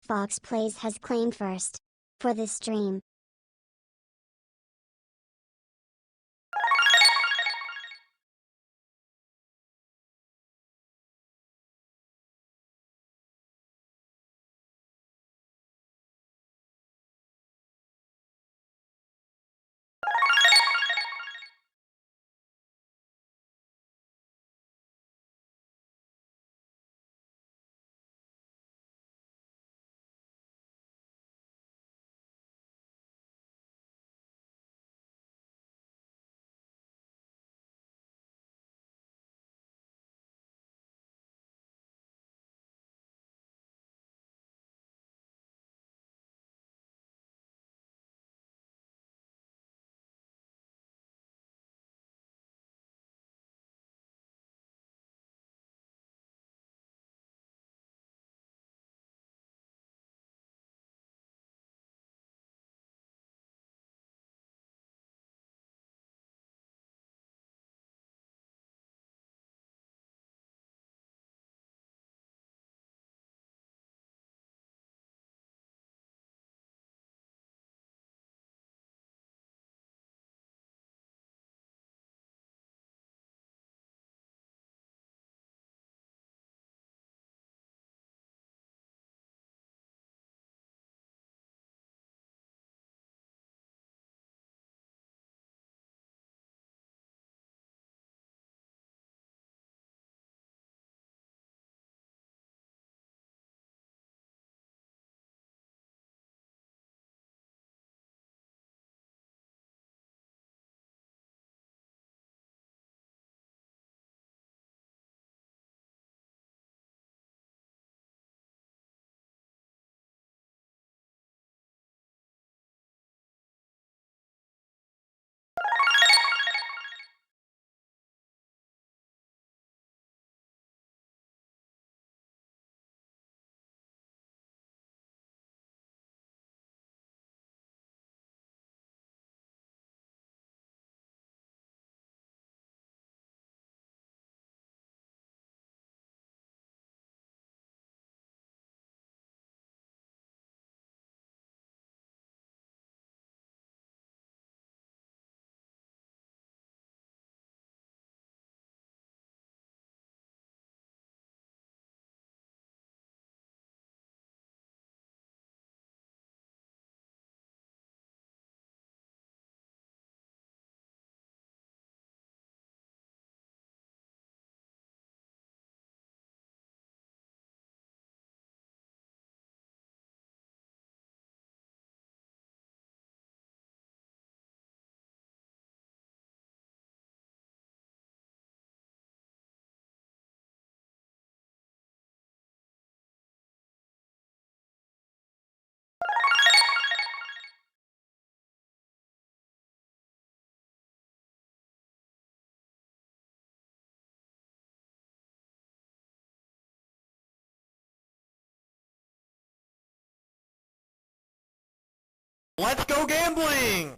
Fox Plays has claim first for this stream. Let's go gambling!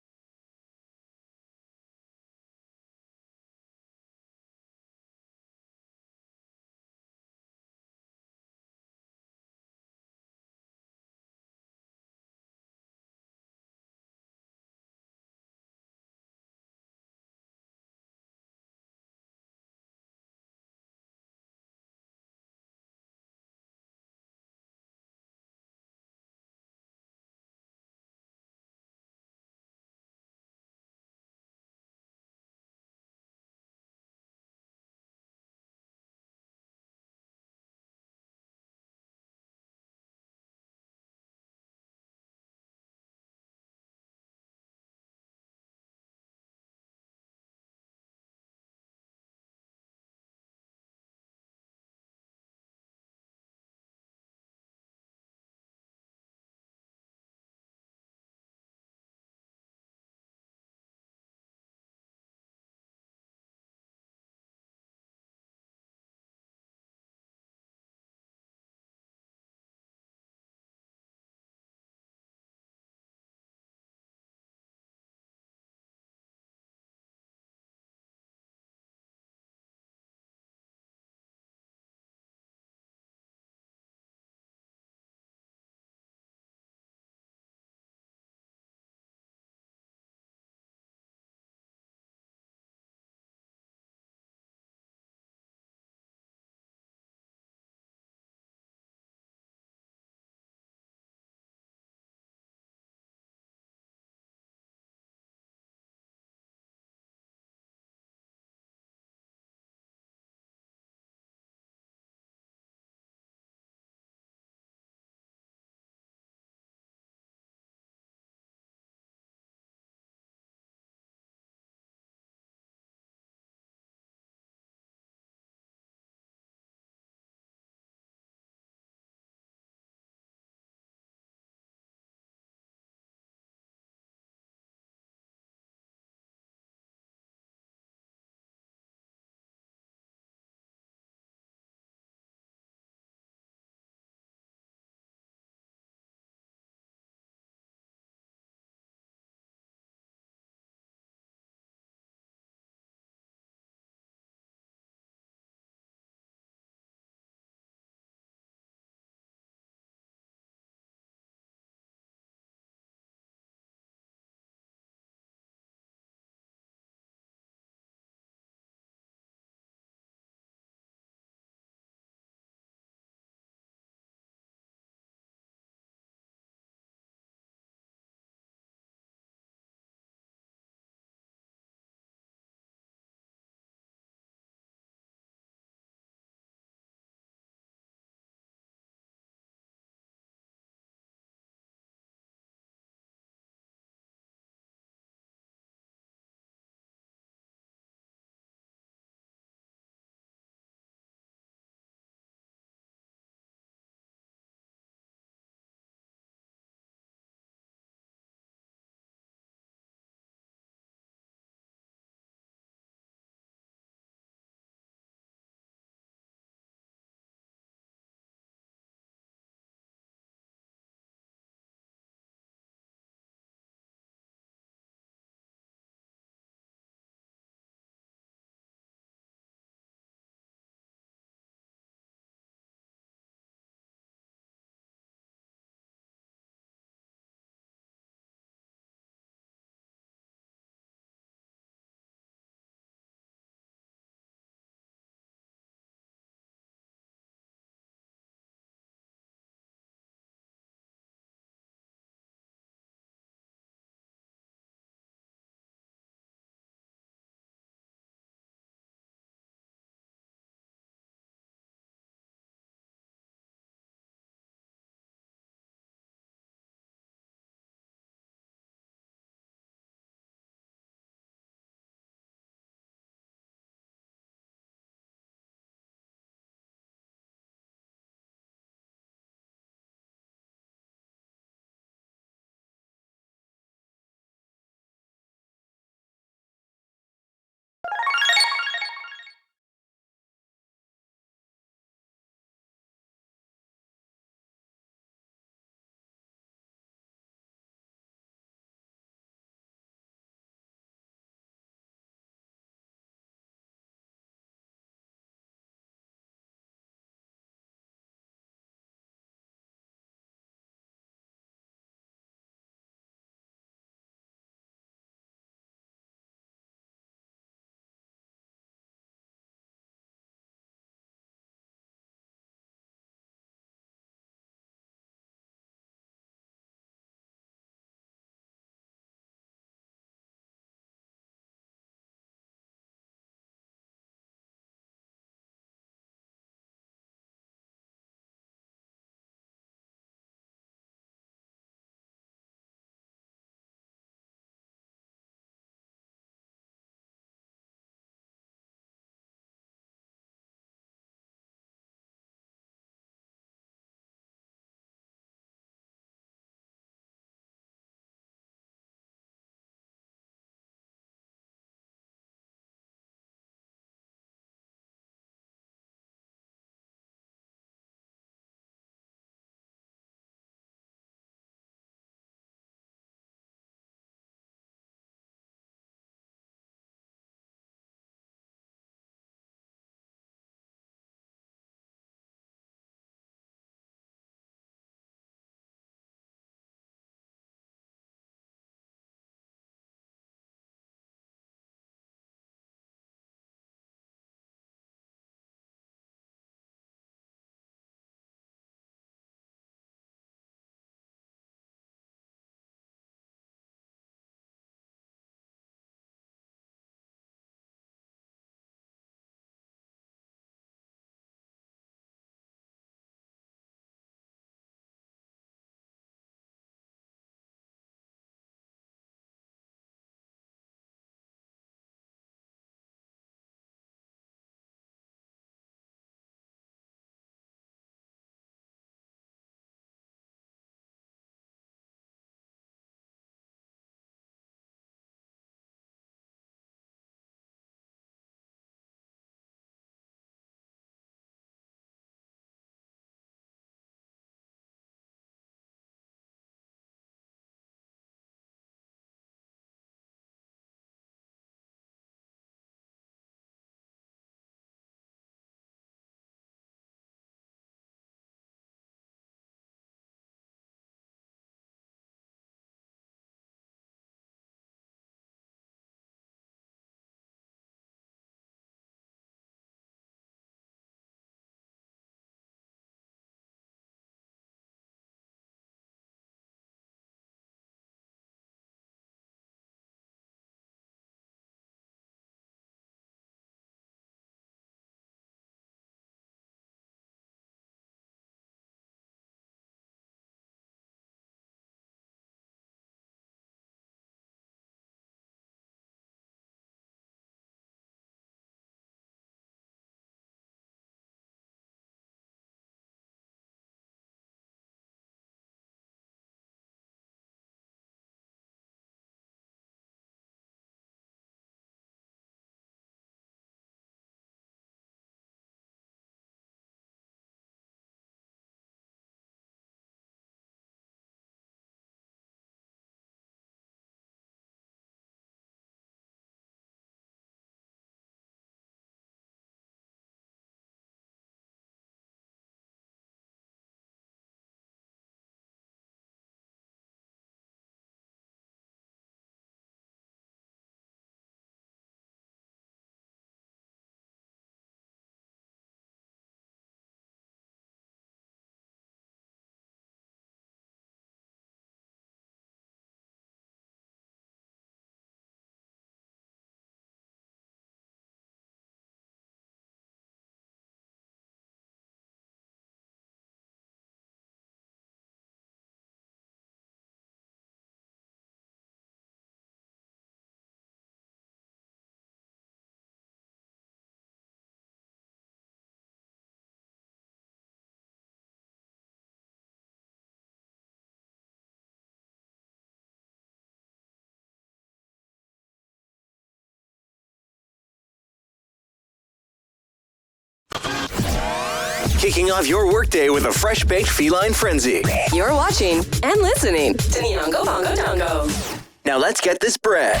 Kicking off your workday with a fresh-baked feline frenzy. You're watching and listening to Nyongo Bongo Dongo. Now let's get this bread.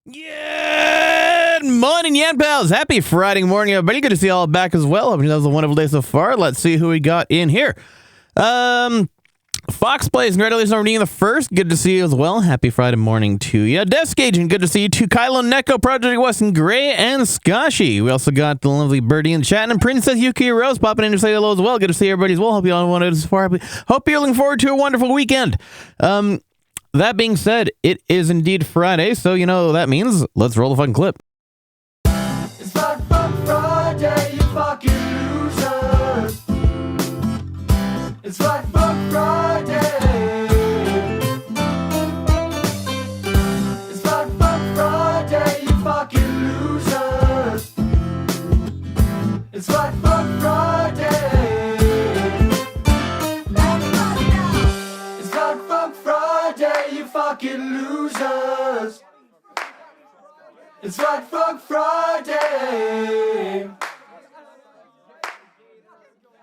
Good morning, Yan Pals. Happy Friday morning, everybody. Good to see you all back as well. Hope that was a wonderful day so far. Let's see who we got in here. Fox Plays, congratulations on redeeming the first. Good to see you as well. Happy Friday morning to you. Desk Agent, good to see you too. Kylo, Neko, Project Weston Gray, and Skashi. We also got the lovely Birdie in the chat, and Princess Yuki Rose popping in to say hello as well. Good to see everybody as well. Hope you all wanted as far. Hope you're looking forward to a wonderful weekend. That being said, it is indeed Friday, so you know what that means. Let's roll the fucking clip. It's Fun Friday, you fucking losers. It's Fun Friday. It's Fun Friday, you fucking losers. It's Fun Friday. It's Fun Friday, you fucking losers. It's Fun Friday.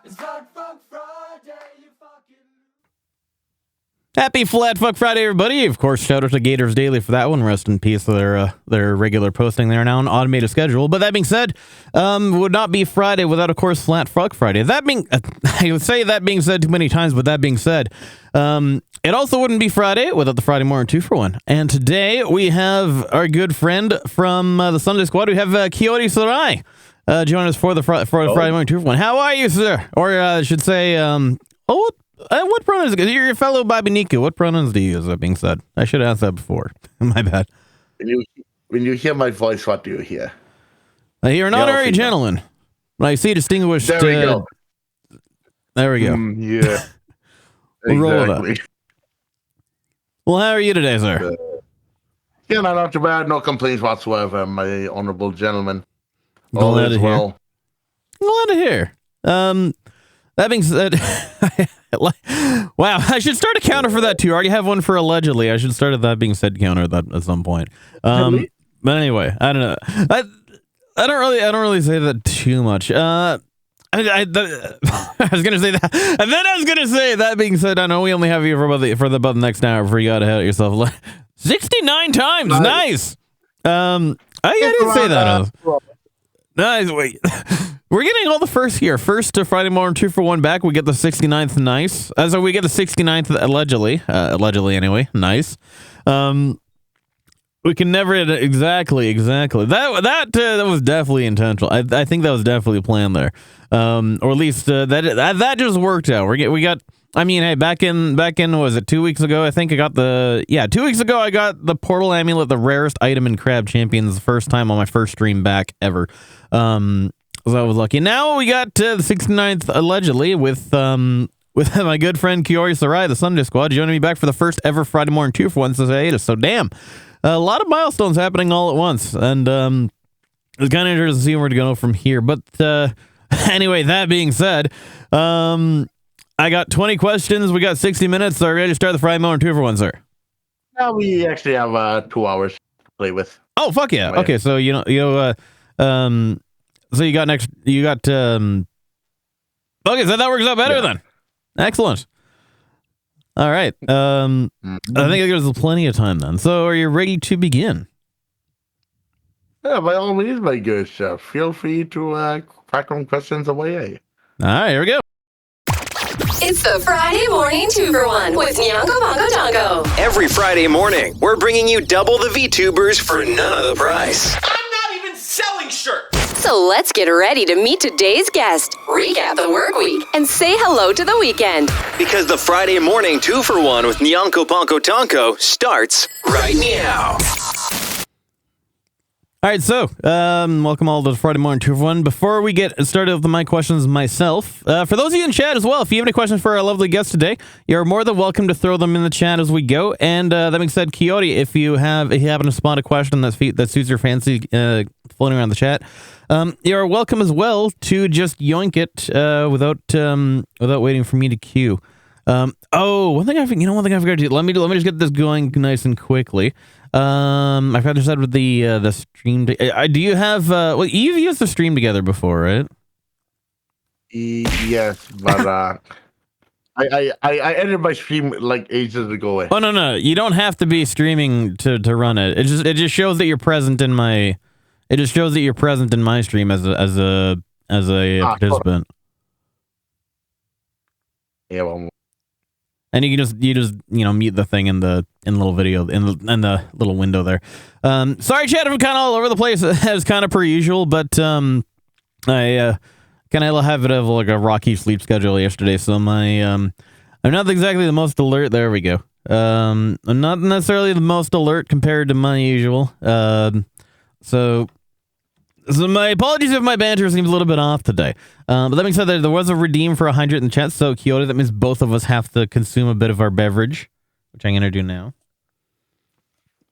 It's Fun Friday, you fucking... Happy Flat Fuck Friday, everybody. Of course, shout out to Gators Daily for that one. Rest in peace to their regular posting there now, an automated schedule. But that being said, would not be Friday without, of course, Flat Fuck Friday. That being, I would say that being said too many times, but that being said, it also wouldn't be Friday without the Friday Morning 2-for-1. And today we have our good friend from the Sunday Squad. We have Coyote Sarai join us for the Friday Morning 2-for-1. How are you, sir? Or I should say, what pronouns? You're your fellow Babinika. What pronouns do you use? That being said, I should have asked that before. My bad. When you hear my voice, what do you hear? I hear an honorary gentleman. I see distinguished. There we go. There we go. Yeah. We'll roll it up. Well, how are you today, sir? Yeah, not too bad. No complaints whatsoever, my honorable gentleman. All is well. Glad to hear. That being said, wow, I should start a counter for that too. I already have one for allegedly. I should start that being said counter that at some point. But anyway, I don't know. I don't really say that too much. I was gonna say that, and then I was gonna say that being said, I know we only have you for about the next hour before you got ahead of yourself. 69 times, nice. I didn't say that. Nice. Wait, we're getting all the first here. First to Friday Morning 2-for-1 back. We get the 69th. Nice. So we get the 69th allegedly. Allegedly anyway. Nice. We can never exactly. That was definitely intentional. I think that was definitely planned there. Or at least that just worked out. We got. I mean, hey, back in was it 2 weeks ago? I think I got 2 weeks ago I got the Portal Amulet, the rarest item in Crab Champions, the first time on my first stream back ever. So I was lucky. Now we got the 69th allegedly with my good friend Kiori Sarai, the Sunday Squad, joining me back for the first ever Friday Morning 2-for-1 since hiatus. So damn, a lot of milestones happening all at once, and it's kind of interesting to see where to go from here. But anyway, that being said, I got 20 questions. We got 60 minutes. Are we ready to start the Friday Morning 2-for-1, sir? Now we actually have 2 hours to play with. Oh, fuck yeah. Okay, so so you got okay, so that works out better then. Excellent. All right. I think there's plenty of time then. So are you ready to begin? Yeah, by all means, my good chef. Feel free to crack on questions away. All right, here we go. It's the Friday Morning 2-for-1 with Nyongo Bongo Dongo. Every Friday morning, we're bringing you double the VTubers for none of the price. I'm not even selling shirts! So let's get ready to meet today's guest, recap the work week, and say hello to the weekend. Because the Friday Morning 2-for-1 with Nyanko Ponko Tonko starts right now. All right, so welcome all to the Friday Morning 2-for-1. Before we get started with my questions myself, for those of you in chat as well, if you have any questions for our lovely guest today, you're more than welcome to throw them in the chat as we go. And that being said, Coyote, if you happen to spot a question that suits your fancy floating around the chat, you're welcome as well to just yoink it without waiting for me to queue. One thing I forgot to do. Let me just get this going nice and quickly. I've had to decide with the stream. Do you have? Well, you've used the stream together before, right? Yes, but I ended my stream like ages ago. Oh no, you don't have to be streaming to run it. It just shows that you're present in my. It just shows that you're present in my stream as a participant. Yeah, well, And you just mute the thing in the little video in the little window there. Sorry, Chad, I'm kind of all over the place as kind of per usual, but I kind of have it of like a rocky sleep schedule yesterday, so I'm not exactly the most alert. There we go. I'm not necessarily the most alert compared to my usual. So my apologies if my banter seems a little bit off today. But that being said, there was a redeem for 100 in the chat, so Kyoto, that means both of us have to consume a bit of our beverage, which I'm going to do now.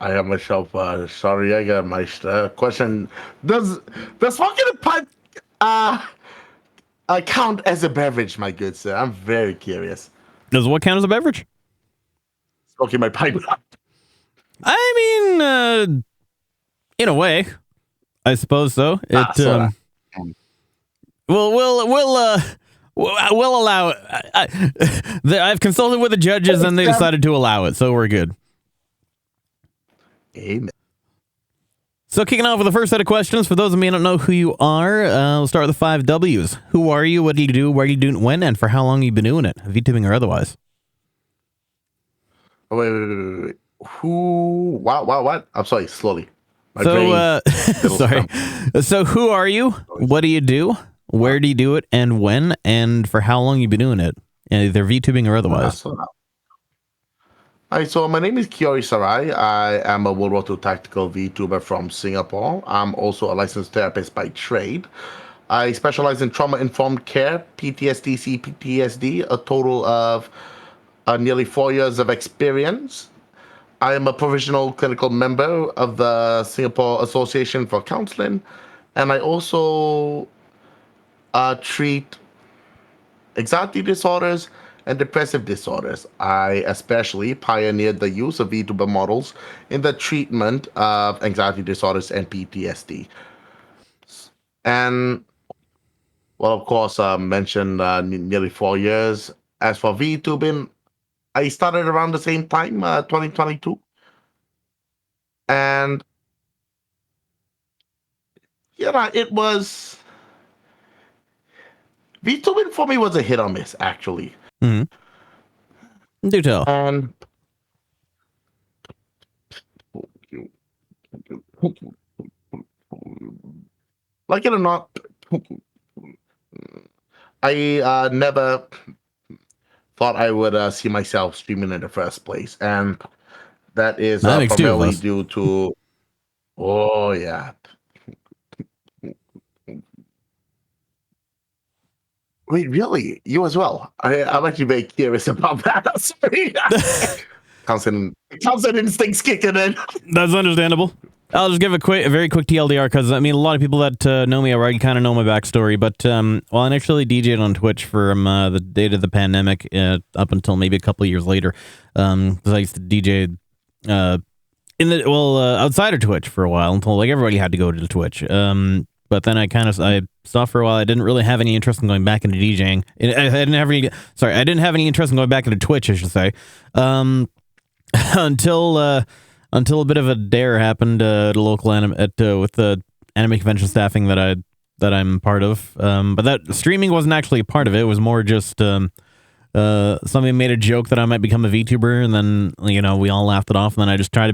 I have myself. Sorry, I got my question. Does smoking a pipe count as a beverage, my good sir? I'm very curious. Does what count as a beverage? Smoking my pipe. I mean, in a way, I suppose so. We'll allow it. I've consulted with the judges and they decided to allow it, so we're good. Amen. So kicking off with the first set of questions, for those of you who don't know who you are, we'll start with the 5 W's. Who are you? What do you do? Where do you do it? When? And for how long have you been doing it? VTubing or otherwise? Oh, wait. Who? What? I'm sorry, slowly. Sorry. So who are you? What do you do? Where do you do it? And when? And for how long you've been doing it? Either VTubing or otherwise. Hi, so my name is Kiori Sarai. I am a World War II tactical VTuber from Singapore. I'm also a licensed therapist by trade. I specialize in trauma-informed care, PTSD, CPTSD, a total of nearly 4 years of experience. I am a provisional clinical member of the Singapore Association for Counseling, and I also treat anxiety disorders and depressive disorders. I especially pioneered the use of VTuber models in the treatment of anxiety disorders and PTSD. And, well, of course, mentioned nearly 4 years. As for VTubing, I started around the same time, 2022. And, it was... VTubing for me was a hit or miss, actually. Mm-hmm. Do tell. And like it or not, I never thought I would see myself streaming in the first place, and that is primarily due to. Oh yeah. Wait, really? You as well? I'm actually very curious about that. Sorry. Constant instincts kicking in. That's understandable. I'll just give a very quick TLDR because I mean a lot of people that know me already kind of know my backstory. But well, I actually DJed on Twitch from the date of the pandemic up until maybe a couple of years later. Because I used to DJ outside of Twitch for a while until like everybody had to go to Twitch. But then I stopped for a while. I didn't really have any interest in going back into DJing. I didn't have any interest in going back into Twitch, I should say. Until a bit of a dare happened at a local with the anime convention staffing that I'm part of. But that streaming wasn't actually a part of it. It was more just somebody made a joke that I might become a VTuber, and then we all laughed it off. And then I just I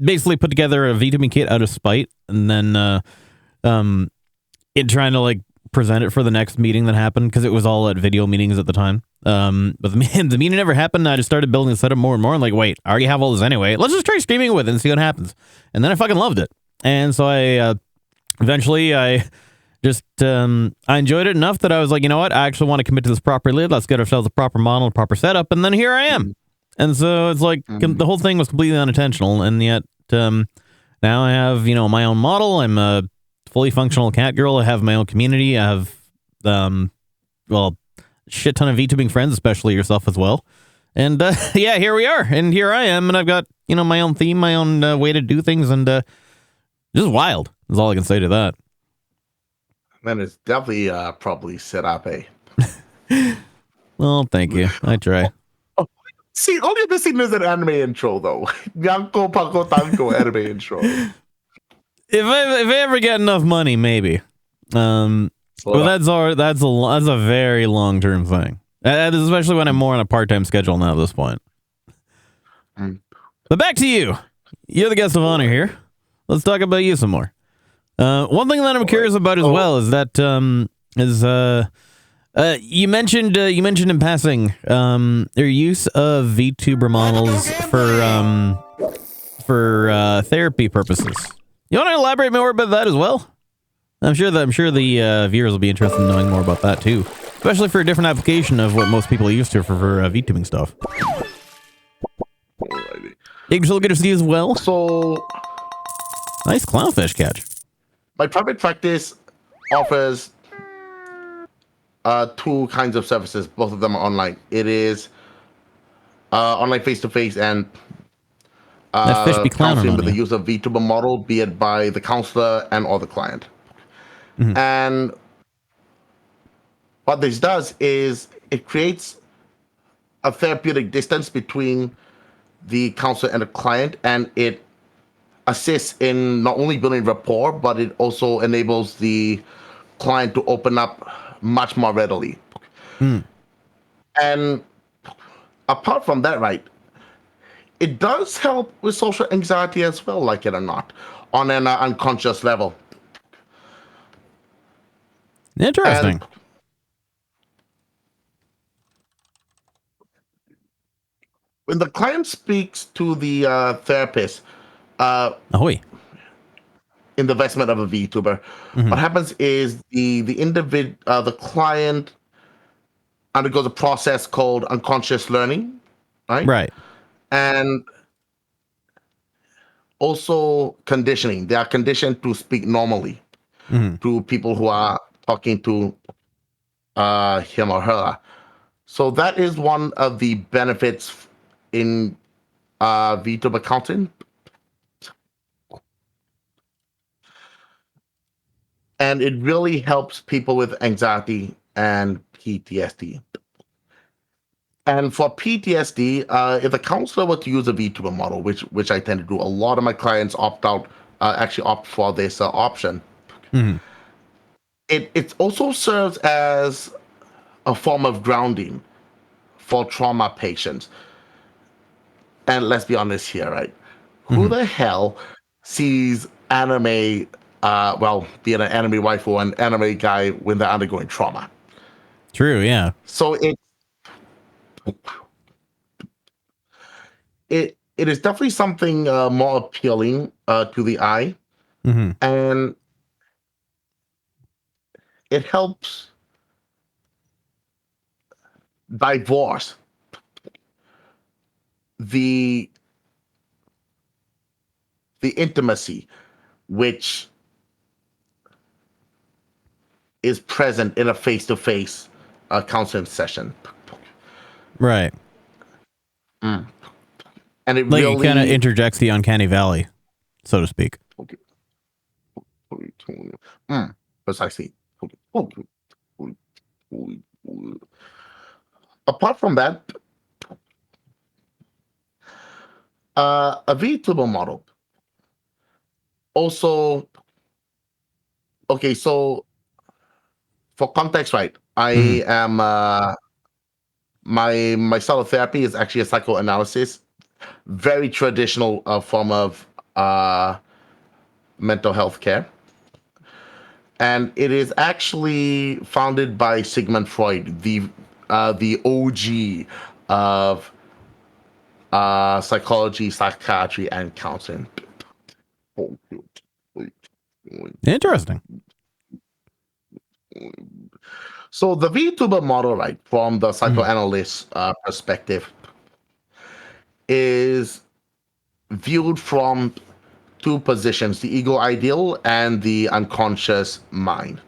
basically put together a VTubing kit out of spite, and then trying to like present it for the next meeting that happened because it was all at video meetings at the time. But the meeting never happened. I just started building the setup more and more. And like, wait, I already have all this anyway. Let's just try streaming with it and see what happens. And then I fucking loved it. And so I eventually I enjoyed it enough that I was like, you know what? I actually want to commit to this properly. Let's get ourselves a proper model, a proper setup. And then here I am. And so it's like the whole thing was completely unintentional. And yet now I have my own model. I'm a fully functional cat girl. I have my own community. I have shit ton of VTubing friends, especially yourself as well. And yeah, here we are, and here I am, and I've got my own theme, my own way to do things, and just wild is all I can say to that. Man, it's definitely probably set up Well, thank you. I try. See, all you're missing is an anime intro, though. Nyanko Pako Tanko anime intro. If I ever get enough money, maybe. But that's a very long term thing. Especially when I'm more on a part time schedule now at this point. But back to you. You're the guest of honor here. Let's talk about you some more. One thing that I'm curious about as well is that you mentioned in passing your use of VTuber models for therapy purposes. You want to elaborate more about that as well? I'm sure the viewers will be interested in knowing more about that too, especially for a different application of what most people are used to for VTubing stuff. Alrighty. Angel, good to see you as well. So, Nice clownfish catch. my private practice offers two kinds of services. Both of them are online. It is online face-to-face and That fish be clowning counseling on with the you. use of VTuber model, be it by the counselor and or the client. And what this does is it creates a therapeutic distance between the counselor and the client, and it assists in not only building rapport, but it also enables the client to open up much more readily. And apart from that, right, it does help with social anxiety as well, like it or not, on an unconscious level. Interesting. And when the client speaks to the therapist Ahoy. in the investment of a VTuber, what happens is the client undergoes a process called unconscious learning, right? Right. And also conditioning. They are conditioned to speak normally to people who are talking to him or her. So that is one of the benefits in VTuber content. And it really helps people with anxiety and PTSD. And for PTSD, if the counselor were to use a VTuber model, which I tend to do, a lot of my clients actually opt for this option. It also serves as a form of grounding for trauma patients. And let's be honest here, right? Who the hell sees anime, being an anime wife or an anime guy when they're undergoing trauma? True, yeah. So it is definitely something more appealing to the eye, and it helps divorce the intimacy which is present in a face-to-face counseling session. Right. And it Like really it kind of interjects the uncanny valley, so to speak. Precisely. Apart from that, a VTuber model also. Okay, so for context, right? I am my style of therapy is actually a psychoanalysis, very traditional form of mental health care. And it is actually founded by Sigmund Freud, the OG of psychology, psychiatry, and counseling. Interesting. So the VTuber model, right, from the psychoanalyst perspective, is viewed from two positions: the ego ideal and the unconscious mind.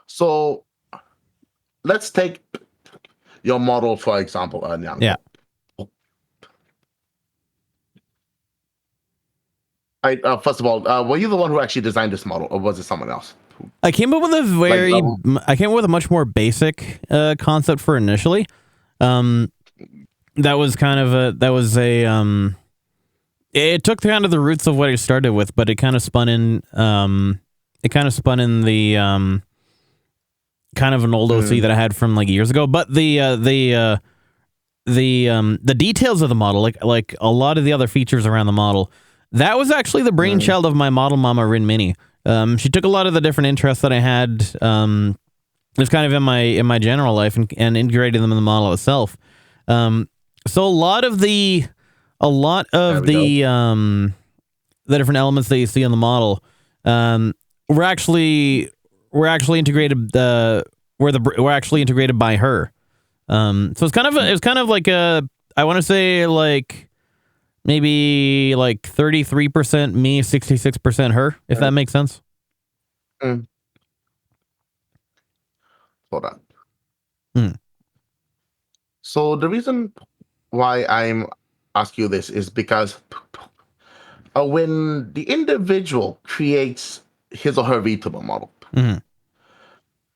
So let's take your model, for example, Nyang. Yeah. First of all, were you the one who actually designed this model, or was it someone else? I came up with I came up with a much more basic concept for initially. That was kind of it took kind of the roots of what I started with, but it kind of spun in the kind of an old OC that I had from like years ago. But the details of the model, like a lot of the other features around the model, that was actually the brainchild of my model mama Rin Mini. She took a lot of the different interests that I had, just kind of in my general life, and integrated them in the model itself. So a lot of the different elements that you see on the model, were actually integrated. Were actually integrated by her. So it's kind of like I want to say like maybe like 33% me, 66% her, if that makes sense. Hold on. So the reason why I'm asking you this is because when the individual creates his or her VTuber model, a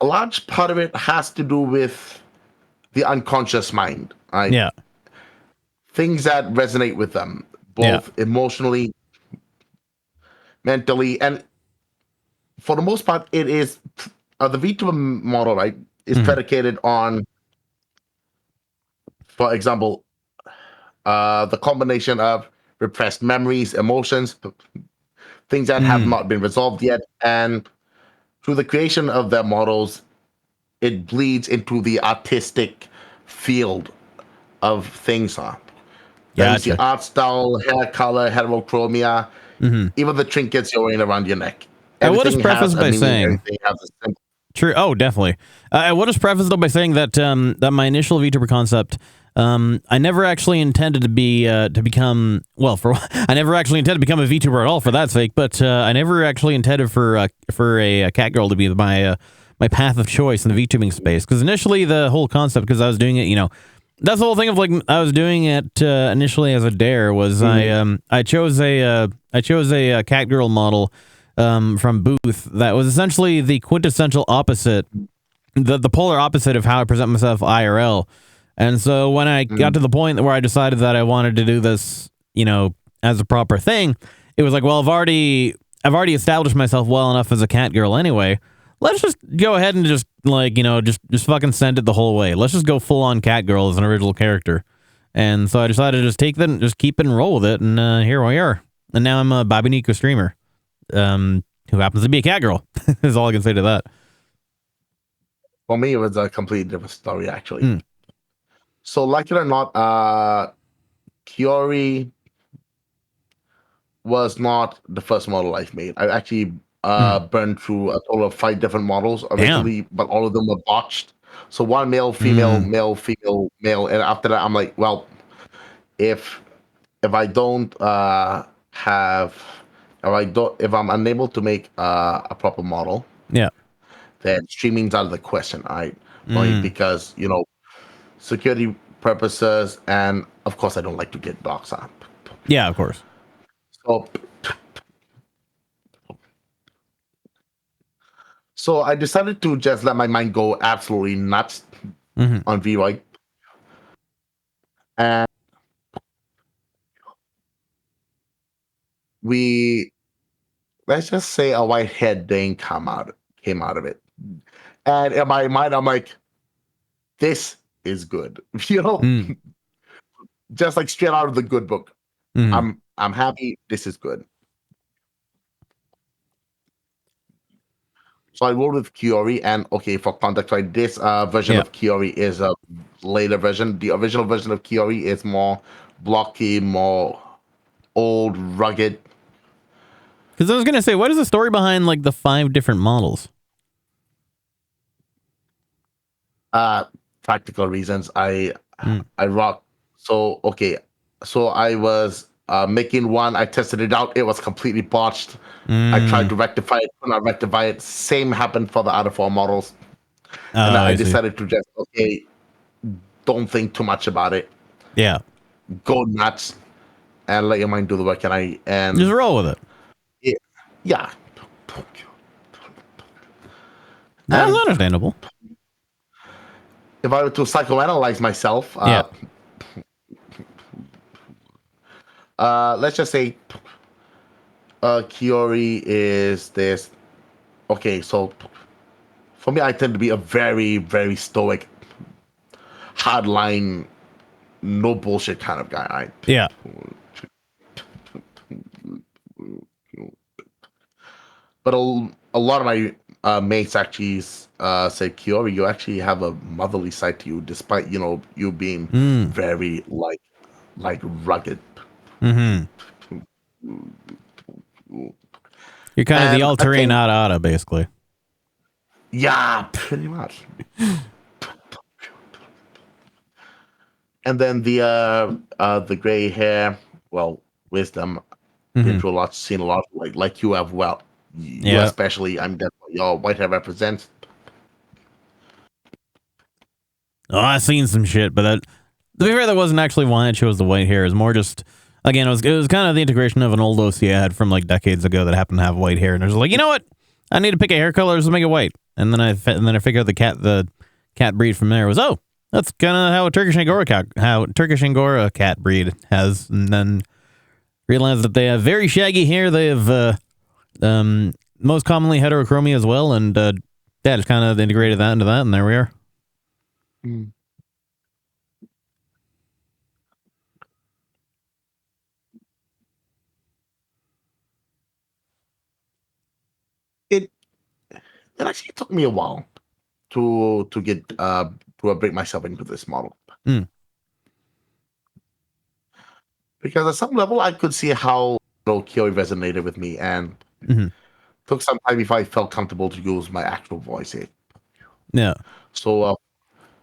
large part of it has to do with the unconscious mind, right? Yeah. Things that resonate with them, both emotionally, mentally, and for the most part, it is the VTuber model, right? Is predicated on, for example, the combination of repressed memories, emotions, things that have not been resolved yet, and through the creation of their models, it bleeds into the artistic field of things. That is the art style, hair color, heterochromia, even the trinkets you're wearing around your neck. I will just preface by saying, everything has a symbol. True. Oh, definitely. I will just preface though by saying that that my initial VTuber concept, I never actually intended to become. Well, I never actually intended to become a VTuber at all. For that sake, but I never actually intended for a cat girl to be my path of choice in the VTubing space. Because initially the whole concept, because I was doing it, that's the whole thing of like I was doing it initially as a dare was I chose a cat girl model from Booth that was essentially the quintessential opposite, the polar opposite of how I present myself IRL. And so when I got to the point where I decided that I wanted to do this, as a proper thing, it was like, well, I've already established myself well enough as a cat girl anyway. Let's just go ahead and just just fucking send it the whole way. Let's just go full on cat girl as an original character. And so I decided to just keep it and roll with it. And here we are. And now I'm a Bobby Nico streamer, who happens to be a cat girl. Is all I can say to that. For me, it was a completely different story, actually. So, like it or not, Kiori was not the first model I've made. I actually burned through a total of 5 different models originally, but all of them were botched. So one male, female, male, female, male, and after that, I'm like, well, if I don't if I'm unable to make a proper model, then streaming's out of the question, right? Because security purposes, and of course, I don't like to get doxxed up. Yeah, of course. So I decided to just let my mind go absolutely nuts on VY. And let's just say a white-haired Dane came out of it. And in my mind, I'm like, this is good. Just like straight out of the good book. I'm happy. This is good. So I rolled with Kiori, and okay, for context, right, this version of Kiori is a later version. The original version of Kiori is more blocky, more old, rugged. Because I was gonna say, what is the story behind like the 5 different models? Practical reasons. I rock. So okay, so I was making one. I tested it out. It was completely botched. I tried to rectify it. Could not rectify it. Same happened for the other 4 models. And I decided to just don't think too much about it. Yeah. Go nuts and let your mind do the work. And just roll with it. Yeah. That's And understandable. if I were to psychoanalyze myself, Yeah. let's just say Kiori is this. Okay, so for me, I tend to be a very, very stoic, hardline, no bullshit kind of guy. Yeah. But a lot of my mates actually say, Kiori, you actually have a motherly side to you, despite you being very like rugged. Mm-hmm. You're kind of the And I all-terrain think, ada, basically. yeah, pretty much. And then the gray hair, well, wisdom. Been Mm-hmm. through a lot, seen a lot, like you have. Well, you Yeah. especially. I'm that's what your white hair represents. Oh, I've seen some shit, but to be fair, that wasn't actually why it chose the white hair. It was more just, again, it was kind of the integration of an old OC I had from like decades ago that happened to have white hair, and I was like, you know what? I need to pick a hair color, so make it white. And then I figured out the cat breed from there was, oh, that's kind of how a Turkish Angora cat breed has, and then realized that they have very shaggy hair. They have most commonly heterochromia as well, and yeah, just kind of integrated that into that, and there we are. Mm. It it actually took me a while to get to break myself into this model Mm. because at some level I could see how Kyo resonated with me, and Mm-hmm. took some time before I felt comfortable to use my actual voice here. Yeah. So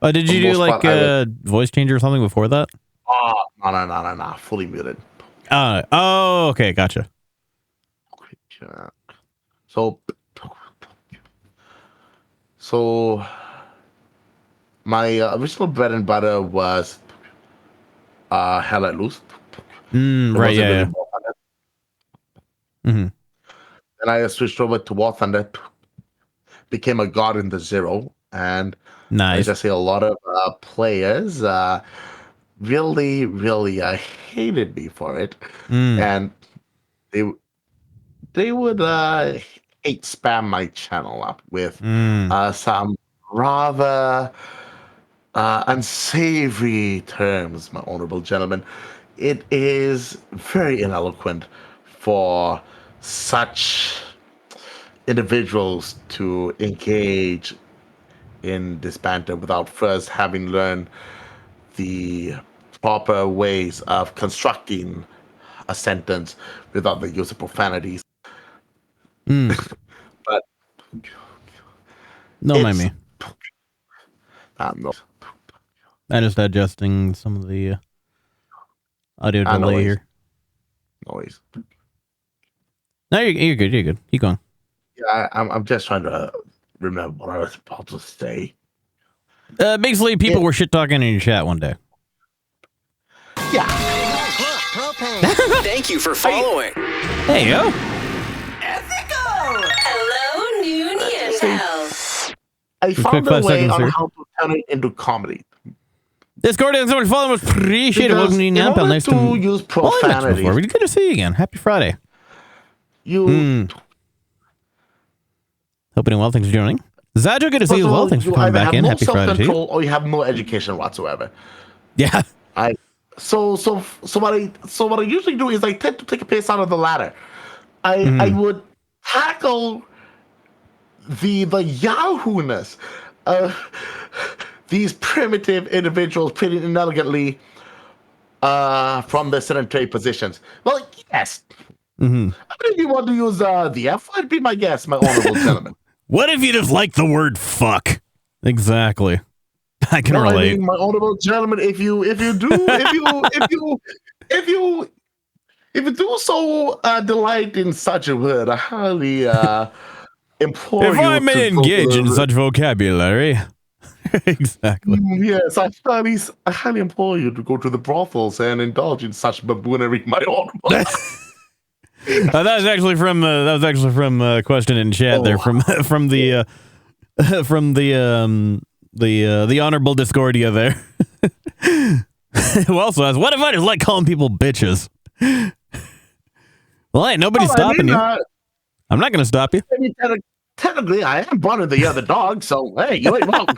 Did for you the do most like part, I was voice changer or something before that? no, fully muted. Oh, okay, gotcha. So so my original bread and butter was Hell Let Loose. It Right, wasn't yeah, really yeah. War Thunder. Mm-hmm. Then I switched over to War Thunder, became a god in the Zero, and let's Nice. just say a lot of players really, really hated me for it, Mm. and they they would hate spam my channel up with Mm. some rather unsavory terms, my honorable gentlemen. It is very ineloquent for such individuals to engage in this banter without first having learned the proper ways of constructing a sentence without the use of profanities. Mm. But Don't mind it's me. no, I'm just adjusting some of the audio delay noise, here. noise. No, you're good. You're good. Keep going. Yeah, I'm just trying to remember what I was about to say. Basically, people were shit talking in your chat one day. Yeah, Thank you for following. Hey, yo. Hello, Noon Hell. I Quick found a 5 way seconds on here. how to turn it into comedy. Discord and so much following was appreciated. Because Welcome to in Nyampel. order Nice to to use Well, I met you profanity, before. Good to see you again. Happy Friday. you Hope doing well. Thanks for joining. Zajo, good to see first you of as well. all, Thanks for you coming either back have in. no Happy Friday to you. self-control or you have no education whatsoever. Yeah. So what I usually do is I tend to take a piece out of the latter. I would tackle the yahoo-ness of these primitive individuals pretty inelegantly from their sedentary positions. Well, yes. Mm-hmm. I mean, if you want to use the F word, be my guest, my honorable gentleman. What if you just like the word fuck? Exactly. I can No, relate. I mean, my honorable gentleman, if you do so delight in such a word, I highly implore If you I to may go to engage in the. such vocabulary. Exactly. Yes, I highly implore you to go to the brothels and indulge in such buffoonery, my honorable. That was actually from a question in chat there from the the honorable Discordia there. Who also asks, what if I just like calling people bitches? Well, hey, nobody's stopping you. I'm not going to stop you. I mean, technically, I am one of the other dogs, so hey, you ain't wrong.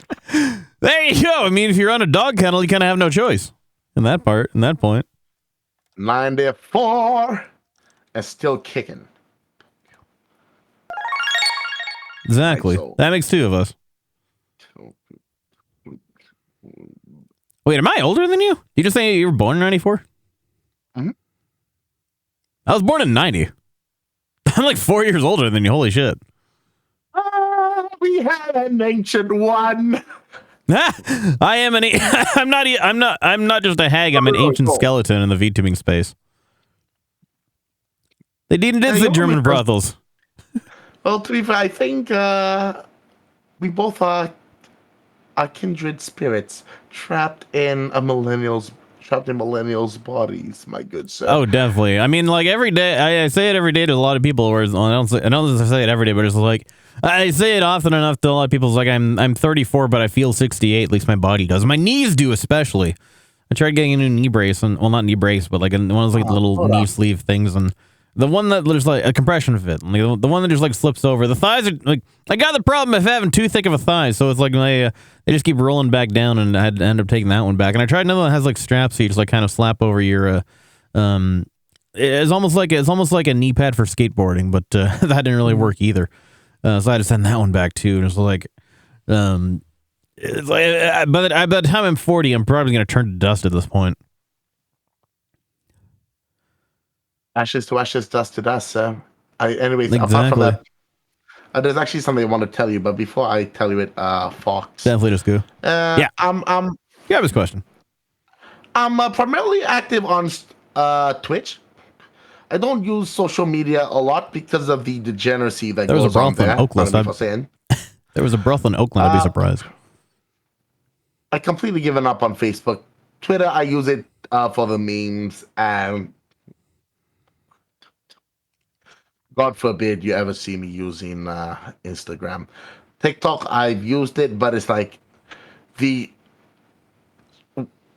There you go. I mean, if you're on a dog kennel, you kind of have no choice in that point. 94 and still kicking. Exactly. So. That makes two of us. Wait, am I older than you? You just say you were born in 94? Mm-hmm. I was born in 90. I'm like 4 years older than you. Holy shit. We had an ancient one. I am I'm not just a hag. I'm an ancient skeleton in the VTubing space. They did say German brothels. Well, to be fair, I think we both are kindred spirits trapped in millennials' bodies. My good sir. Oh, definitely. I mean, like every day, I say it every day to a lot of people. Whereas I don't say it every day, but it's like I say it often enough to a lot of people. It's like I'm 34, but I feel 68. At least my body does. My knees do, especially. I tried getting a new knee brace, and well, not knee brace, but like one of those like little knee sleeve things, and the one that there's like a compression fit, like, the one that just like slips over. The thighs are like I got the problem of having too thick of a thigh, so it's like they just keep rolling back down, and I had to end up taking that one back. And I tried another one that has like straps, so you just like kind of slap over your it's almost like a knee pad for skateboarding, but that didn't really work either. So I had to send that one back too. And it's like by the time I'm 40, I'm probably gonna turn to dust at this point. Ashes to ashes, dust to dust, sir. Anyways, Exactly. apart from that, there's actually something I want to tell you, but before I tell you it, Fox. Definitely just go. Yeah. You have his question. I'm primarily active on Twitch. I don't use social media a lot because of the degeneracy that goes on there. There was a brothel in Oakland. I'd be surprised. I completely given up on Facebook. Twitter, I use it for the memes, and God forbid you ever see me using Instagram. TikTok, I've used it, but it's like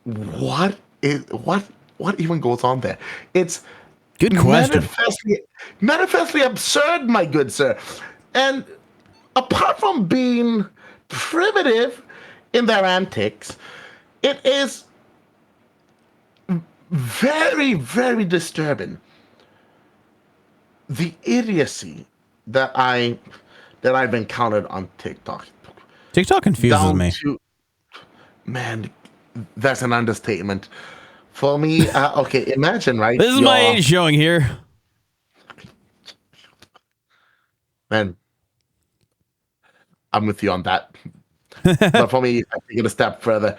what even goes on there? It's good question. Manifestly absurd, my good sir. And apart from being primitive in their antics, it is very, very disturbing. The idiocy that I've encountered on TikTok. TikTok confuses me. Man, that's an understatement. For me, okay, imagine, right? This is my age showing here. Man, I'm with you on that. But for me, I take it a step further.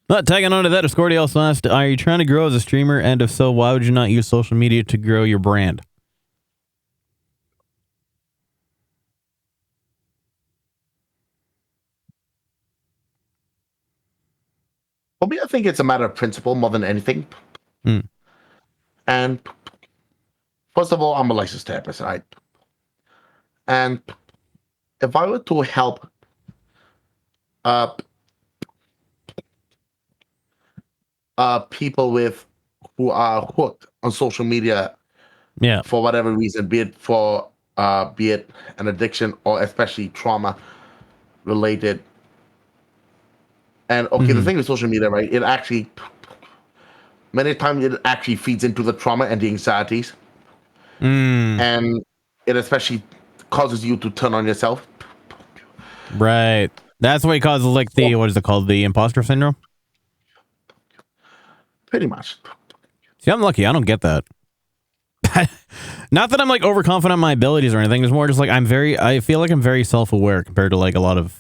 Not tagging on to that, Discordia also asked, are you trying to grow as a streamer? And if so, why would you not use social media to grow your brand? For me, I think it's a matter of principle more than anything. And first of all, I'm a licensed therapist, right? And if I were to help people who are hooked on social media, for whatever reason, be it an addiction or especially trauma related. And okay, the thing with social media, right? It actually many times it actually feeds into the trauma and the anxieties, and it especially causes you to turn on yourself. Right. That's what it causes, like what is it called? The imposter syndrome? Pretty much. See, I'm lucky. I don't get that. Not that I'm like overconfident in my abilities or anything. It's more just like I feel like I'm very self-aware compared to like a lot of,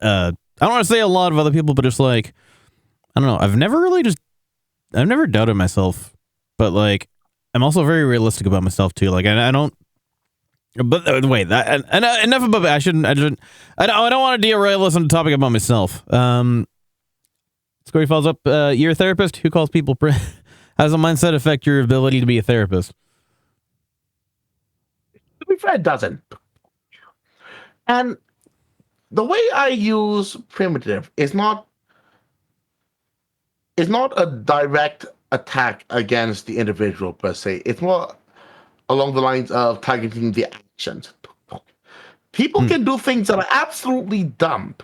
I don't want to say a lot of other people, but just like, I don't know. I've never doubted myself, but like, I'm also very realistic about myself too. Like, I don't But wait, that and enough about me. I don't want to derail this on the topic about myself. Scory follows up. You're a therapist who calls people. How does a mindset affect your ability to be a therapist? To be fair, it doesn't. And the way I use primitive is not a direct attack against the individual per se. It's more along the lines of targeting the actions. People can do things that are absolutely dumb,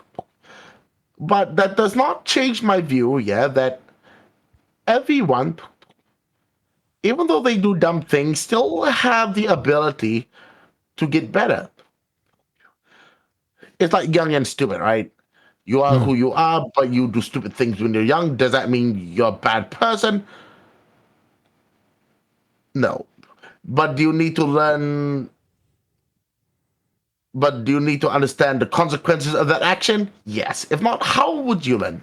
but that does not change my view, that everyone, even though they do dumb things, still have the ability to get better. It's like young and stupid, right? You are who you are, but you do stupid things when you're young. Does that mean you're a bad person? No. But do you need to learn? But do you need to understand the consequences of that action? Yes. If not, how would you learn?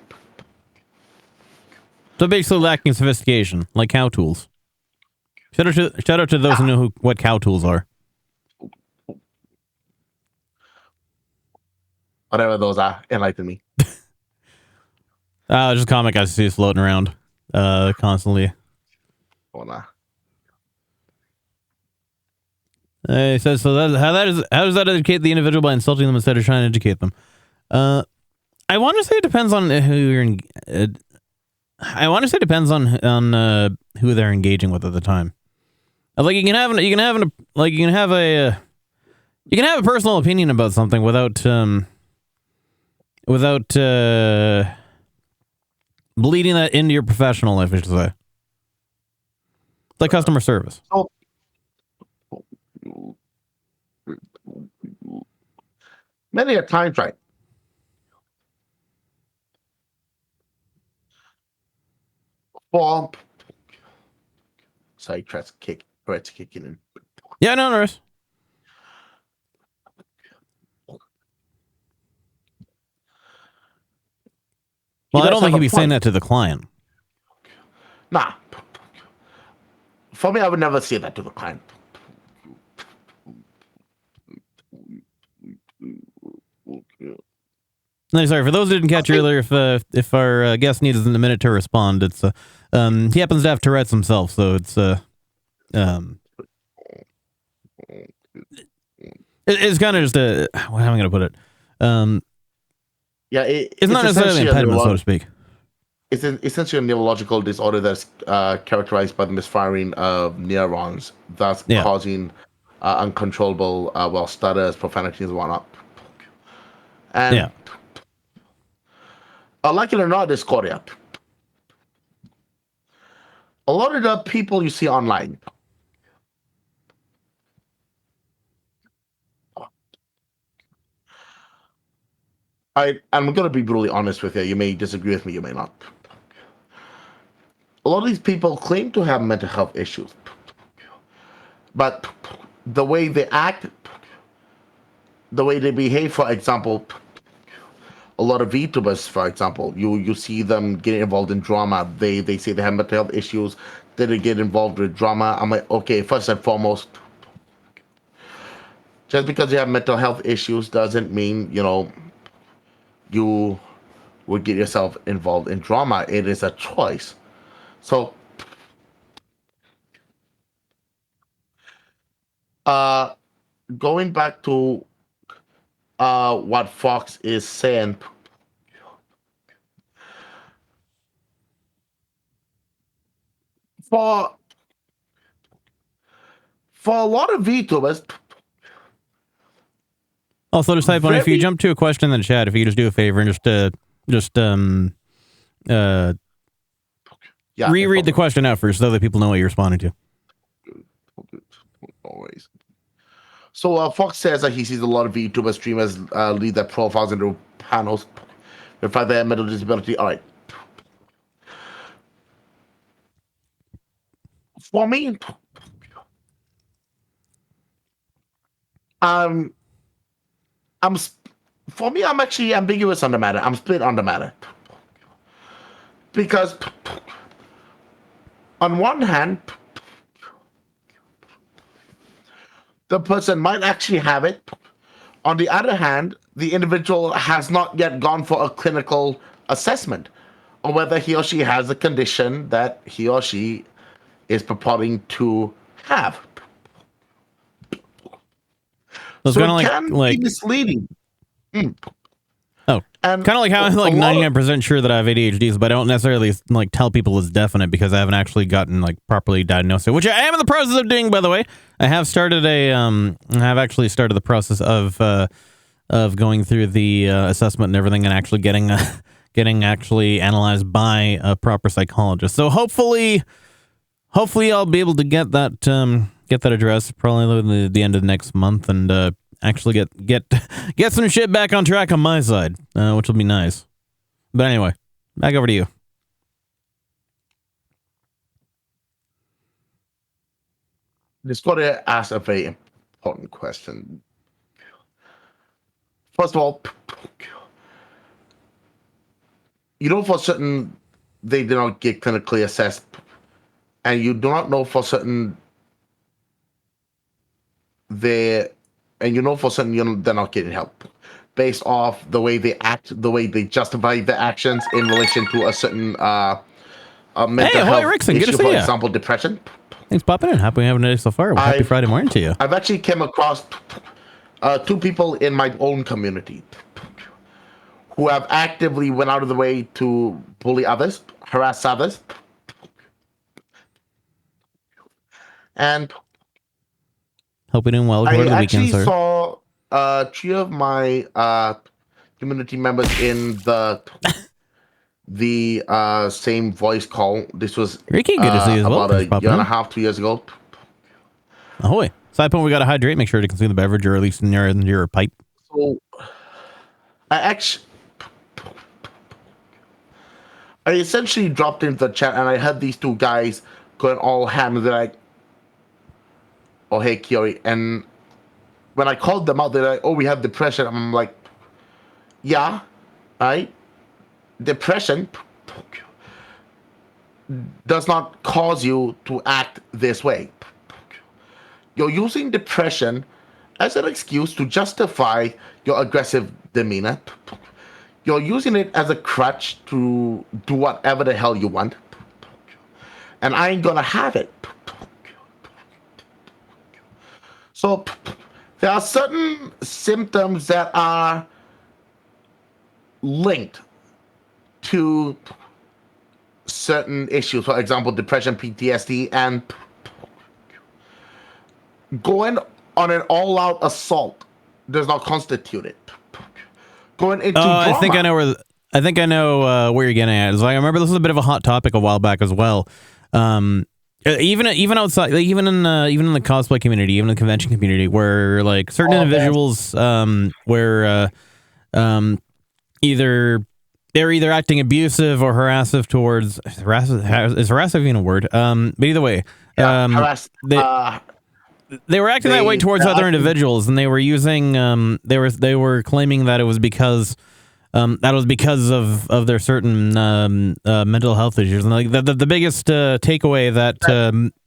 So basically lacking sophistication, like cow tools. Shout out to those who know what cow tools are. Whatever those are, enlighten me. Just a comic I see floating around constantly. Oh, nah. He says, so how does that educate the individual by insulting them instead of trying to educate them? I want to say it depends on who you're. I want to say it depends on who they're engaging with at the time. Like you can have a personal opinion about something without bleeding that into your professional life, I should say. Like customer service. Many a times, right? Sorry, Tourettes kicking in. Yeah, no worries. Well, I don't think he'd be saying that to the client. Nah. For me, I would never say that to the client. No, sorry, for those who didn't catch earlier, if our guest needs a minute to respond, it's he happens to have Tourette's himself, so it's it's kind of just a how am I going to put it? It's not necessarily an impediment, so to speak. It's essentially a neurological disorder that's characterized by the misfiring of neurons, thus causing uncontrollable stutters, profanities, and whatnot. And like it or not, Discordia. A lot of the people you see online, I'm going to be brutally honest with you. You may disagree with me, you may not. A lot of these people claim to have mental health issues, but the way they act, the way they behave, for example, a lot of VTubers, for example, you see them getting involved in drama. They say they have mental health issues. They get involved with drama. I'm like, okay, first and foremost, just because you have mental health issues doesn't mean, you would get yourself involved in drama. It is a choice. So, going back to what Fox is saying, for a lot of VTubers. Also, just type on if you jump to a question in the chat, if you could just do a favor and reread the question out first, so that people know what you're responding to. Always. So Fox says that he sees a lot of VTuber streamers lead their profiles into panels, reflect their mental disability. All right. For me, I'm actually ambiguous on the matter. I'm split on the matter. Because on one hand, the person might actually have it. On the other hand, the individual has not yet gone for a clinical assessment on whether he or she has a condition that he or she is purporting to have. It's So kind it of can like be misleading. oh, And kind of like how I'm like a lot of- 99% sure that I have ADHD, but I don't necessarily like tell people it's definite because I haven't actually gotten like properly diagnosed it, which I am in the process of doing, by the way. I have started I have actually started the process of going through the assessment and everything, and actually getting actually analyzed by a proper psychologist. So hopefully I'll be able to get that addressed probably the end of next month, and actually get some shit back on track on my side, which will be nice. But anyway, back over to you. Just got to ask a very important question. First of all, you know for certain they did not get clinically assessed, and you do not know for certain they're not getting help based off the way they act, the way they justify their actions in relation to a certain mental health Rickson, good to issue, see for ya. example, depression. Thanks for popping in. Happy having a day so far. Happy Friday morning to you. I've actually came across two people in my own community who have actively went out of the way to bully others, harass others, and Hope you're doing well I over the actually weekend, sir. saw three of my community members in the same voice call. This was Ricky, good to see you as well. about a Thanks for popping year and a in. half, 2 years ago. Ahoy. Side point, we got to hydrate. Make sure to consume the beverage, or at least in your pipe. So I essentially dropped into the chat and I had these two guys going all ham and they're like, "Oh, hey, Kiori." And when I called them out, they're like, "Oh, we have depression." I'm like, "Yeah, right? Depression does not cause you to act this way. You're using depression as an excuse to justify your aggressive demeanor. You're using it as a crutch to do whatever the hell you want. And I ain't gonna have it." So there are certain symptoms that are linked to certain issues, for example, depression, PTSD, and going on an all-out assault does not constitute it. Going into drama, I think I know where you're getting at. It's like, I remember this was a bit of a hot topic a while back as well. Even outside, like even in the cosplay community, even in the convention community, where like certain individuals, where they're either acting abusive or harassive towards is harassive even a word? But either way, they were acting that way towards other individuals, and they were using they were claiming that it was because of their certain mental health issues. And like the biggest takeaway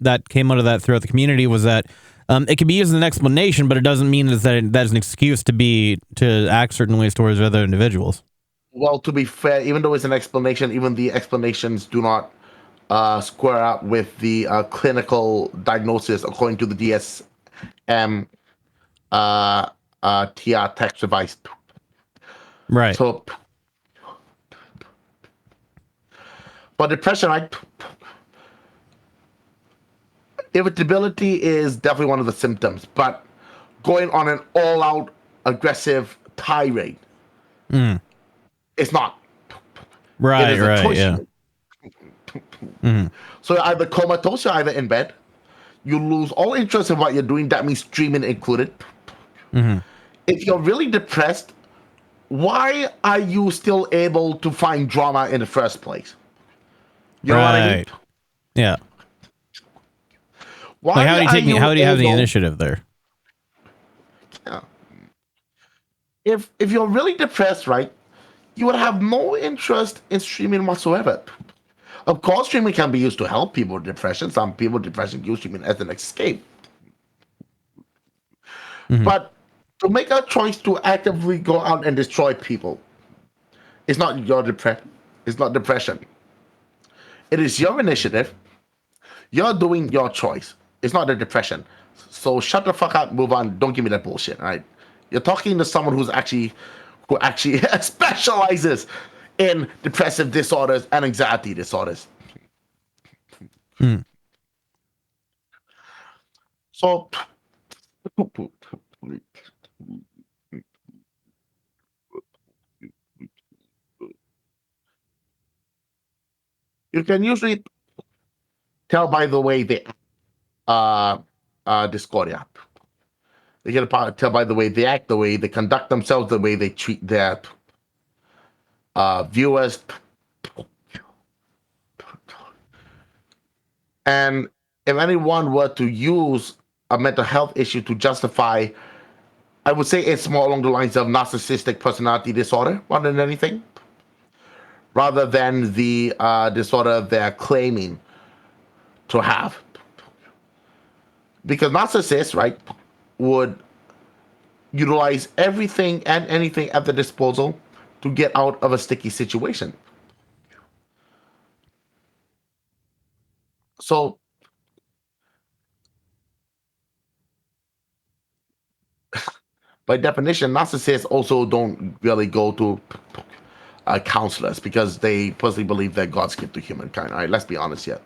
that came out of that throughout the community was that it can be used as an explanation, but it doesn't mean that is an excuse to act certain ways towards other individuals. Well, to be fair, even though it's an explanation, even the explanations do not square up with the clinical diagnosis according to the DSM TR text device. Right. So, but depression, irritability is definitely one of the symptoms, but going on an all-out aggressive tirade, it's not. Right, It is a choice yeah. you make. So you're either comatose, you're either in bed. You lose all interest in what you're doing. That means dreaming included. If you're really depressed, why are you still able to find drama in the first place? You know what I mean? Yeah. Why Like, how do you have the able- initiative there? Yeah. If you're really depressed, right, you would have no interest in streaming whatsoever. Of course, streaming can be used to help people with depression. Some people with depression use streaming as an escape. Mhm. But to make a choice to actively go out and destroy people, it's not your depression. It's not depression. It is your initiative. You're doing your choice. It's not a depression. So shut the fuck up, move on. Don't give me that bullshit, all right? You're talking to someone who actually specializes in depressive disorders and anxiety disorders. Mm. So you can usually tell by the way they uh Discordia. You can tell by the way they act, the way they conduct themselves, the way they treat their viewers. And if anyone were to use a mental health issue to justify, I would say it's more along the lines of narcissistic personality disorder more than anything, rather than the disorder they're claiming to have. Because narcissists, right, would utilize everything and anything at their disposal to get out of a sticky situation. So, by definition, narcissists also don't really go to counselors because they personally believe that God's gift to humankind. All right, let's be honest here.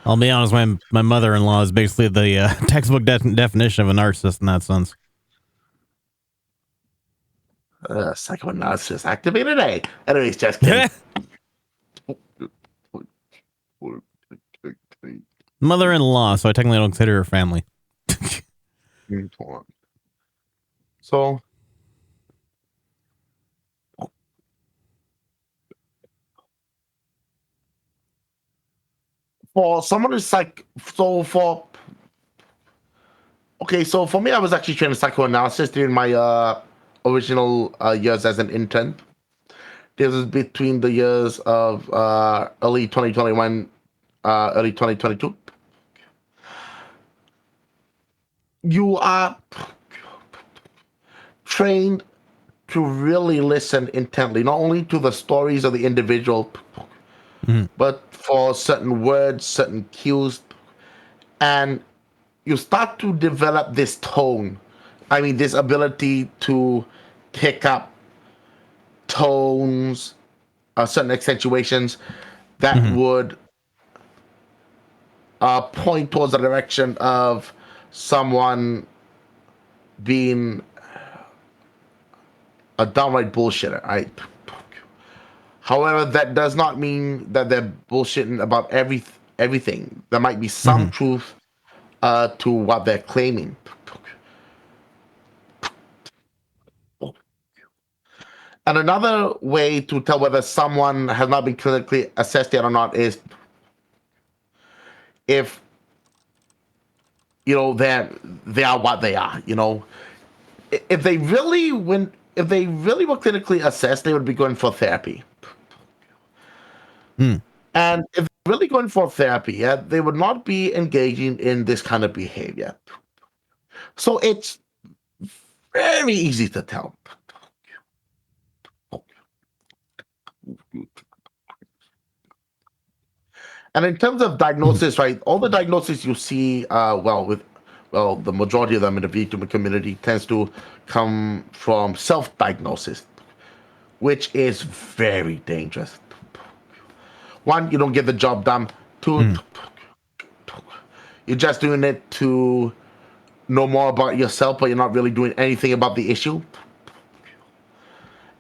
I'll be honest, my mother-in-law is basically the textbook definition of a narcissist in that sense. Psychoanalysis activated A. Anyways, just kidding. Mother-in-law, so I technically don't consider her family. So, for someone who's so for me, I was actually trained in psychoanalysis during my original years as an intern. This was between the years of early 2021, early 2022. You are trained to really listen intently, not only to the stories of the individual, but for certain words, certain cues, and you start to develop this tone. I mean, this ability to pick up tones, certain accentuations that would point towards the direction of someone being a downright bullshitter. Right? However, that does not mean that they're bullshitting about everything. There might be some truth to what they're claiming. And another way to tell whether someone has not been clinically assessed yet or not is if they are what they are. If they really if they really were clinically assessed, they would be going for therapy. And if they're really going for therapy, yeah, they would not be engaging in this kind of behavior. So it's very easy to tell. And in terms of diagnosis, right, all the diagnoses you see, the majority of them in the VTuber community tends to come from self-diagnosis, which is very dangerous. One, you don't get the job done. Two, you're just doing it to know more about yourself, but you're not really doing anything about the issue.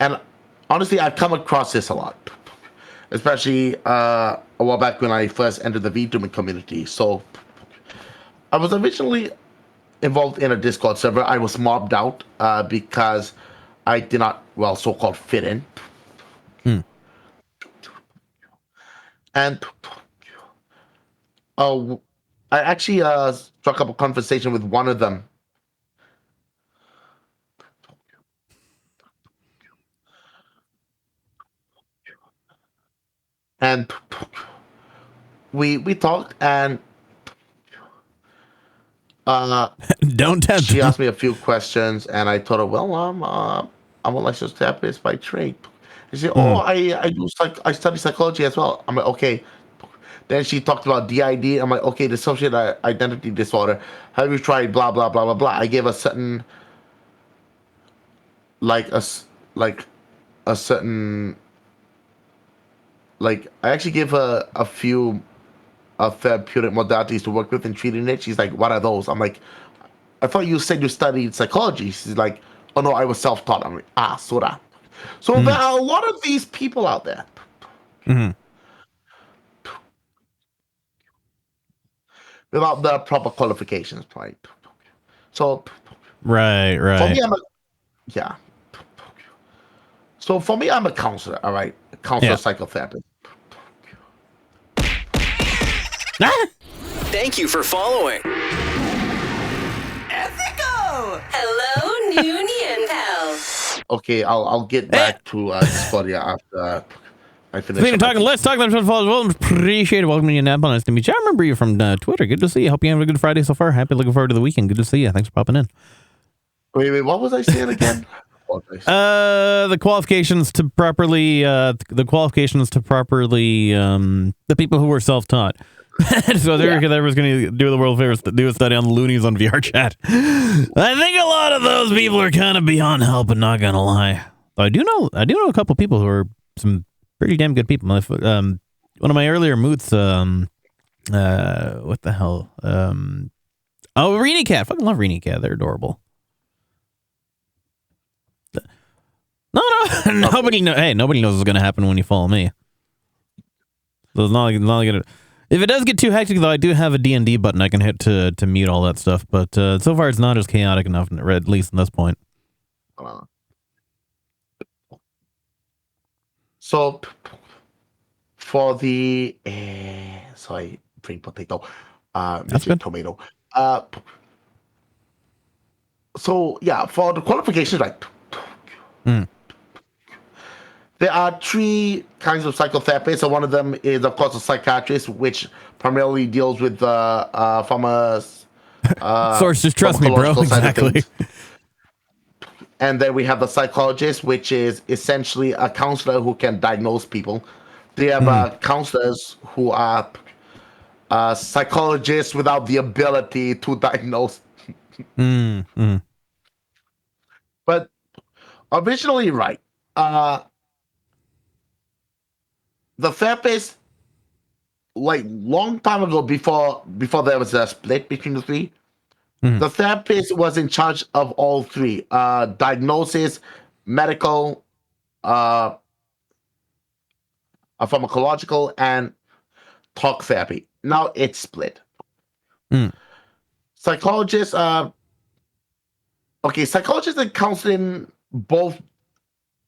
And honestly, I've come across this a lot, especially a while back when I first entered the VTuber community. So I was originally involved in a Discord server. I was mobbed out because I did not, so-called fit in. And I actually struck up a conversation with one of them. And we talked, and Don't tempt She them. asked me a few questions, and I told her, "Well, I'm a licensed therapist by trade." She said, "Oh, I study psychology as well." I'm like, "Okay." Then she talked about DID. I'm like, "Okay, dissociative identity disorder. Have you tried blah blah blah blah blah?" I gave a certain like a s- like a certain like I actually gave her a few therapeutic modalities to work with in treating it. She's like, "What are those?" I'm like, "I thought you said you studied psychology." She's like, "Oh no, I was self-taught." I'm like, "Ah, Sora." So there are a lot of these people out there Mm-hmm. without the proper qualifications, right? So Right, for me, right. yeah. So for me, I'm a counselor, all right? A counselor, Yeah. psychotherapist. Ah! Thank you for following. Hello, new Nyan pal. Okay, I'll get back to Discordia after I finish. Speaking of up my talking, tea. let's talk about as well. Appreciate it. Welcome to you, Napa. Nice to meet you. I remember you from Twitter. Good to see you. Hope you have a good Friday so far. Happy looking forward to the weekend. Good to see you. Thanks for popping in. Wait, what was I saying again? Apologize. The qualifications to properly the people who were self-taught. So there was going to do the world favors to do a study on the loonies on VR chat. I think a lot of those people are kind of beyond help, and not gonna lie. I do know a couple people who are some pretty damn good people. One of my earlier moots, what the hell? Rini Cat. Fucking love Rini Cat. They're adorable. No, nobody know. Hey, nobody knows what's gonna happen when you follow me. So it's not like gonna. If it does get too hectic, though, I do have a D&D button I can hit to mute all that stuff. But so far, it's not as chaotic enough, at least in this point. So for the sorry, green potato, That's good. tomato. So yeah, for the qualifications, right? Mm. There are three kinds of psychotherapists. So one of them is, of course, a psychiatrist, which primarily deals with the Source, just trust me, bro. pharmacological side of Exactly. things. And then we have the psychologist, which is essentially a counselor who can diagnose people. They have counselors who are psychologists without the ability to diagnose. But originally, right, the therapist, like long time ago, before there was a split between the three, the therapist was in charge of all three: diagnosis, medical, pharmacological, and talk therapy. Now it's split. Psychologists, psychologists and counseling both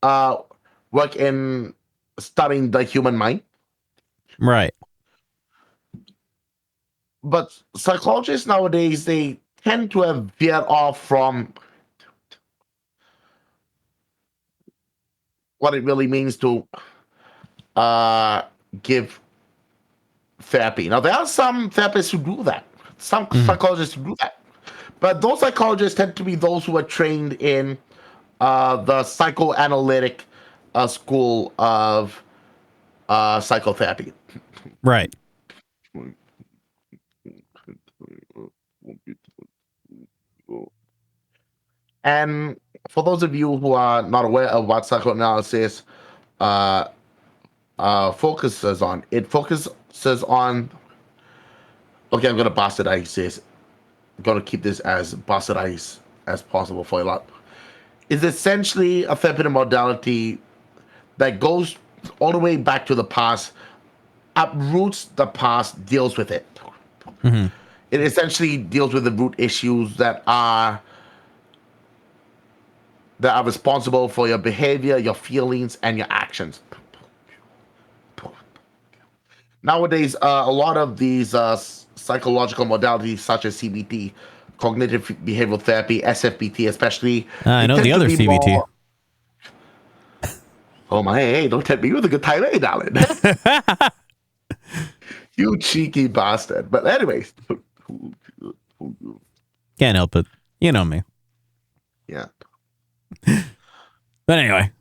work in studying the human mind, Right. but psychologists nowadays, they tend to have veered off from what it really means to give therapy. Now there are some therapists who do that, some psychologists who do that, but those psychologists tend to be those who are trained in the psychoanalytic school of psychotherapy. Right. And for those of you who are not aware of what psychoanalysis uh, focuses on, it focuses on. Okay, I'm gonna bastardize this. I'm gonna keep this as bastardized as possible for a lot. Is essentially a therapeutic modality that goes all the way back to the past, uproots the past, deals with it. It essentially deals with the root issues that are responsible for your behavior, your feelings, and your actions. Nowadays, a lot of these psychological modalities, such as CBT, cognitive behavioral therapy, SFBT, especially, I they know tend the to other be CBT. more. Oh my! Hey, don't tempt me with a good time, hey, darling. You cheeky bastard. But anyways, Can't help it. You know me. Yeah. But anyway.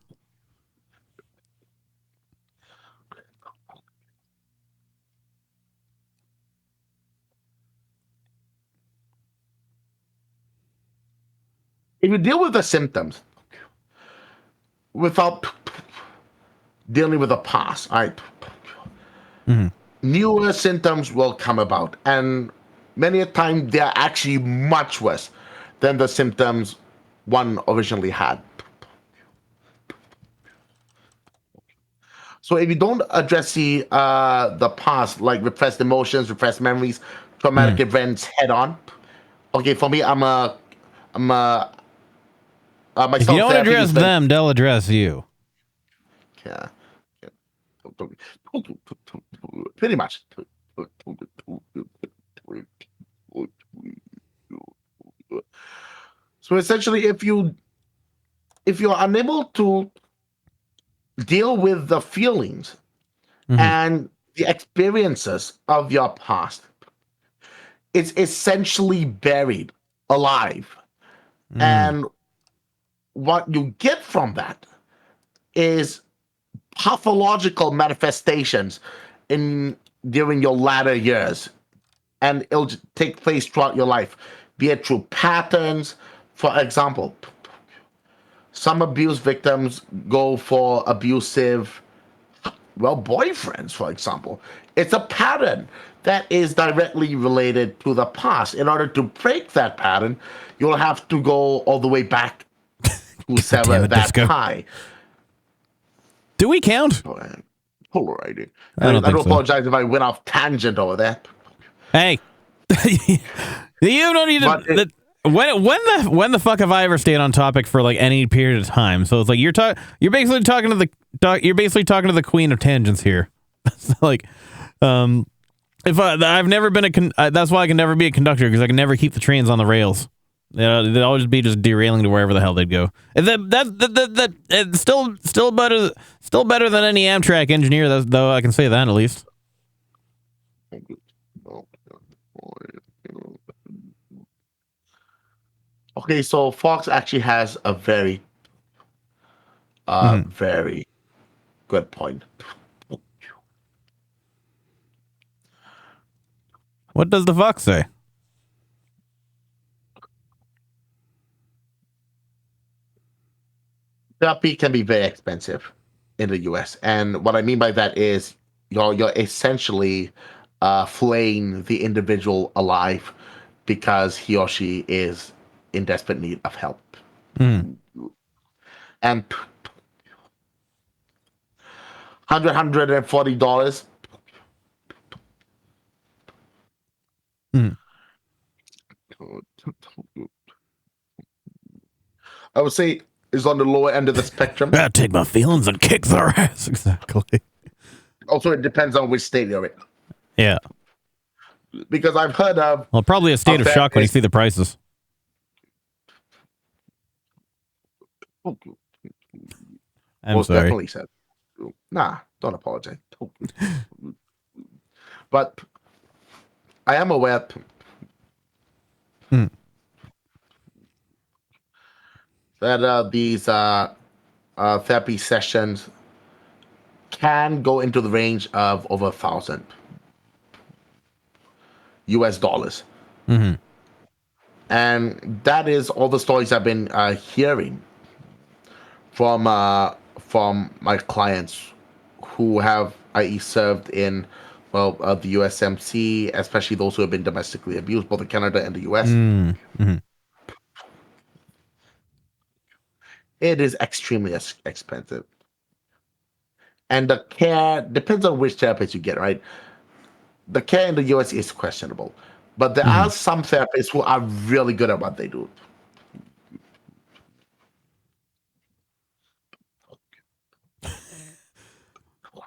If you deal with the symptoms without dealing with the past, right? Newer symptoms will come about, and many a time they're actually much worse than the symptoms one originally had. So if you don't address the past, like repressed emotions, repressed memories, traumatic events head on, okay, for me, my If you don't self-therapy address is very, them, they'll address you. yeah, pretty much. So essentially, if you're unable to deal with the feelings and the experiences of your past, it's essentially buried alive. And what you get from that is pathological manifestations in during your latter years, and it'll take place throughout your life, be it through patterns. For example, some abuse victims go for abusive, well, boyfriends, for example. It's a pattern that is directly related to the past. In order to break that pattern, you'll have to go all the way back to sever it, that Disco. tie. Do we count? Alrighty. I don't I think do so. apologize if I went off tangent over there. Hey. You don't need But to. When the fuck have I ever stayed on topic for like any period of time? So it's like you're basically talking to the queen of tangents here. Like, if I've never been that's why I can never be a conductor, because I can never keep the trains on the rails. They'd always be just derailing to wherever the hell they'd go. And that it's still better than any Amtrak engineer, though. I can say that at least. Okay, so Fox actually has a very, very good point. What does the Fox say? Therapy can be very expensive in the U.S., and what I mean by that is you're essentially flaying the individual alive because he or she is in desperate need of help. And $140. I would say is on the lower end of the spectrum. I take my feelings and kick their ass. Exactly. Also, it depends on which state you're in. Yeah. Because I've heard of... Well, probably a state of shock when you see the prices. I'm Most sorry. definitely said. Nah, don't apologize. But I am aware that these therapy sessions can go into the range of over $1,000 US. And that is all the stories I've been hearing from my clients who have, i.e., served in the USMC, especially those who have been domestically abused, both in Canada and the US. It is extremely expensive. And the care depends on which therapist you get, right? The care in the US is questionable. But there are some therapists who are really good at what they do.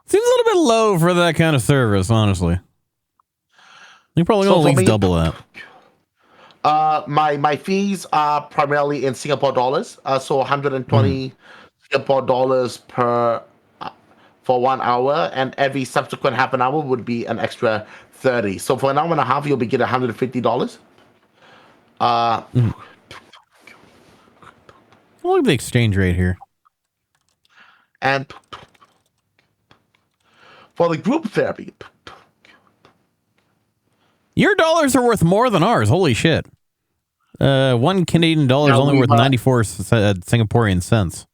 Seems a little bit low for that kind of service, honestly. You probably So at for least me, double that. My fees are primarily in Singapore dollars, so 120 Singapore dollars per for 1 hour, and every subsequent half an hour would be an extra 30. So for an hour and a half, you'll be getting $150. Uh, Look at the exchange rate here. and for the group therapy, Your dollars are worth more than ours. Holy shit. $1 Canadian is Yeah, only we've, worth 94 Singaporean cents.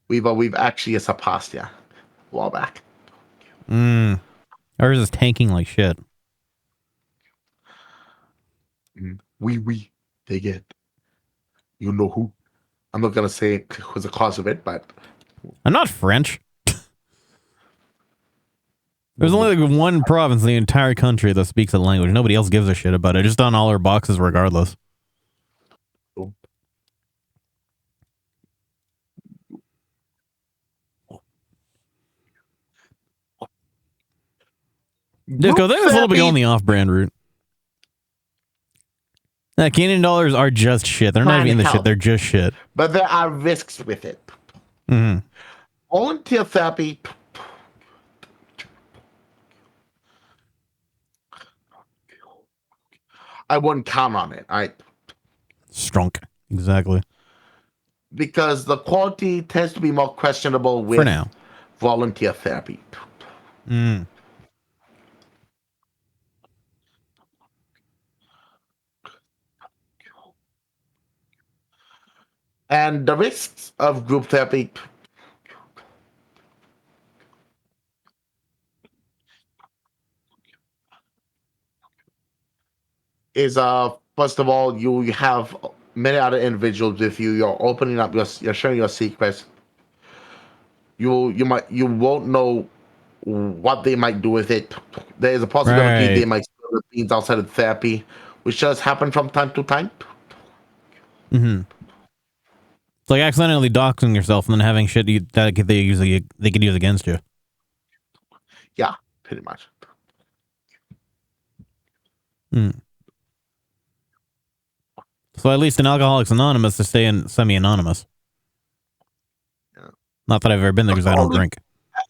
we've actually surpassed a while back. Ours is tanking like shit. They get, you know who. I'm not gonna say who's the cause of it, but I'm not French. There's only like one province in the entire country that speaks the language. Nobody else gives a shit about it. Just on all our boxes regardless. Disco, they was a little bit going the off-brand route. Canadian dollars are just shit. They're not even the shit. They're just shit. But there are risks with it. Mm-hmm. Volunteer therapy. I wouldn't count on it. Strunk. Exactly. Because the quality tends to be more questionable with For now. Volunteer therapy. Mm. And the risks of group therapy is first of all, you have many other individuals with you. You're opening up you're sharing your secrets. You won't know what they might do with it. There is a possibility they might spill the beans outside of therapy, which does happen from time to time. Mm-hmm. It's like accidentally doxing yourself and then having shit that they could use against you. Yeah, pretty much. So at least in Alcoholics Anonymous, to stay in semi-anonymous. Yeah. Not that I've ever been there because I don't drink.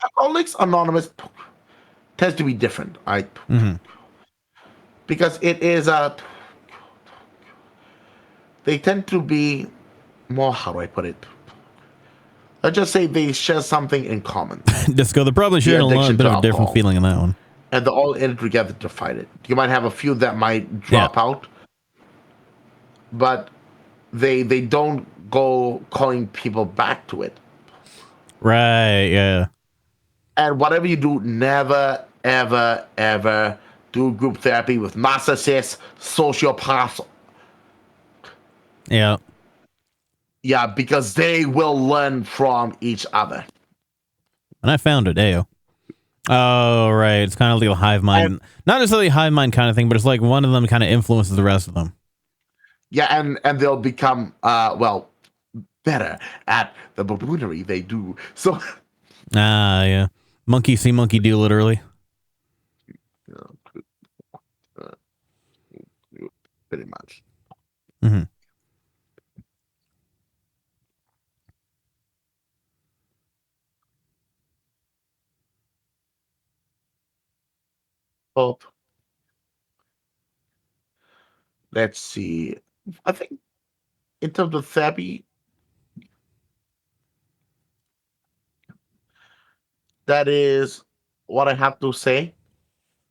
Alcoholics Anonymous tends to be different, right? Mm-hmm. Because it is they tend to be more, how do I put it? Let's just say they share something in common. Disco, they're probably sharing a little bit of a different feeling in that one. And they're all in it together to fight it. You might have a few that might drop out, but they don't go calling people back to it. Right, yeah. And whatever you do, never, ever, ever do group therapy with narcissists, sociopaths. Yeah. Yeah, because they will learn from each other. And I found it, Ayo. Oh, right. It's kind of like a hive mind. Not necessarily a hive mind kind of thing, but it's like one of them kind of influences the rest of them. Yeah, and they'll become, better at the buffoonery they do. So... yeah. Monkey see, monkey do, literally. Pretty much. Mm-hmm. Oh, let's see. I think in terms of therapy, that is what I have to say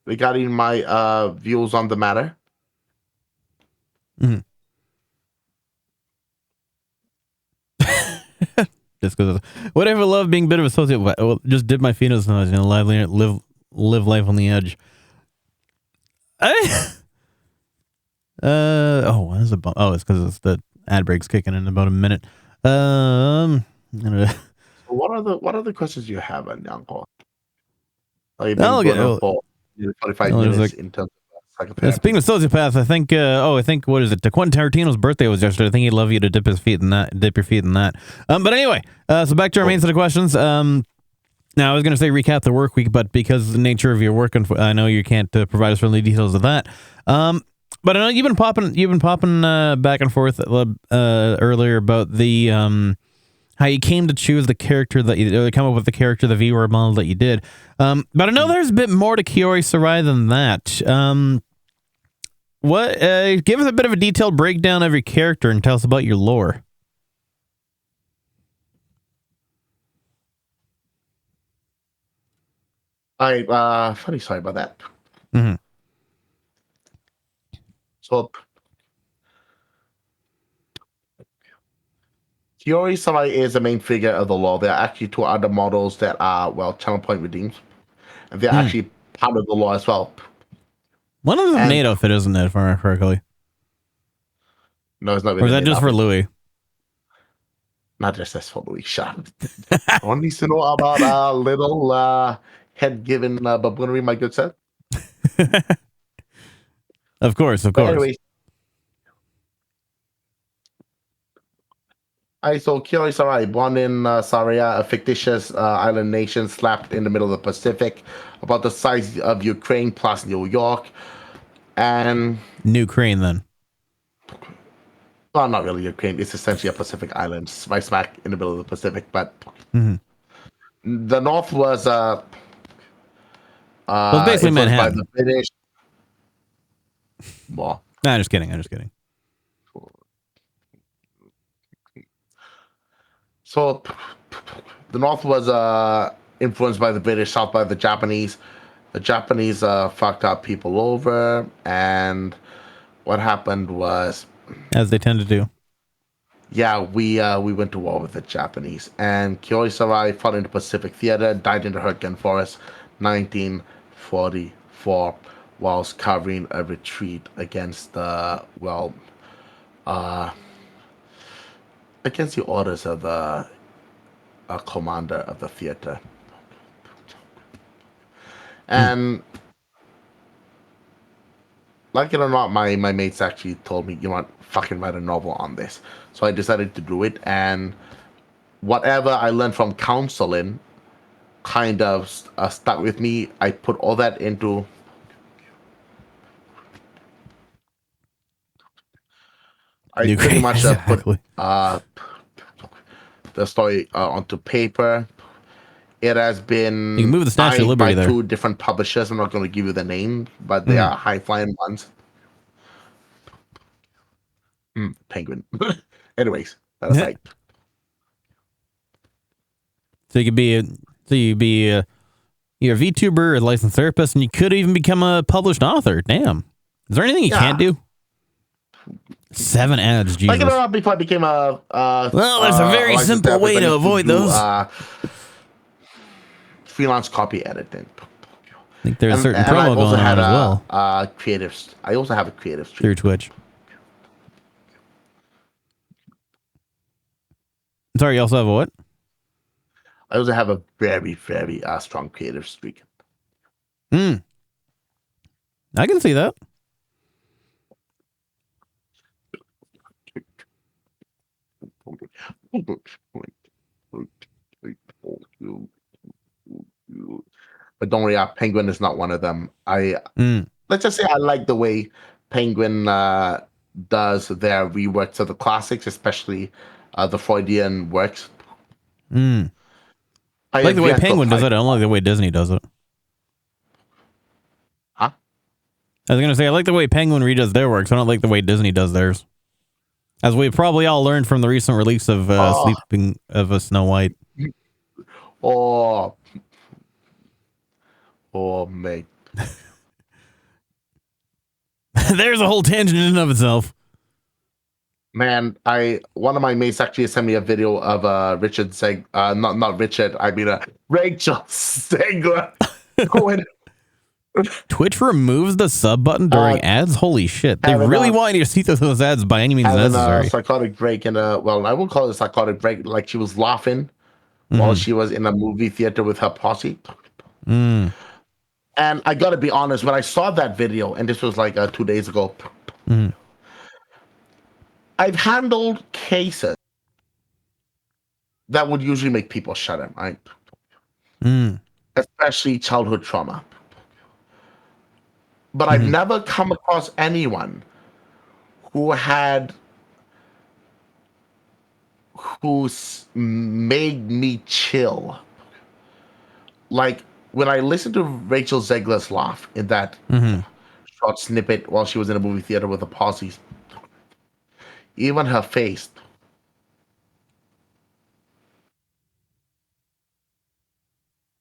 regarding my views on the matter. Mm-hmm. Just because whatever, love being a bit of a sociopath. Well, just did my fetus and I was gonna live life on the edge. What is it? It's because it's the ad break's kicking in about a minute. So what are the questions you have on Uncle? Like for 45 minutes in terms of psychotherapy. Speaking of sociopaths, I think what is it? Quentin Tarantino's birthday was yesterday. I think he'd love you to dip your feet in that. But anyway, so back to our main set of questions. Now I was going to say recap the work week, but because of the nature of your work, I know you can't provide us really details of that. But I know you've been popping back and forth earlier about the how you came to choose the character that you come up with the character, the viewer model that you did. But I know there's a bit more to Kiori Sarai than that. What? Give us a bit of a detailed breakdown of your character and tell us about your lore. Funny story about that. Mm-hmm. So, Kiori Sarai is the main figure of the lore. There are actually two other models that are, well, channel point redeemed. And they're actually part of the lore as well. One of them And- made outfit, isn't it, if I remember correctly? No, it's not really. Or is that just for Louis? Not just as for Louis. Shut up. One needs to know about a little head-given buffoonery, my good sir. Of course. But anyways, so Kiori Sarai, born in Saria, a fictitious island nation slapped in the middle of the Pacific, about the size of Ukraine plus New York. And New Crane, then. Well, not really Ukraine. It's essentially a Pacific island, right smack in the middle of the Pacific. But the North was well, it's basically influenced Manhattan. by the British. Well, Nah, I'm just kidding. So the North was influenced by the British, South by the Japanese. The Japanese fucked up people over, and what happened was, As they tend to do. yeah, we went to war with the Japanese, and Kiori Sarai fought in the Pacific Theater, died in the Hurricane Forest, 1944, whilst covering a retreat against the against the orders of the commander of the theater. And like it or not, my mates actually told me, you want fucking write a novel on this. So I decided to do it, and whatever I learned from counseling kind of stuck with me. I put all that into I pretty much put the story onto paper. It has been You can move the Statue of Liberty by there. two different publishers. I'm not going to give you the name, but they are high-flying ones. Penguin. Anyways, that aside. So you're a VTuber, a licensed therapist, and you could even become a published author. Damn. Is there anything you can't do? 7 ads, Jesus. Like it or not, before I became a well, there's a very simple way to avoid those. Freelance copy editing. I think there's a certain and promo I've also going on had as well. Creatives. I also have a creative stream. Through Twitch. Sorry, you also have a what? I also have a very, very strong creative streak. I can see that. But don't worry, Penguin is not one of them. Let's just say I like the way Penguin does their reworks of the classics, especially the Freudian works. I like the way Penguin does it. I don't like the way Disney does it. Huh? I was going to say, I like the way Penguin redoes their works. I don't like the way Disney does theirs. As we've probably all learned from the recent release of Sleeping of a Snow White. Oh, mate. There's a whole tangent in and of itself. Man, one of my mates actually sent me a video of Rachel Zegler going. Twitch removes the sub button during ads? Holy shit. They really want you to see those ads by any means necessary. A psychotic break I won't call it a psychotic break. Like she was laughing while she was in a movie theater with her posse. And I got to be honest, when I saw that video, and this was like 2 days ago, I've handled cases that would usually make people shut up, right? Especially childhood trauma. But I've never come across anyone who's made me chill. Like when I listened to Rachel Zegler's laugh in that short snippet while she was in a movie theater with a posse. Even her face.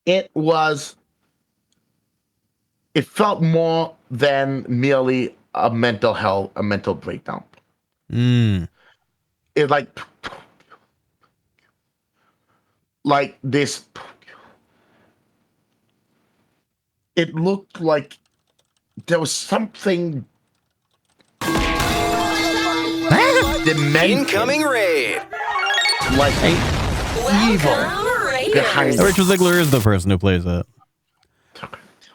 It felt more than merely a mental breakdown. It like this. It looked like there was something demented, Incoming raid. like evil behind it. Richard Ziegler is the person who plays it.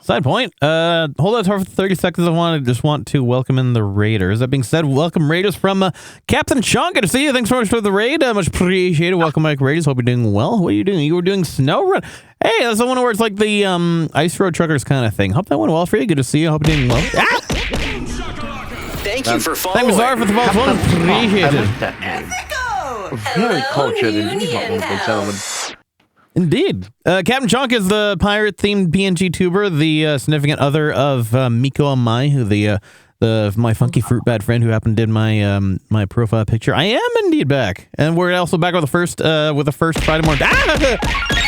Side point. Hold on for 30 seconds. I just want to welcome in the Raiders. That being said, welcome Raiders from Captain Sean. Good to see you. Thanks so much for the raid. Much appreciated. Welcome, Mike Raiders. Hope you're doing well. What are you doing? You were doing snow run. Hey, that's the one where it's like the ice road truckers kind of thing. Hope that went well for you. Good to see you. Hope you're doing well. Ah! Thank you for following. Thank you, Zara, for the follow. Appreciated. Very cultured indeed, ladies and gentlemen. Indeed. Captain Chunk is the pirate-themed PNG tuber, the significant other of Miko Amai, who my funky fruit bat friend who happened did my my profile picture. I am indeed back, and we're also back with the first Friday morning. Ah!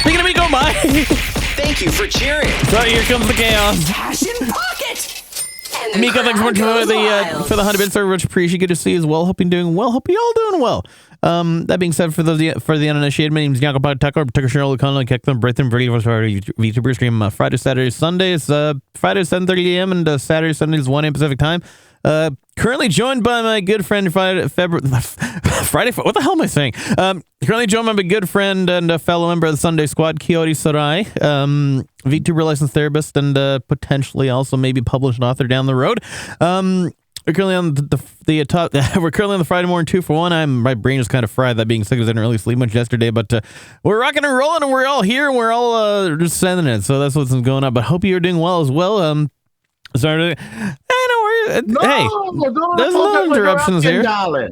Speaking of Miko Amai, Thank you for cheering. so here comes the chaos. Passion pocket. And Miko, thanks so much for crowd goes the wild. for the 100 bits. Very much appreciate. Good to see you as well. Hope you're doing well. Hope you all doing well. That being said, for the uninitiated, my name is Yanko Tucker, Cheryl O'Connell, Keckland, Brighton, Brady, VTuber stream Friday, Saturday, Sundays, Friday 7:30 a.m. and Saturday, Sundays 1 a.m. Pacific time. Currently joined by my good friend Friday. What the hell am I saying? Currently joined by my good friend and a fellow member of the Sunday Squad, Coyote Sarai, VTuber licensed therapist, and potentially also maybe published author down the road. We're currently on the top. We're currently on the Friday morning 2-for-1. My brain is kind of fried. That being said, because I didn't really sleep much yesterday. But we're rocking and rolling, and we're all here, and we're all just sending it. So that's what's going on. But hope you're doing well as well. Sorry. Hey, there's no interruptions here. Darling.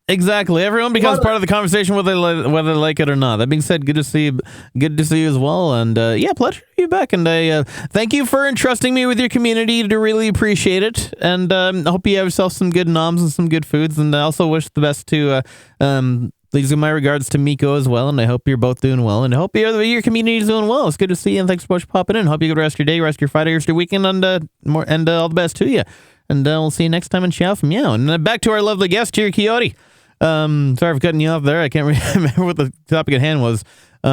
Exactly. Everyone becomes part of the conversation whether they like it or not. That being said, good to see you as well. And yeah, pleasure to be back. And I thank you for entrusting me with your community. To really appreciate it. And I hope you have yourself some good noms and some good foods. And I also wish the best to please give my regards to Miko as well. And I hope you're both doing well. And I hope your community is doing well. It's good to see you. And thanks so much for popping in. Hope you get the rest of your day, rest of your Friday, rest of your weekend, and all the best to you. And we'll see you next time in Ciao from Meow. And back to our lovely guest here, Coyote. Sorry for cutting you off there. I can't remember what the topic at hand was. We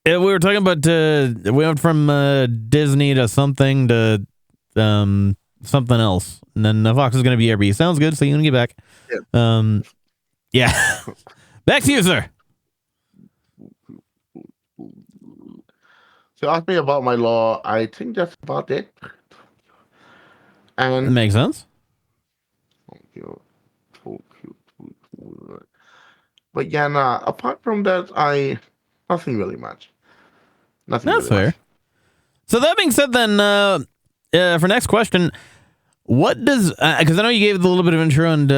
were talking about we went from Disney to something to something else, and then Fox is going to be RB. Sounds good. So you're going to get back. Yeah. Yeah. Back to you, sir. So ask me about my law. I think that's about it. That And makes sense. but yeah, nah, apart from that, nothing really much. Nothing. That's really fair. So that being said, then for next question, what does because I know you gave a little bit of intro and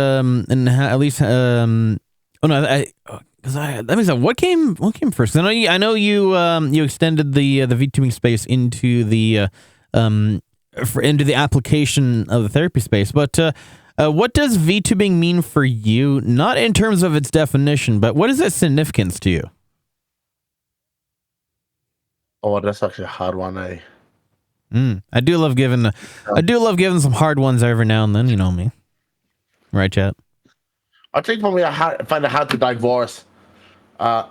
at least that means that what came first? I know you extended the VTubing space into the into the application of the therapy space, but what does VTubing mean for you? Not in terms of its definition, but what is its significance to you? Oh, that's actually a hard one. I do love giving some hard ones every now and then. You know me, right, chat? I think for me, I find it hard to divorce the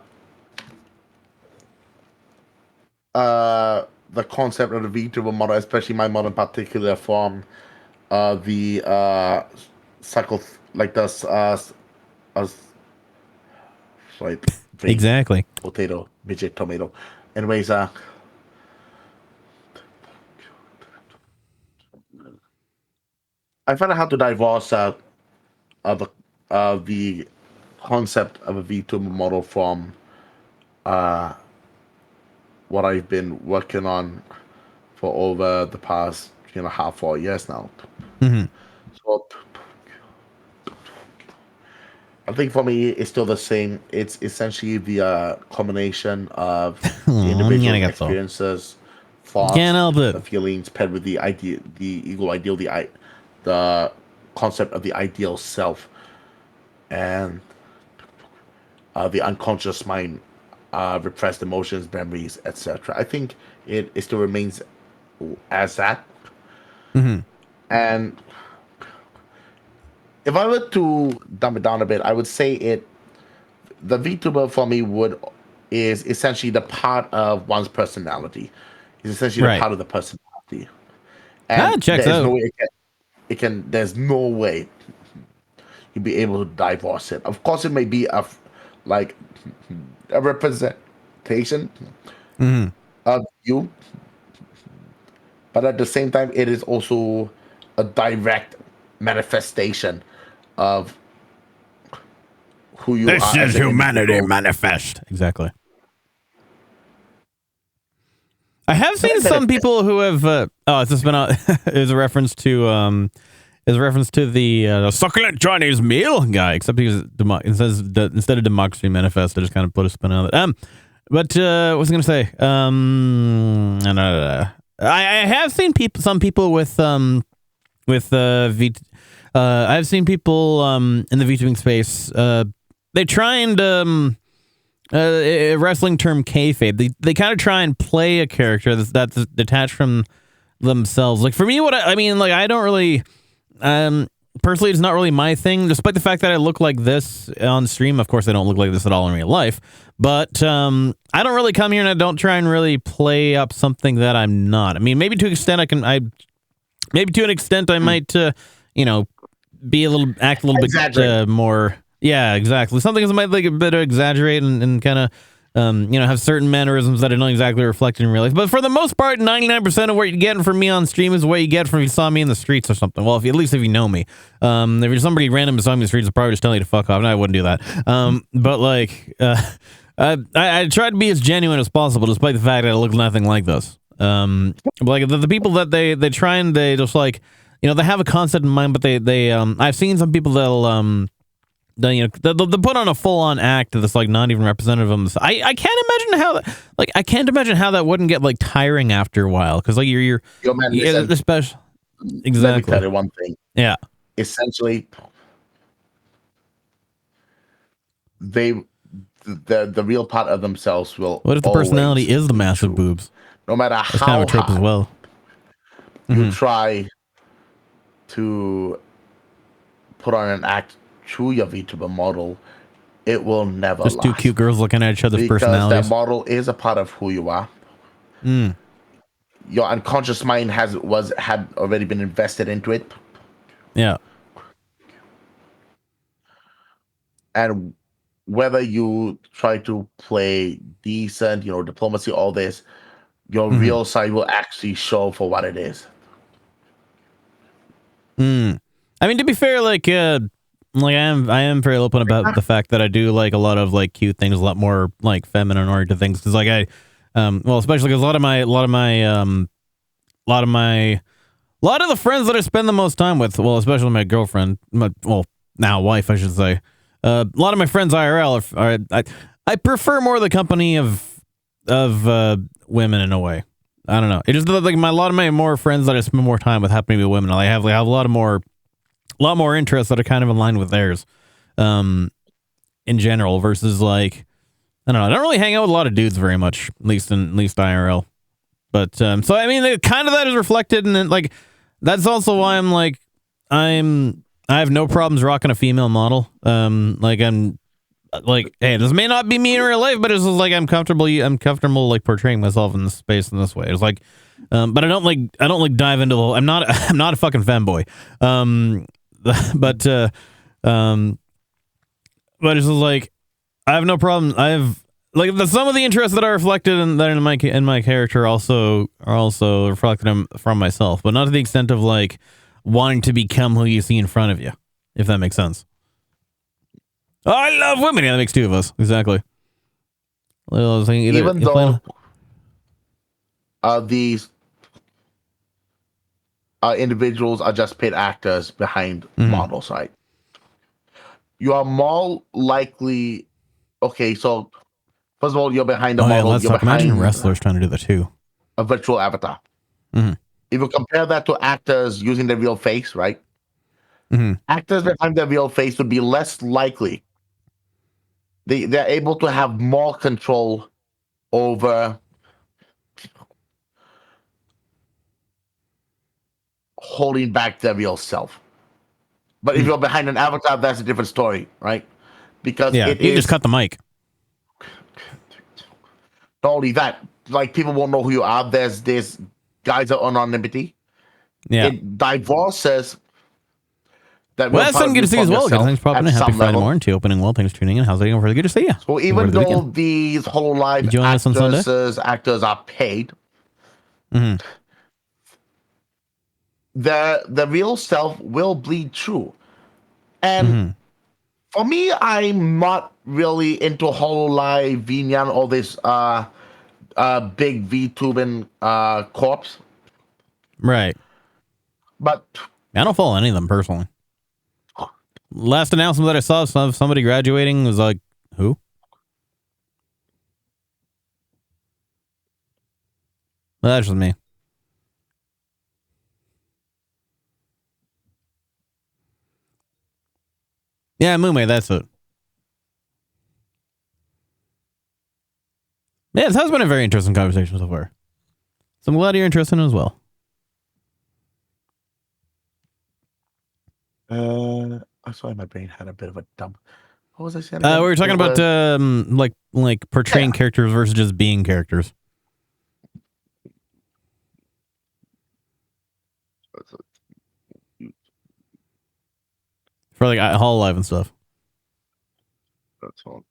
concept of the VTuber model, especially my model in particular, from the cycle, like this sorry, Exactly. potato, midget, tomato. Anyways, I find it hard to divorce the concept of a VTuber model from what I've been working on for over the past 3.5, 4 years now. Mm-hmm. So I think for me, it's still the same. It's essentially the combination of the individual experiences thoughts, Can't help it. the feelings paired with the idea, the ego ideal, the concept of the ideal self, and the unconscious mind, repressed emotions, memories, etc. I think it still remains as that. And if I were to dumb it down a bit, I would say the VTuber for me is essentially the part of one's personality. It's essentially Right. the part of the personality. That And checks there's out. no way there's no way you'd be able to divorce it. Of course, it may be a representation of you, but at the same time, it is also a direct manifestation of who you This are. is as an humanity individual. manifest. Exactly. I have seen But some it- people who have. It's just been a. Is a reference to the succulent Chinese meal guy. Except he was it says instead of democracy manifest, I just kind of put a spin on it. But what was I going to say? I have seen some people with I've seen people in the VTubing space. They try and a wrestling term kayfabe. They kind of try and play a character that's detached from themselves. Like for me, I mean, like I don't really, personally, it's not really my thing. Despite the fact that I look like this on stream, of course, I don't look like this at all in real life. But I don't really come here and I don't try and really play up something that I'm not. I mean, maybe to an extent I might, act a little bit Exaggerate. more. Yeah, exactly. Something that might like a bit of exaggerate and kind of, have certain mannerisms that are not exactly reflected in real life. But for the most part, 99% of what you're getting from me on stream is what you get from if you saw me in the streets or something. Well, at least if you know me. If you're somebody random who saw me in the streets, I'll probably just tell you to fuck off. And I wouldn't do that. But like, I try to be as genuine as possible, despite the fact that I look nothing like this. Like the people that they try and they just like, they have a concept in mind, but they I've seen some people that'll they'll put on a full-on act that's like not even representative of them. I can't imagine how that wouldn't get like tiring after a while, because like you're Yo, man, yeah, listen, the special let me exactly tell you one thing. yeah Essentially, the real part of themselves will. what if the personality always is the be massive true. boobs? No matter That's how kind of a trope as hard well. you try to put on an act through your VTuber model, it will never Just two last. cute girls looking at each other's Because personalities. that model is a part of who you are. Your unconscious mind had already been invested into it, Yeah. and whether you try to play decent, diplomacy, all this, your real side will actually show for what it is. I mean, to be fair, like I am very open about the fact that I do like a lot of like cute things, a lot more like feminine oriented things. Because like especially because a lot of the friends that I spend the most time with, well, especially my girlfriend, now wife, I should say. A lot of my friends IRL I prefer more the company of women in a way. I don't know. It just like a lot of my more friends that I spend more time with happen to be women. I have a lot more interests that are kind of in line with theirs, in general. Versus like, I don't know. I don't really hang out with a lot of dudes very much, at least IRL. But so I mean, kind of that is reflected, and like that's also why I have no problems rocking a female model. Hey, this may not be me in real life, but it's just like I'm comfortable like portraying myself in this space in this way. It's like, but I don't like dive into the whole. I'm not a fucking femboy. But it's just like I have no problem. I have like some of the interests that are reflected in my character are also reflected from myself, but not to the extent of like wanting to become who you see in front of you, if that makes sense. Oh, I love women. Yeah, that makes two of us. Exactly. Well, I was thinking Even though these individuals are just paid actors behind models, right? You are more likely. Okay, so first of all, you're behind the model. Let's You're talk. Imagine behind wrestlers trying to do that too. a virtual avatar. Mhm. If you compare that to actors using their real face, right? Mhm. Actors behind their real face would be less likely. They're able to have more control over holding back their real self. But if you're behind an avatar, that's a different story, right? Because Yeah, it you can is just cut the mic. not only that, like people won't know who you are. There's guys are anonymity. Yeah. It divorces that Well, real that's part something of good you to see from as well. Good yourself things popping at in. Happy some Friday level. morning to you. Opening well. Thanks for tuning in. How's it going? Good to see you. So Looking even forward to the though weekend. these whole life You joining us on Sunday? actors are paid, Mhm. the real self will bleed through. And Mhm. for me, I'm not really into Hololive, Vinyan, all this big VTubing corpse. Right. But I don't follow any of them personally. Last announcement that I saw of somebody graduating was like, who? Well, that's just me. Yeah, Mume, that's it. Yeah, this has been a very interesting conversation so far. So I'm glad you're interested in it as well. I saw my brain had a bit of a dump. What was I saying? We Again? were talking It about was- like portraying Yeah. characters versus just being characters for like Hololive and stuff. That's all.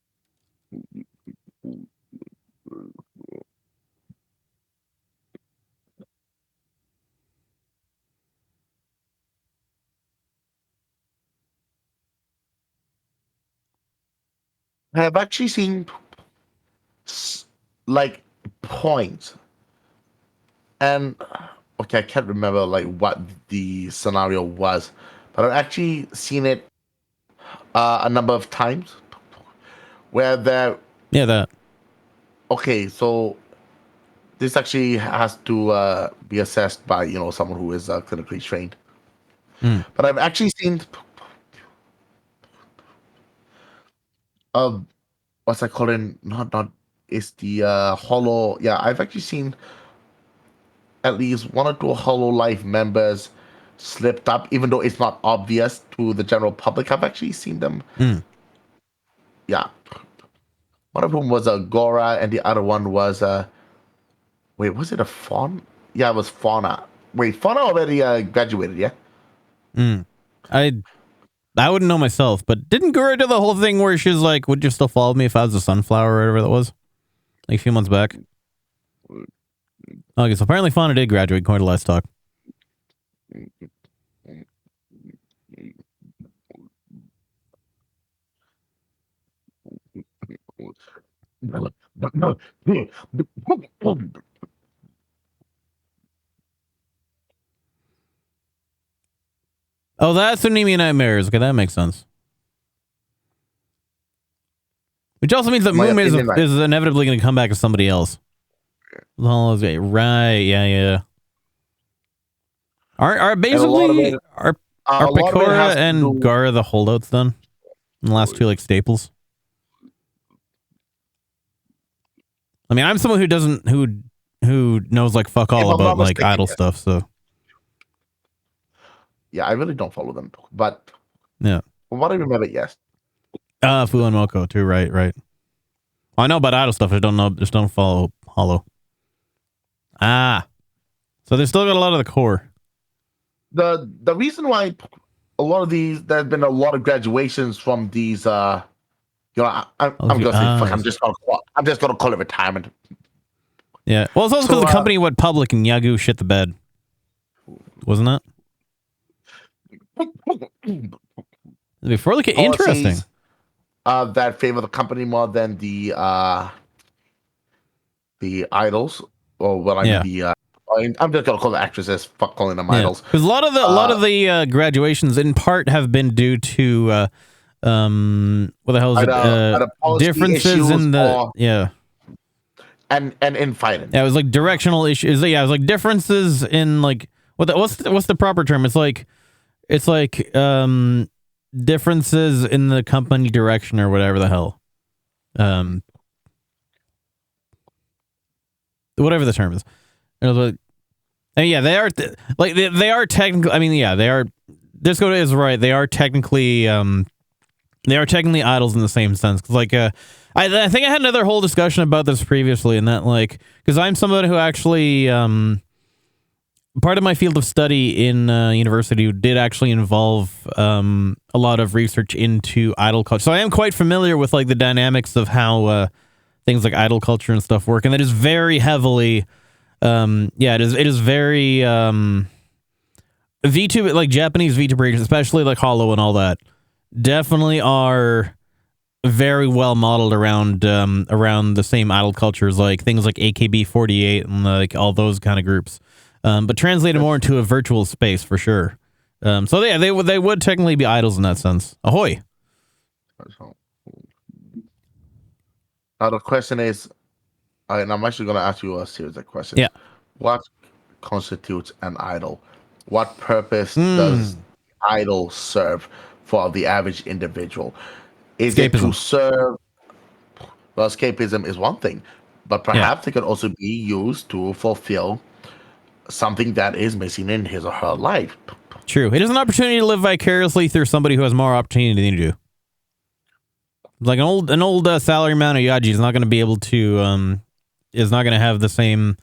I have actually seen like points, and okay, I can't remember like what the scenario was, but I've actually seen it a number of times where there. Yeah, that. Okay, so this actually has to be assessed by someone who is clinically trained. Mm. But I've actually seen what's that called in not it's the hollow. Yeah, I've actually seen at least one or two Hollow Life members slipped up, even though it's not obvious to the general public. I've actually seen them. Mm. Yeah, one of whom was a Gora, and the other one was wait, was it a Fawn? Yeah, it was Fauna. Wait, Fauna already graduated, yeah? Mm. I wouldn't know myself, but didn't Gura do the whole thing where she's like, would you still follow me if I was a sunflower or whatever that was? Like a few months back. Okay, so apparently Fauna did graduate according to last talk. Oh, that's Anemi Nightmares. Okay, that makes sense. Which also means that My Moon is opinion, right. inevitably going to come back as somebody else. Right, yeah. Are basically are a lot of it Pecora has to and do- Gara the holdouts then? The last two like staples. I mean, I'm someone who knows like fuck If all I'm not about like mistaken, idol yeah. stuff. So Yeah, I really don't follow them, but yeah, from what I remember, yes. Fu and Moko too. Right. I know about idol stuff. I don't know. Just don't follow Hollow. So they still got a lot of the core. The reason why a lot of these there's been a lot of graduations from these I'm gonna say fuck, I'm just gonna call it retirement. Yeah. Well, it's also So, because the company went public and Yagu shit the bed. Wasn't that? Before, look at interesting. Policies, that favor the company more than the idols, or what I mean the I'm just gonna call the actresses. Fuck calling them idols. Because a lot of the graduations in part have been due to what the hell is Either it? policy Differences issues in the or- yeah. and infighting. Yeah, it was like directional issues. Yeah, it was like differences in like what's the proper term? It's like differences in the company direction or whatever the hell. Whatever the term is. It was like, and yeah, they are they are technically. I mean, yeah, they are. Disco is right. They are technically idols in the same sense. 'Cause like I think I had another whole discussion about this previously, and that like because I'm someone who actually part of my field of study in university did actually involve a lot of research into idol culture. So I am quite familiar with like the dynamics of how things like idol culture and stuff work, and that is very heavily it is very VTuber, like Japanese VTubers, especially like Hollow and all that, definitely are very well modeled around the same idol cultures, like things like AKB48 and like all those kind of groups, but translated more into a virtual space for sure. So yeah, they would technically be idols in that sense. Ahoy! Now the question is, and I'm actually going to ask you a series of questions. Yeah. What constitutes an idol? What purpose does idol serve for the average individual? Is it to serve? Well, escapism is one thing, but perhaps it could also be used to fulfill something that is missing in his or her life. True. It is an opportunity to live vicariously through somebody who has more opportunity than you do. Like an old salaryman or Yaji is not going to be able to is not going to have the same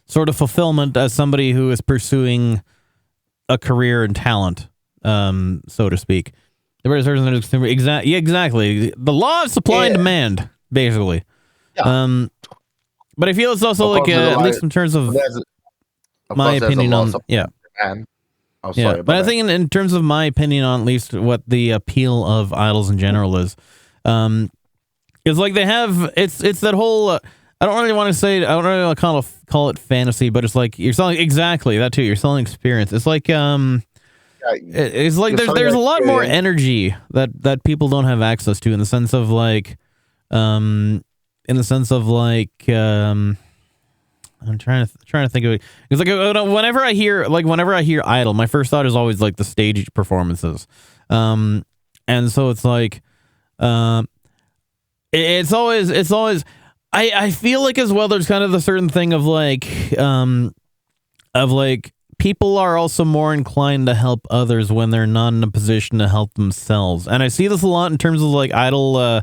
sort of fulfillment as somebody who is pursuing a career and talent, so to speak. Exactly. The law of supply and demand, basically. Yeah. But I feel it's also like at least in terms of my opinion on but I think in terms of my opinion on at least what the appeal of idols in general is like they have it's that whole I don't really want to say I don't really want to call it fantasy, but it's like you're selling exactly that too. You're selling experience. It's like it's like there's a lot more energy that people don't have access to in the sense of like I'm trying to think of it. It's like whenever I hear idol, my first thought is always like the stage performances, and so it's like it's always I feel like as well there's kind of the certain thing of like people are also more inclined to help others when they're not in a position to help themselves, and I see this a lot in terms of like idol.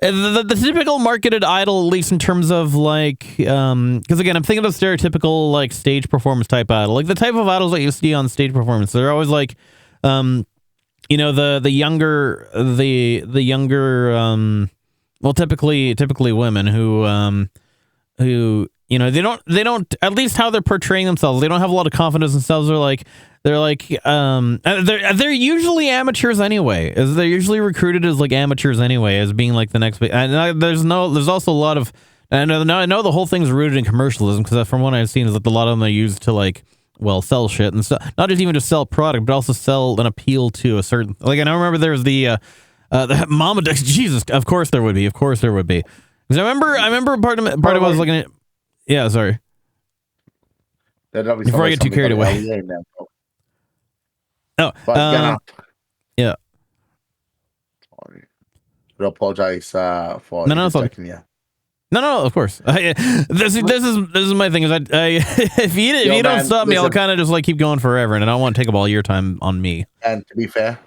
The typical marketed idol, at least in terms of like, because again, I'm thinking of stereotypical like stage performance type idol, like the type of idols that you see on stage performance. They're always like, the younger, well, typically women who they don't at least how they're portraying themselves. They don't have a lot of confidence in themselves. They're usually amateurs anyway. As they're usually recruited as like amateurs anyway, as being like the next big. And there's also a lot of. I know the whole thing's rooted in commercialism because from what I've seen is that a lot of them are used to like sell shit and stuff. Not just even just sell product, but also sell an appeal to a certain. Like, and I remember there was the Mama Dex. Jesus, of course there would be. Because I remember part of it was looking at. Yeah, sorry. Before I get too carried away. Oh, yeah. Sorry. I apologize for checking you. No, of course. This is my thing. Is I if you don't stop me, I'll kind of just like keep going forever, and I don't want to take up all your time on me. And to be fair,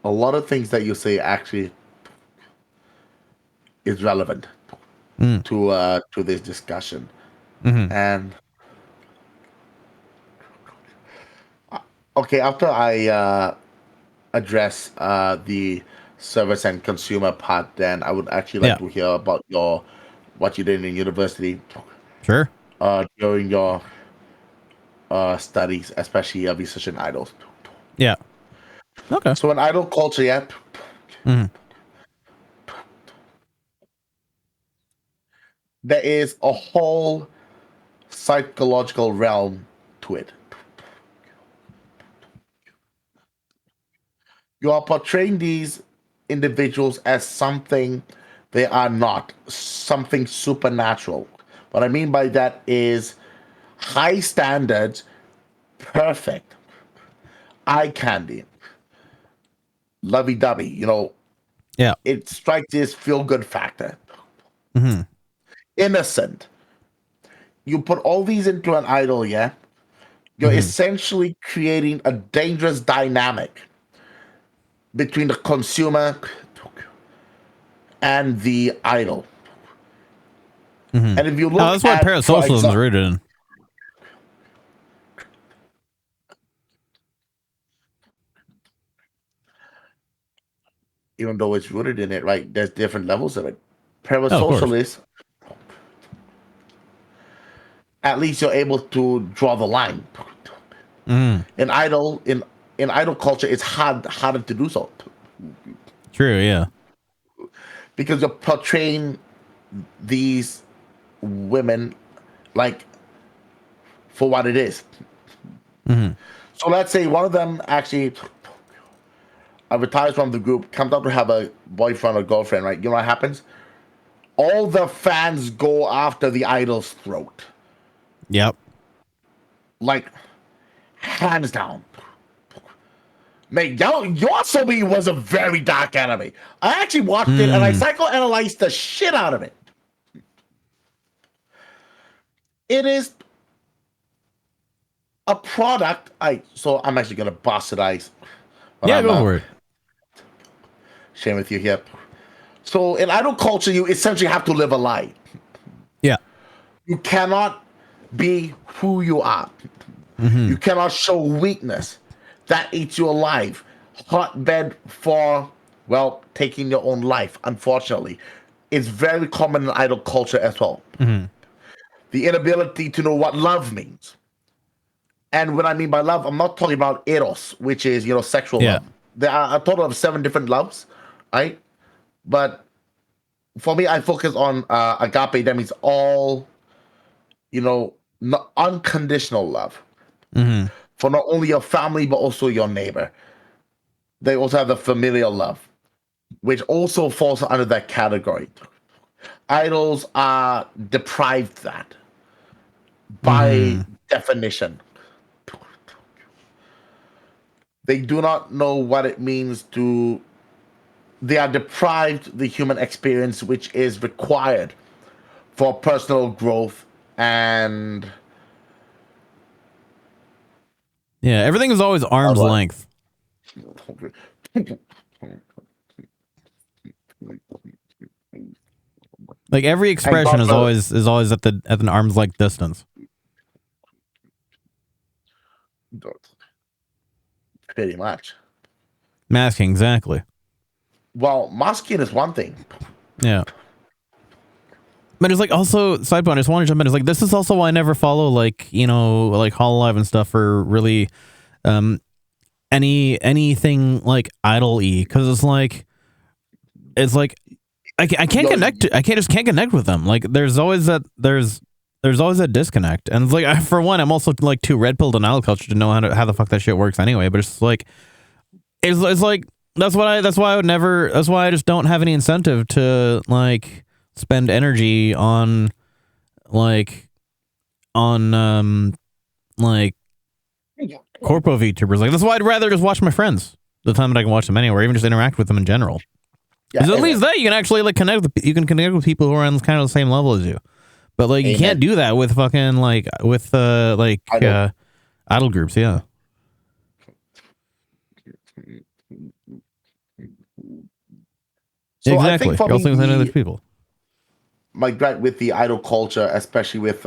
a lot of things that you say actually is relevant to this discussion, and okay, after I address the service and consumer part, then I would actually like to hear about what you did in university. Sure. During your studies, especially research in idols. Yeah. Okay. So in idol culture, there is a whole psychological realm to it. You are portraying these individuals as something They are not something supernatural. What I mean by that is high standards, perfect, eye candy, lovey-dovey. Yeah. It strikes this feel-good factor. Mm-hmm. Innocent. You put all these into an idol, yeah? You're essentially creating a dangerous dynamic between the consumer and the idol. Mm-hmm. And if you look that's what at parasocialism is rooted in. even though it's rooted in it, right? There's different levels of it. Of course. Parasocialists, at least you're able to draw the line. In idol culture, it's harder to do so True, yeah. because you're portraying these women like for what it is. So let's say one of them actually retires from the group, comes out to have a boyfriend or girlfriend, right? You know what happens? All the fans go after the idol's throat. Yep. Like, hands down. Mate, Yoasobi was a very dark anime. I actually watched it and I psychoanalyzed the shit out of it. It is a product. So I'm actually gonna bastardize. Yeah, go for it. Shame with you here. So in idol culture, you essentially have to live a lie. Yeah. You cannot be who you are. You cannot show weakness. That eats you alive. Hotbed for, well, taking your own life, unfortunately. It's very common in idol culture as well. The inability to know what love means. And what I mean by love, I'm not talking about eros, which is, sexual love. There are a total of 7 different loves, right? But for me, I focus on agape. That means all, unconditional love. For not only your family, but also your neighbor. They also have the familial love, which also falls under that category. Idols are deprived that by definition. They do not know what it means to. They are deprived the human experience, which is required for personal growth and. Yeah, everything is always arm's length. Like every expression is always at an arm's length distance. Pretty much. Masking, exactly. Well, masking is one thing. Yeah. But it's like also side point. I just want to jump in. It's like this is also why I never follow like Hololive and stuff for really anything like idol-y because it's like I can't connect. I can't connect with them. Like there's always that disconnect. And it's like for one, I'm also like too red pilled on idol culture to know how the fuck that shit works anyway. But it's like it's like that's why I would never. That's why I just don't have any incentive to like spend energy on corpo VTubers. Like that's why I'd rather just watch my friends the time that I can watch them anyway, or even just interact with them in general. Because at least that you can actually like connect with people who are on kind of the same level as you. But like you can't do that with fucking idol groups, yeah. So exactly. You're also with other people. My gripe with the idol culture, especially with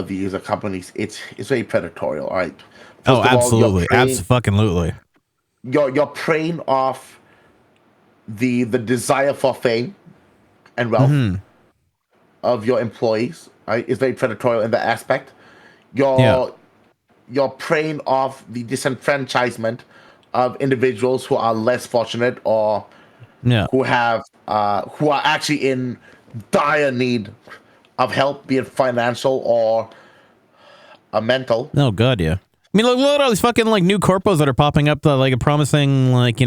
these companies, it's very predatory. All right. Absolutely, absolutely. You're preying off the desire for fame and wealth of your employees. Right, it's very predatory in that aspect. You're preying off the disenfranchisement of individuals who are less fortunate or who are actually in dire need of help, be it financial or mental. Oh god, yeah. I mean, look at all these fucking like new corpos that are popping up, that like promising like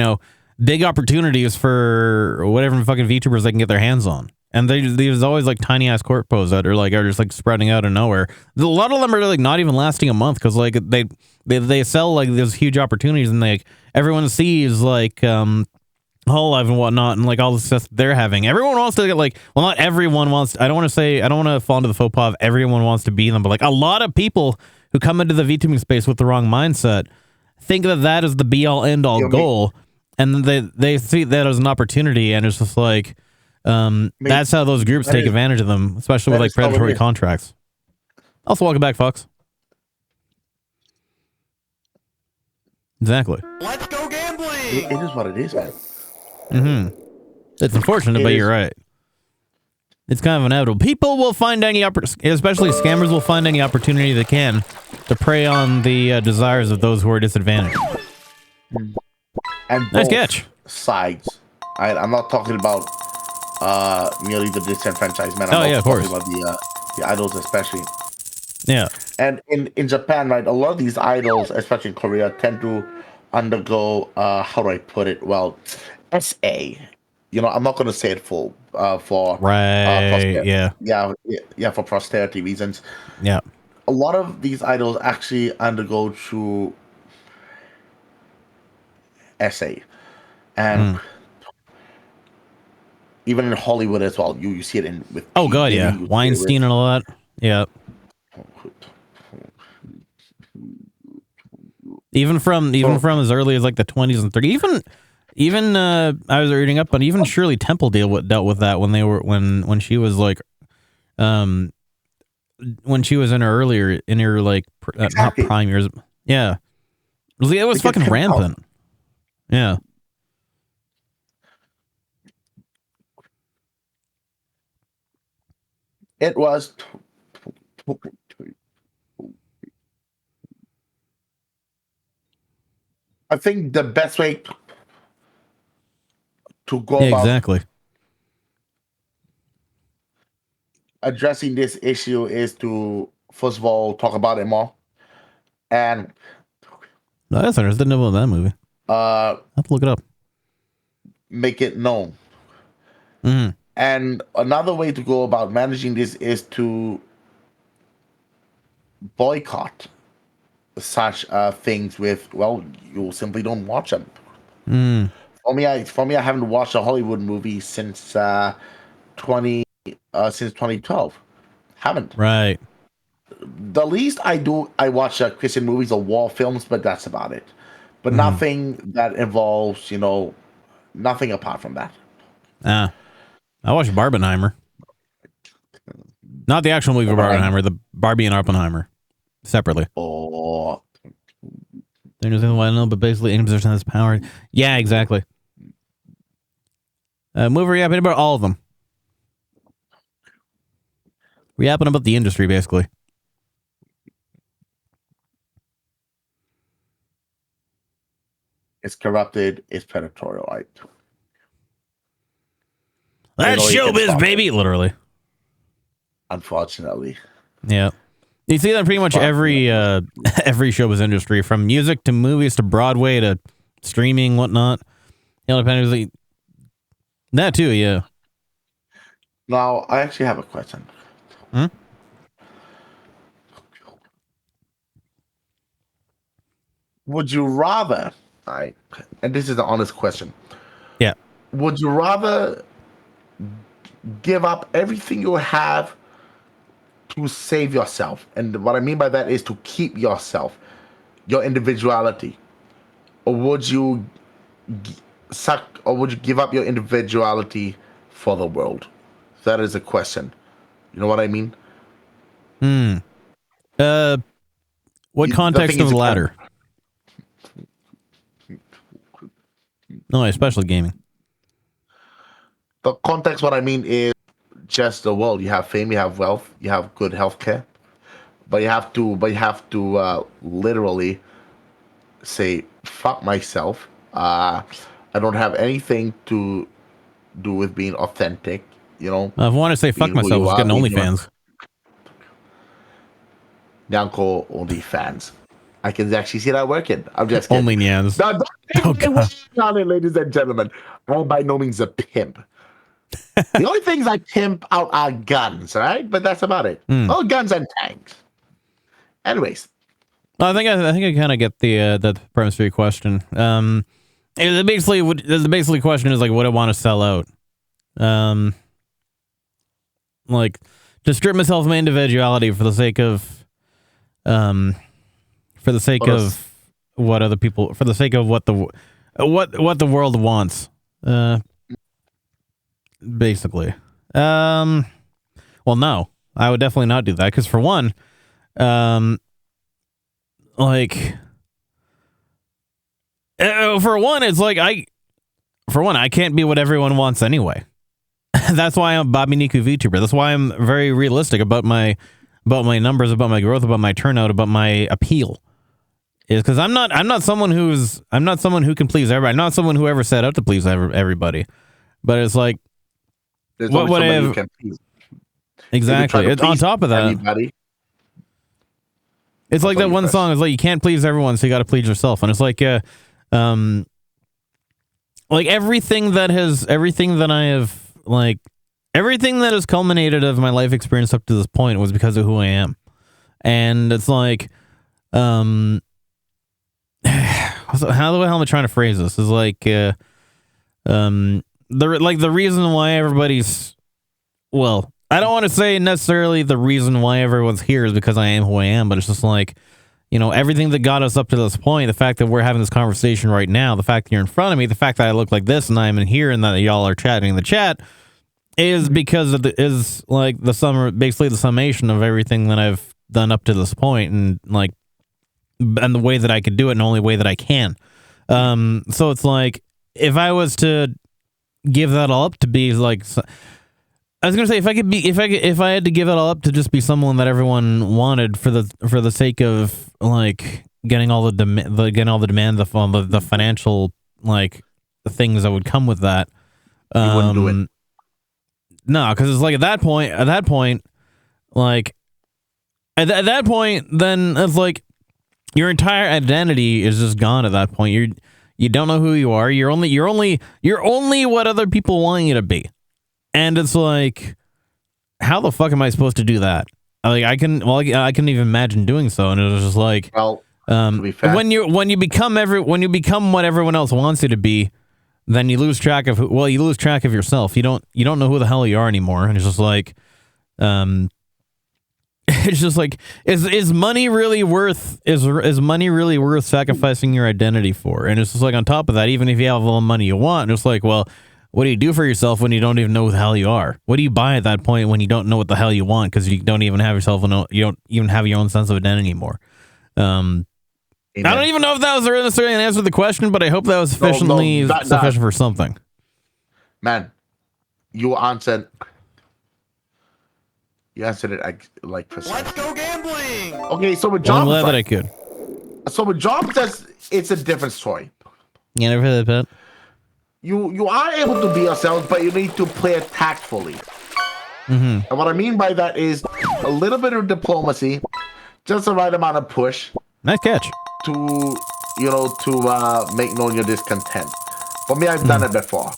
big opportunities for whatever fucking VTubers they can get their hands on. And there's always like tiny ass corpos that are just like spreading out of nowhere. A lot of them are like not even lasting a month because like they sell like those huge opportunities and like everyone sees like Hololive and whatnot and like all the stuff they're having. Everyone wants to get like, well, not everyone wants. I don't want to fall into the faux pas of everyone wants to be them, but like a lot of people who come into the VTubing space with the wrong mindset think that is the be all end all goal, and they see that as an opportunity, and it's just like that's how those groups take advantage of them, especially with like predatory contracts. Also, welcome back, Fox. Exactly. Let's go gambling. It is what it is, man. It's unfortunate, but you're right. It's kind of inevitable. People will find any especially scammers will find any opportunity they can to prey on the desires of those who are disadvantaged. And nice catch. Sides. I'm not talking about merely the disenfranchised men. I'm of course. Talking about the idols, especially. Yeah. And in Japan, right, a lot of these idols, especially in Korea, tend to undergo how do I put it? Well, SA. You know, I'm not going to say it full for for posterity reasons. Yeah. A lot of these idols actually undergo through SA, and even in Hollywood as well. You see it with Weinstein and all that. Yeah. Even from as early as like the 20s and 30s, even I was reading up on even Shirley Temple dealt with that when they were when she was like when she was in her like not prime years. Yeah, it was fucking rampant. Yeah. It was. I think the best way to go about exactly addressing this issue is to first of all talk about it more, and no, that's interesting. Didn't know about that movie. I have to look it up. Make it known. And another way to go about managing this is to boycott such things with, well, you simply don't watch them. For me, I haven't watched a Hollywood movie since 2012. Haven't. Right. The least I do, I watch Christian movies or war films, but that's about it. But nothing that involves, nothing apart from that. I watched Barbenheimer. Not the actual movie Barbenheimer, the Barbie and Oppenheimer. Separately. Oh. There's nothing I know, but basically any position has power. Yeah, exactly. Move reapping about all of them. Reapping about the industry, basically. It's corrupted. It's predatory, right? That's showbiz, baby. Literally. Unfortunately. Yeah. You see that in pretty much every showbiz industry, from music to movies to Broadway to streaming, whatnot. Independently. That too, yeah. Now, I actually have a question. Would you rather, and this is an honest question. Yeah. Would you rather give up everything you have to save yourself? And what I mean by that is to keep yourself, your individuality. Or would you give up your individuality for the world? That is a question. You know what I mean? What context of the latter? No, especially gaming. The context, what I mean is just the world. You have fame, you have wealth, you have good healthcare, but you have to literally say, fuck myself. I don't have anything to do with being authentic. If I want to say fuck myself, let's get an OnlyFans. Nyanko OnlyFans. I can actually see that working. I'm just kidding. Only Nyans. No, Oh, don't God. on it, ladies and gentlemen. I'm by no means a pimp. The only things I pimp out are guns, right? But that's about it. Oh, guns and tanks. Anyways, I think I kind of get the premise for your question. The basically question is like, would I want to sell out? Like to strip myself of my individuality for the sake of, what other people, for the sake of what the world wants. Basically. Well, no, I would definitely not do that because for one, it's like I can't be what everyone wants anyway. That's why I'm Bobby Niku VTuber. That's why I'm very realistic about my numbers, about my growth, about my turnout, about my appeal. Is because I'm not someone who can please everybody. I'm not someone who ever set out to please everybody. But it's like there's what only I somebody have who can please. exactly. If you try to On please top of that, anybody, it's like that one first. song is like you can't please everyone, so you got to please yourself. And it's like everything that has culminated of my life experience up to this point was because of who I am. And it's like how the hell am I trying to phrase this? Is like the reason why everybody's, well, I don't want to say necessarily the reason why everyone's here is because I am who I am, but it's just like, you know, everything that got us up to this point, the fact that we're having this conversation right now, the fact that you're in front of me, the fact that I look like this and I'm in here and that y'all are chatting in the chat is because of basically the summation of everything that I've done up to this point and the way that I could do it and the only way that I can. So it's like, if I was to give that all up to be like, I was gonna say if I had to give it all up to just be someone that everyone wanted for the sake of like getting all the demand, the financial like the things that would come with that. You wouldn't do it. No, because it's like at that point, then it's like your entire identity is just gone at that point. You don't know who you are. You're only what other people want you to be. And it's like, how the fuck am I supposed to do that? Like I couldn't even imagine doing so. And it was just like, well, to be fair, when you become what everyone else wants you to be, then you lose track of you lose track of yourself. You don't know who the hell you are anymore. And it's just like, it's just like, is money really worth sacrificing your identity for? And it's just like, on top of that, even if you have all the money you want, it's like, well, what do you do for yourself when you don't even know who the hell you are? What do you buy at that point when you don't know what the hell you want because you don't even have you don't even have your own sense of identity anymore? I don't even know if that was necessarily an answer to the question, but I hope that was sufficiently sufficient for something. Man, you answered it like precisely. Let's go gambling. Okay, so with Well, I'm jobs, glad that I could. So with jobs, it's a different story. You never heard that, Pat? You are able to be yourself, but you need to play it tactfully. Mm-hmm. And what I mean by that is a little bit of diplomacy, just the right amount of push. Nice catch. To make known your discontent. For me, I've done it before.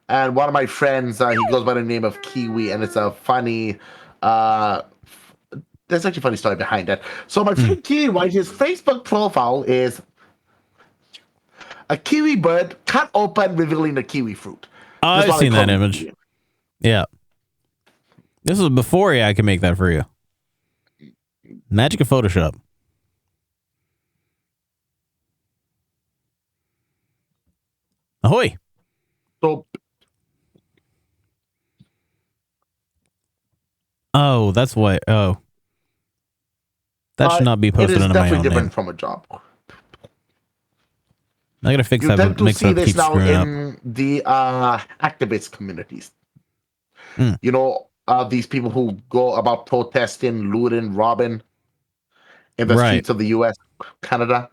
And one of my friends, he goes by the name of Kiwi, and it's a funny. There's actually a funny story behind that. So my friend Kiwi, right, his Facebook profile is a kiwi bird cut open, revealing the kiwi fruit. Oh, I've seen that image. Yeah. This was before I could make that for you. Magic of Photoshop. Ahoy. So, oh, that's why. Oh, that should not be posted under my own name. It is definitely different from a job. I gotta fix that. You tend to Mix see up, this keep now screwing in the activist communities. You know, these people who go about protesting, looting, robbing in the streets of the U.S., Canada.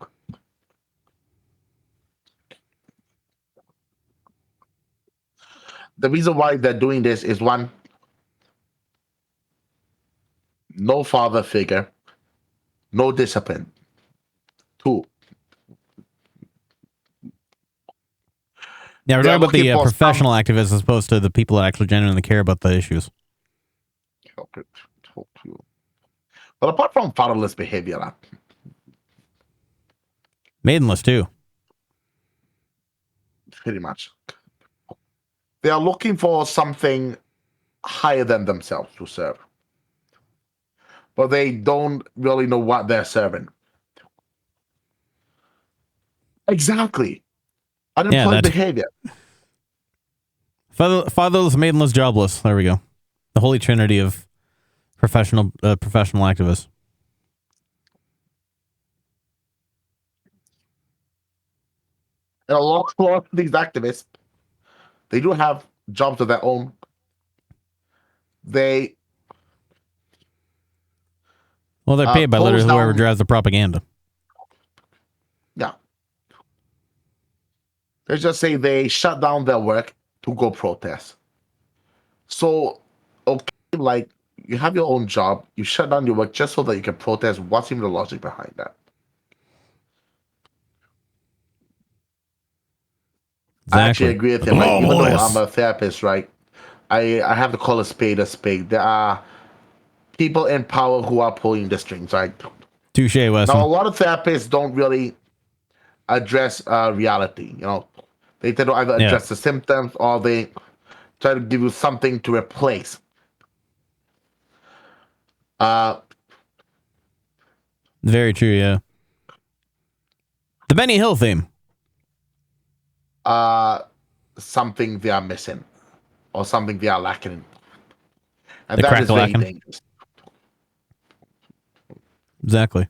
The reason why they're doing this is one, no father figure, no discipline. Two. Yeah, we're They're talking about the looking for professional activists as opposed to the people that actually genuinely care about the issues. But apart from fatherless behavior, Maidenless too. pretty much, they are looking for something higher than themselves to serve, but they don't really know what they're serving. Exactly. Unemployed that- behavior. Fatherless, maidenless, jobless. There we go. The holy trinity of professional activists. And a lot of these activists, they do have jobs of their own. They're paid by literally close whoever down- drives the propaganda. Yeah. Let's just say they shut down their work to go protest. So, okay, like, you have your own job, you shut down your work just so that you can protest. What's even the logic behind that? I actually agree with him. Like, even though I'm a therapist, right? I have to call a spade a spade. There are people in power who are pulling the strings, right? Touche, Weston. Now, a lot of therapists don't really address reality. You know, they tend to either address the symptoms or they try to give you something to replace. Very true, yeah. The Benny Hill theme. Something they are missing or something they are lacking. And The that is very crack-a-lackin'. dangerous. Exactly.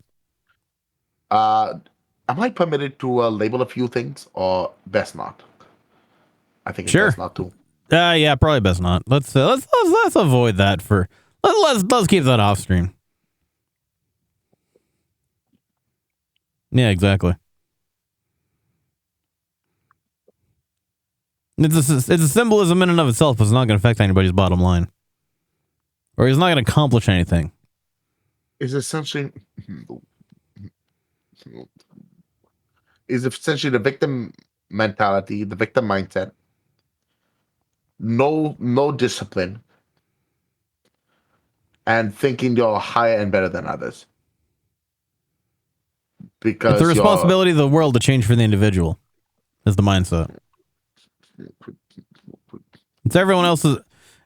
Am I permitted to label a few things or best not? I think it's Sure. best not to. Yeah, probably best not. Let's avoid that for. Let's keep that off stream. Yeah, exactly. It's a symbolism in and of itself, but it's not going to affect anybody's bottom line, or it's not going to accomplish anything. Is essentially the victim mentality, the victim mindset. No discipline, and thinking you're higher and better than others. Because It's the responsibility of the world to change for the individual. Is the mindset. It's everyone else's.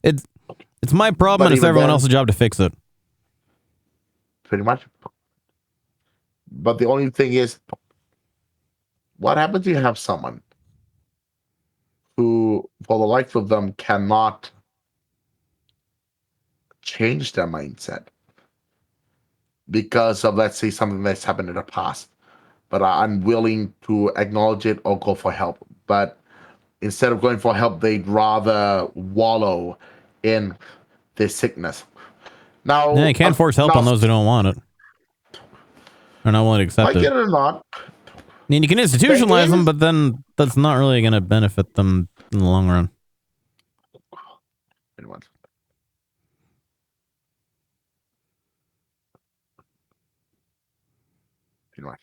It's my problem, But and it's even everyone then- else's job to fix it. pretty much. But the only thing is, what happens if you have someone who, for the life of them, cannot change their mindset because of, let's say, something that's happened in the past, but are unwilling to acknowledge it or go for help. But instead of going for help, they'd rather wallow in their sickness. Now, Yeah, you can't force help on those who don't want it. Or not willing to accept like it. it or not, I mean, you can institutionalize is- them, but then that's not really going to benefit them in the long run. pretty much. Pretty much.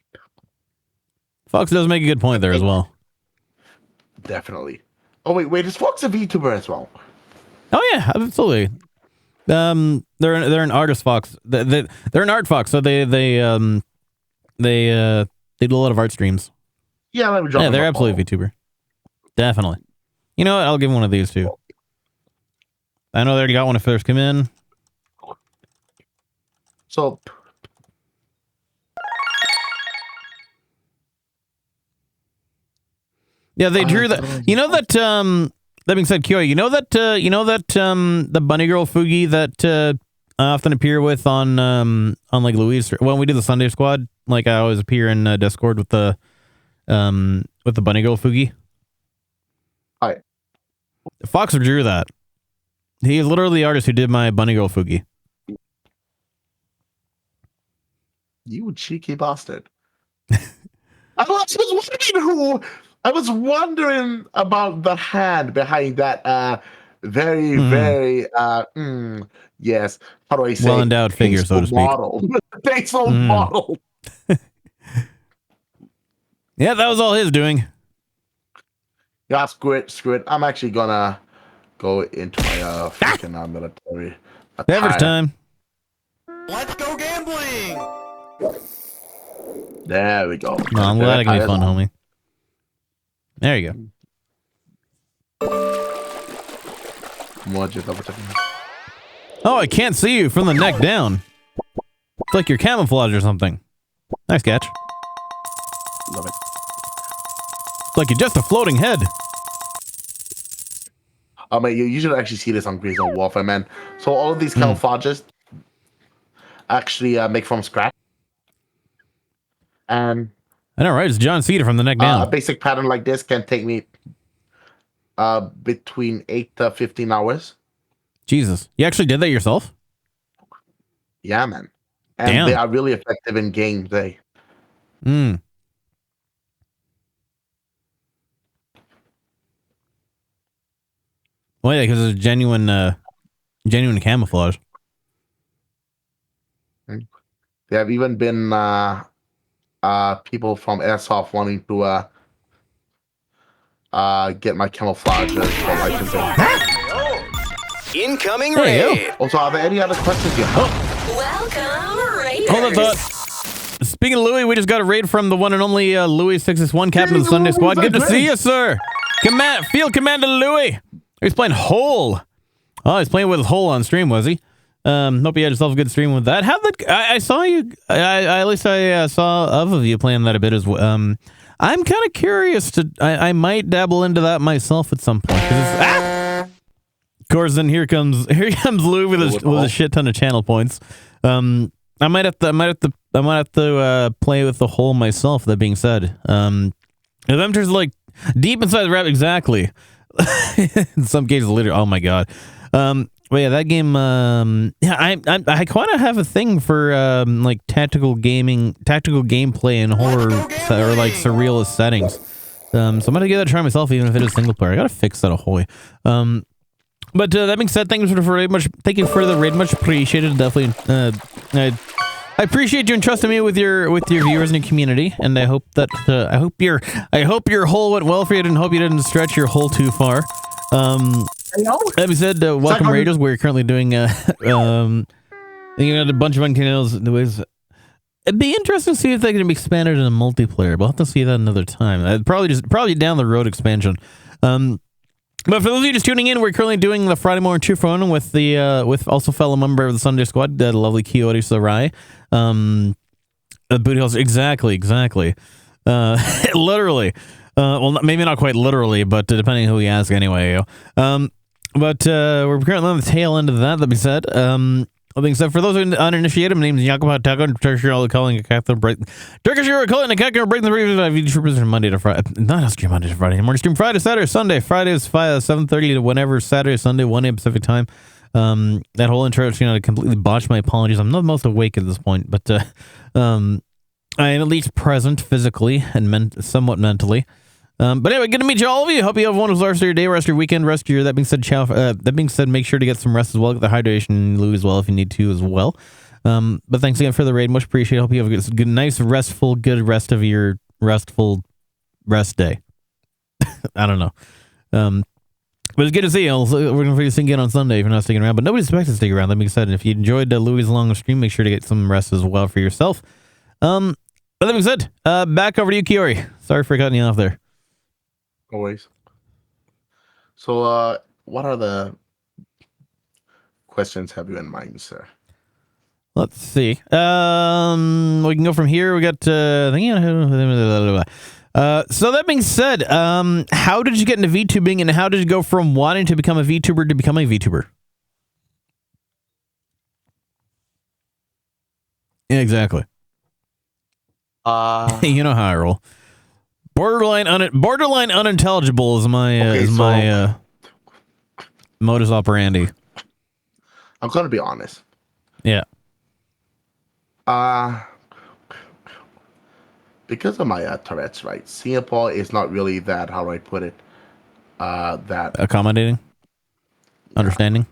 Fox does make a good point there as well. Definitely. Oh wait, is Fox a VTuber as well? Oh yeah, absolutely. They're an artist Fox. They're an art Fox, so they do a lot of art streams. Yeah, let me drop Yeah, him they're a absolutely follow. VTuber. Definitely. You know what? I'll give them one of these too. I know they already got one if first come in. So Yeah, they drew that. You know that. That being said, Kyo, you know that the bunny girl Fugi that I often appear with on like Louise when we do the Sunday Squad. Like I always appear in Discord with the bunny girl Fugi. Hi. Fox drew that. He is literally the artist who did my bunny girl Fugi. you cheeky bastard. I was wondering about the hand behind that very yes, how do I say, Well endowed figure, so to tasteful speak. model. Tasteful model. Yeah, that was all his doing. Yeah, screw it. I'm actually gonna go into my freaking military Average attire. time. Let's go gambling. There we go. No, I'm glad it can be fun, homie. There you go. More just double checking. Oh, I can't see you from the neck down. It's like you're camouflage or something. Nice catch. Love it. It's like you're just a floating head. Oh man, you should actually see this on Grease on Warfare, man. So all of these camouflages actually make from scratch. And I know, right? It's John Cena from the neck down. a basic pattern like this can take me between 8 to 15 hours. Jesus. You actually did that yourself? Yeah, man. And Damn. they are really effective in game day. Hmm. Well, yeah, because it's genuine camouflage. There have even been people from Airsoft wanting to get my camouflages for licensing. Incoming Hey, yo. raid. Also, are there any other questions you have? Welcome, Raiders. Hold on, thought. Speaking of Louis, we just got a raid from the one and only Louis661, captain of the Sunday Squad. Good to see you, sir. Field Commander Louis. He's playing Hole. Oh, he's playing with Hole on stream, was he? Hope you had yourself a good stream with that. How that? I saw you. At least I saw of you playing that a bit as well. I'm kind of curious to. I might dabble into that myself at some point. Of course, then here comes Lou with a shit ton of channel points. I might have to play with the Hole myself. That being said, I'm just like deep inside the rap exactly. In some cases, literally. Oh my god. But yeah, that game. Yeah, I kind of have a thing for like tactical gameplay in horror or like surrealist settings. So I'm gonna give that a try myself, even if it is single player. I gotta fix that ahoy. But that being said, thank you for the raid, much appreciated. Definitely, I appreciate you entrusting me with your viewers and your community, and I hope that I hope your hole went well for you. I didn't hope you didn't stretch your hole too far. That being said, welcome Raiders. We're currently doing a bunch of uncanny. It'd be interesting to see if they can be expanded in a multiplayer. We'll have to see that another time. Probably down the road expansion. But for those of you just tuning in, we're currently doing the Friday morning 2 for 1 with the with also fellow member of the Sunday Squad, the lovely Coyote Sarai. The booty house, exactly. Literally. Well, maybe not quite literally, but depending who you ask, anyway. But we're currently on the tail end of that. That being said, for those uninitiated, my name is Jacob Taco, and Turkish Hero calling a Catholic break. Turkish Hero calling a Catholic break the previous from Monday to Friday. Not stream Monday to Friday anymore. Stream Friday, Saturday, Sunday. Friday is 7:30 to whenever. Saturday, Sunday, 1 a.m. Pacific time. That whole introduction, I completely botched. My apologies. I'm not the most awake at this point, but I am at least present physically and somewhat mentally. But anyway, good to meet all of you. Hope you have a wonderful rest of your day, rest of your weekend, rest of your. That being said, make sure to get some rest as well. Get the hydration, Lou, as well if you need to as well. But thanks again for the raid, much appreciated. Hope you have a good, nice, restful, good rest of your restful rest day. I don't know. But it's good to see you. We're gonna sing again on Sunday if you're not sticking around. But nobody's expected to stick around. That being said, if you enjoyed Louis' long stream, make sure to get some rest as well for yourself. But that being said, back over to you, Kiori. Sorry for cutting you off there. Always. So, what are the questions have you in mind, sir? Let's see. We can go from here. We got so that being said, how did you get into VTubing, and how did you go from wanting to become a VTuber to become a VTuber? Yeah, exactly. You know how I roll. Borderline unintelligible is my modus operandi. I'm gonna be honest. Yeah. Because of my Tourette's, right? Singapore is not really that. How do I put it? That Accommodating. Understanding.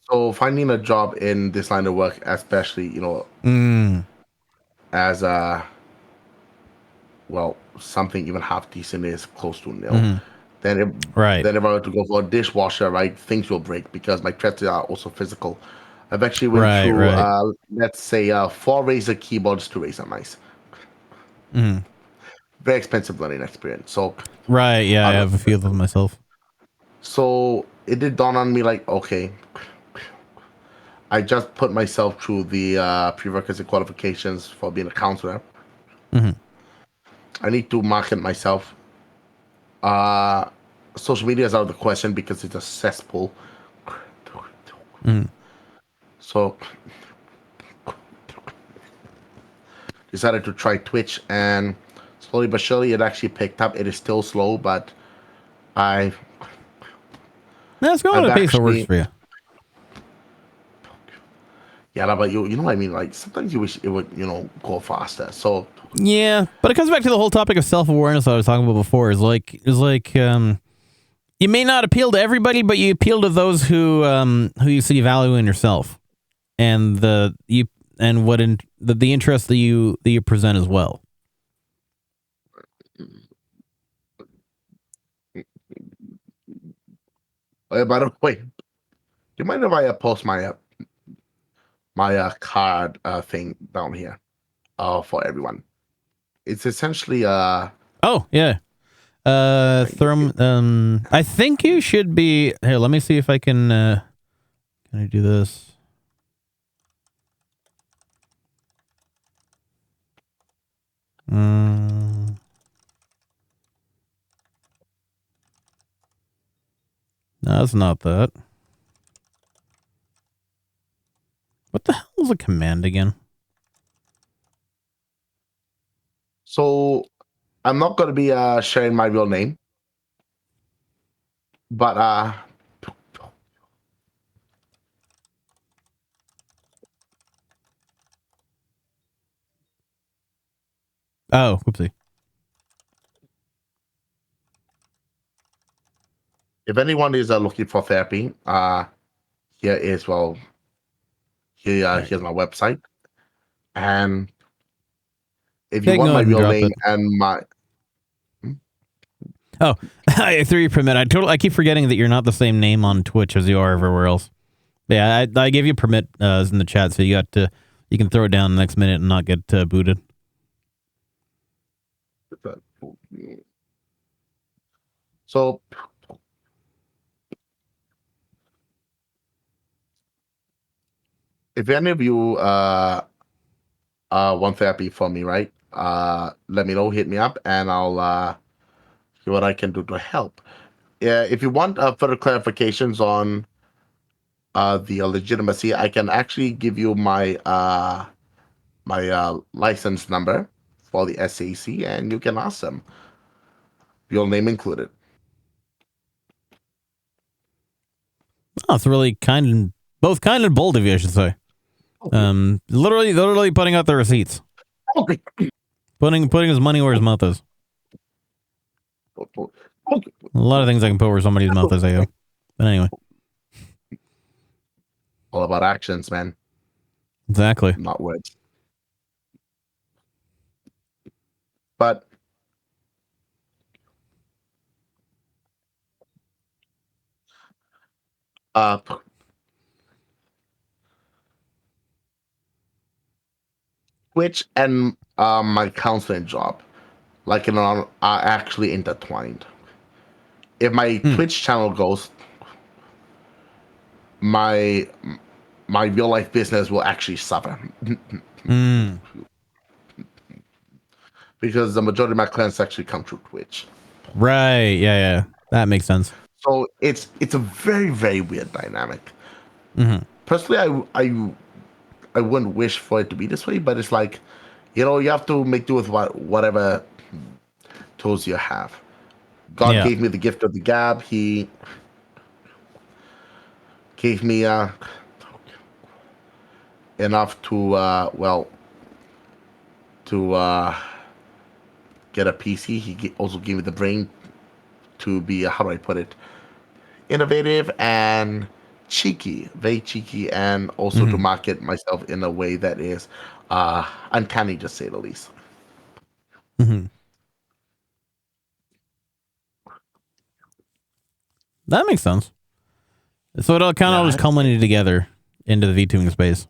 So finding a job in this line of work, especially as well, something even half decent is close to nil. Mhm. Then if Right. then if I were to go for a dishwasher, right, things will break because my threats are also physical. I've actually went Right. through Right. let's say 4 Razer keyboards to Razer mice. Mhm. Very expensive learning experience. So Right. Yeah, I out of have a few of them myself. so it did dawn on me like, okay, I just put myself through the prerequisite qualifications for being a counselor. Mhm. I need to market myself. Uh, Social media is out of the question because it's a cesspool. Mhm. So decided to try Twitch, and slowly but surely it actually picked up. It is still slow, but I That's going at I've a pace that works actually for you. yeah, but you know what I mean. Like sometimes you wish it would go faster. So Yeah, but it comes back to the whole topic of self awareness I was talking about before. You may not appeal to everybody, but you appeal to those who you see value in yourself, and the interest that you present as well. by the way, do you mind if I post my card thing down here for everyone? It's essentially Oh yeah, I think you should be here. Let me see if I can. Can I do this? No, it's not that. What the hell is a command again? so I'm not going to be sharing my real name, but Oh, whoopsie. if anyone is looking for therapy, here is All right. here's my website, and if Yeah, you you can want go my ahead and real drop name it. and my Oh, I threw you permit. I keep forgetting that you're not the same name on Twitch as you are everywhere else. Yeah, I gave you permit in the chat, so you can throw it down the next minute and not get booted. so if any of you want therapy from me, right? Let me know, hit me up, and I'll see what I can do to help. Yeah, if you want further clarifications on the legitimacy, I can actually give you my license number for the SAC, and you can ask them. Your name included. Oh, it's really both kind and bold of you, I should say. Literally putting out the receipts, Okay. putting his money where his mouth is. Okay. A lot of things I can put where somebody's mouth is, AO. But anyway, All about actions, man, exactly. not words. But uh, Twitch and my counseling job, are actually intertwined. If my Twitch channel goes, my my real life business will actually suffer because the majority of my clients actually come through Twitch. Right. Yeah. That makes sense. So it's a very very weird dynamic. Mm-hmm. Personally, I wouldn't wish for it to be this way, but it's like, you have to make do with whatever tools you have. God Yeah. gave me the gift of the gab. He gave me enough to to get a PC. Also gave me the brain to be how do I put it, innovative and cheeky, very cheeky, and also to market myself in a way that is uncanny to say the least. Mm-hmm. That makes sense. So it all kind of just culminated together into the VTubing space.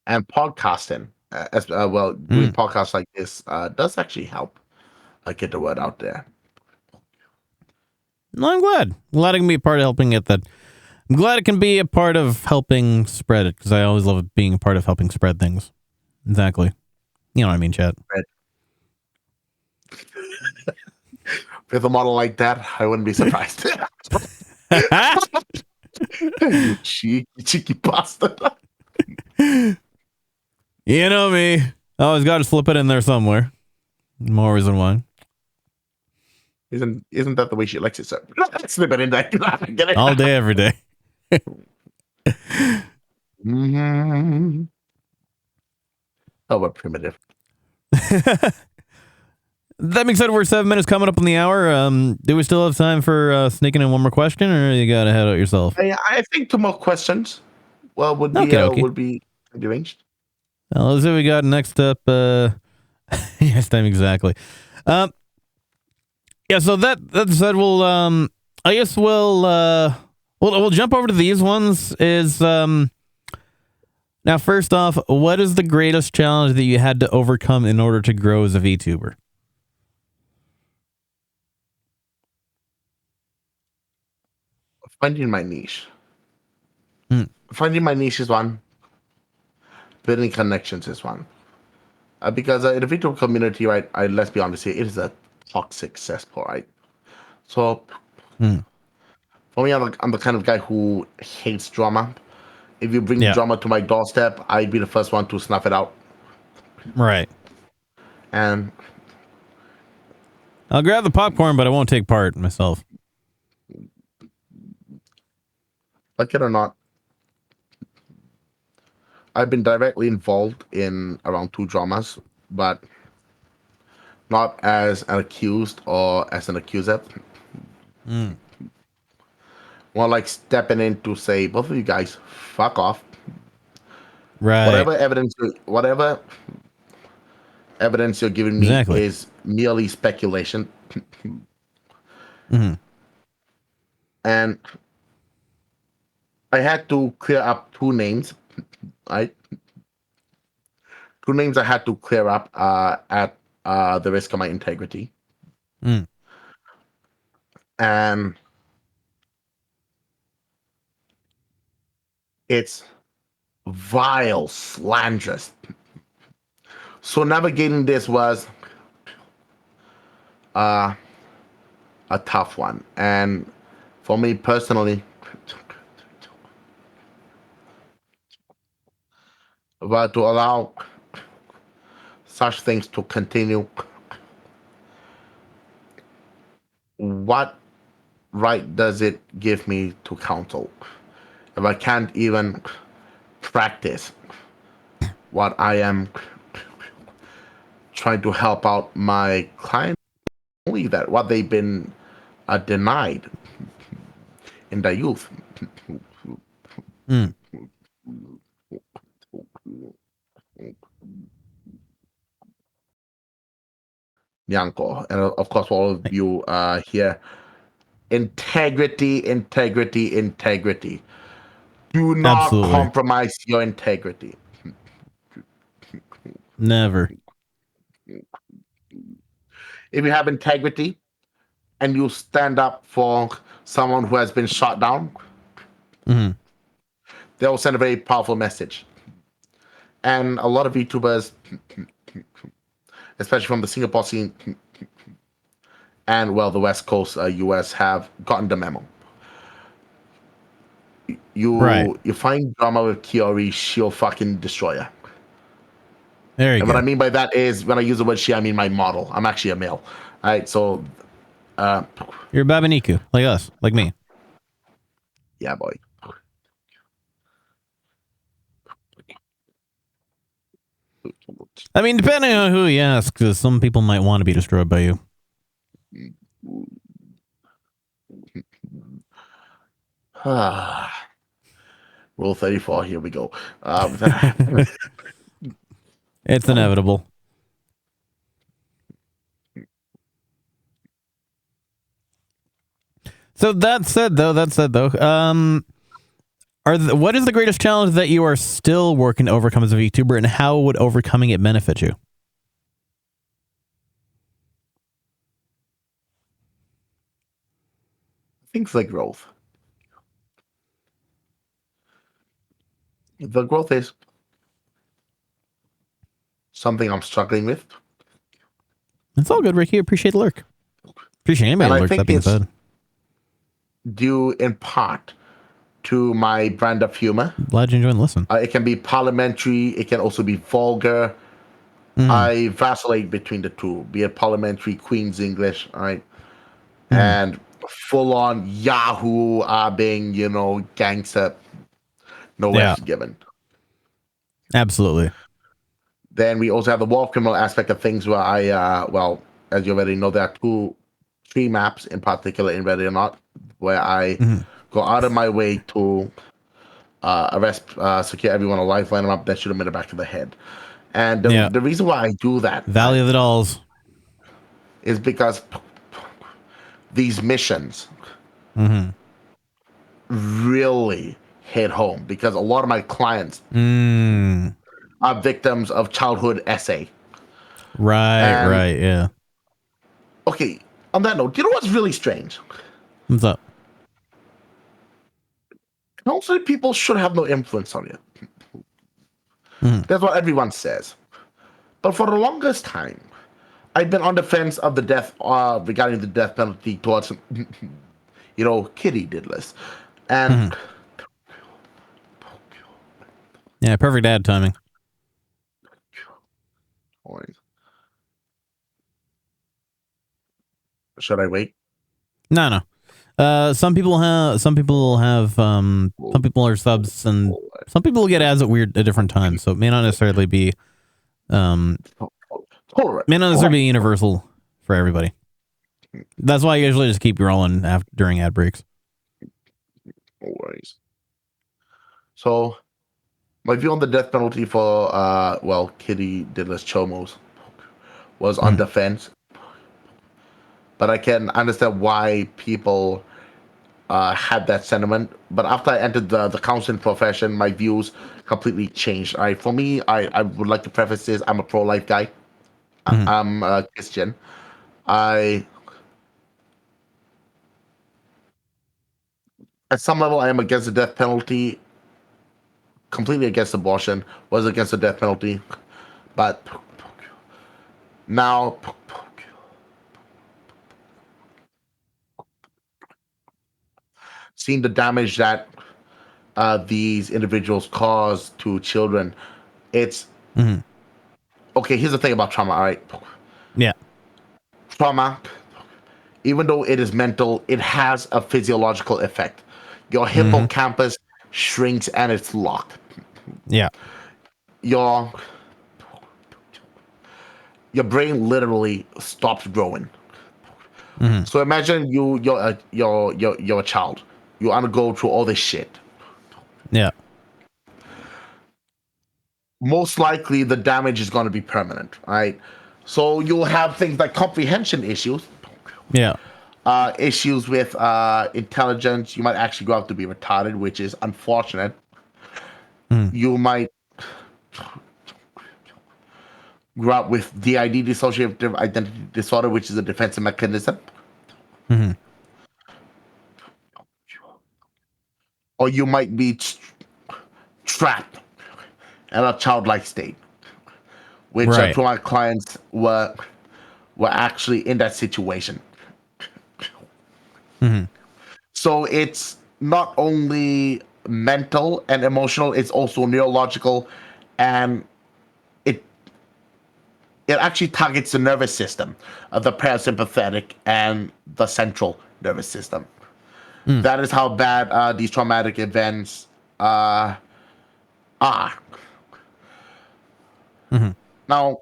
And podcasting, doing podcasts like this does actually help get the word out there. No, I'm glad. Glad it can be a part of helping get that. I'm glad it can be a part of helping spread it, because I always love being a part of helping spread things. Exactly. You know what I mean, chat. With a model like that, I wouldn't be surprised. You cheeky bastard. You know me. I always got to slip it in there somewhere. More reason why. Isn't that the way she likes it, sir? Slip it in there. Get it? All day, every day. Mm-hmm. Oh, we're primitive. That being said, we're 7 minutes coming up on the hour. Do we still have time for sneaking in one more question, or you got to head out yourself? I think 2 more questions. Well, would be arranged. Well, let's see what we got next up. Yes, time exactly. Yeah. So that said, we'll I guess we'll jump over to these ones. Is now first off, what is the greatest challenge that you had to overcome in order to grow as a VTuber? Finding my niche. Finding my niche is one. Building connections is one. Because in the virtual community, right, let's be honest here, it is a toxic cesspool, right? So, for me, I'm the kind of guy who hates drama. If you bring drama to my doorstep, I'd be the first one to snuff it out. Right. And I'll grab the popcorn, but I won't take part myself. like it or not, I've been directly involved in around 2 dramas, but not as an accused or as an accuser. More like stepping in to say, both of you guys, fuck off. Right. Whatever evidence you're giving me is merely speculation. And I had to clear up 2 names, right? 2 names I had to clear up at the risk of my integrity. And it's vile, slanderous. So navigating this was a tough one. And for me personally, but to allow such things to continue, what right does it give me to counsel if I can't even practice what I am trying to help out my client? Only that what they've been denied in their youth. Yanko, and of course for all of you here, integrity. Do not compromise your integrity. Never. If you have integrity and you stand up for someone who has been shot down, they'll send a very powerful message. And a lot of YouTubers, especially from the Singapore scene and, well, the West Coast US, have gotten the memo. You find drama with Kiori, she'll fucking destroy her. There you and go. What I mean by that is, when I use the word she, I mean my model. I'm actually a male. All right, so... you're Babaniku, like us, like me. Yeah, boy. I mean, depending on who you ask, 'cause some people might want to be destroyed by you. Rule 34, here we go. It's inevitable. So that said, though, what is the greatest challenge that you are still working to overcome as a VTuber, and how would overcoming it benefit you? Things like growth. The growth is something I'm struggling with. It's all good, Ricky. Appreciate the lurk. Appreciate anybody And that I lurks, think that being it's said. due in part to my brand of humor. Glad you enjoyed the listen. It can be parliamentary. It can also be vulgar. I vacillate between the two, be it parliamentary, Queen's English, all right, and full-on Yahoo being, gangster, no Yeah. F's given. Absolutely. Then we also have the war criminal aspect of things where as you already know, there are three maps in particular in Ready or Not, where I go out of my way to arrest, secure everyone alive, line them up, then shoot them in the back of the head. And the reason why I do that Valley of the Dolls is because these missions really hit home, because a lot of my clients are victims of childhood essay. Right, yeah. Okay, on that note, do you know what's really strange? What's up? Counseling people should have no influence on you. That's what everyone says. But for the longest time, I've been on the fence of the death regarding the death penalty towards kitty diddlers. And Yeah, perfect ad timing. should I wait? No. Some people have some people are subs, and some people get ads at different times, so it may not necessarily be universal for everybody. That's why I usually just keep rolling during ad breaks. No worries. So, my view on the death penalty for kitty diddlers chomos was on the fence, but I can understand why people had that sentiment. But after I entered the counseling profession, my views completely changed. For me, I would like to preface this: I'm a pro-life guy. I'm a Christian. At some level, I am against the death penalty, completely against abortion, was against the death penalty, but now seeing the damage that these individuals cause to children, it's okay. Here's the thing about trauma, all right? Yeah. Trauma, even though it is mental, it has a physiological effect. Your hippocampus shrinks and it's locked. Yeah. Your brain literally stops growing. So imagine you're a child. You undergo through all this shit. Yeah. Most likely the damage is going to be permanent, right? So you'll have things like comprehension issues. Yeah. Issues with intelligence. You might actually grow up to be retarded, which is unfortunate. You might grow up with DID, dissociative identity disorder, which is a defensive mechanism. Or you might be trapped in a childlike state, which Right. two of my clients were actually in that situation. So it's not only mental and emotional, it's also neurological, and it actually targets the nervous system of the parasympathetic and the central nervous system. That is how bad these traumatic events are. Now,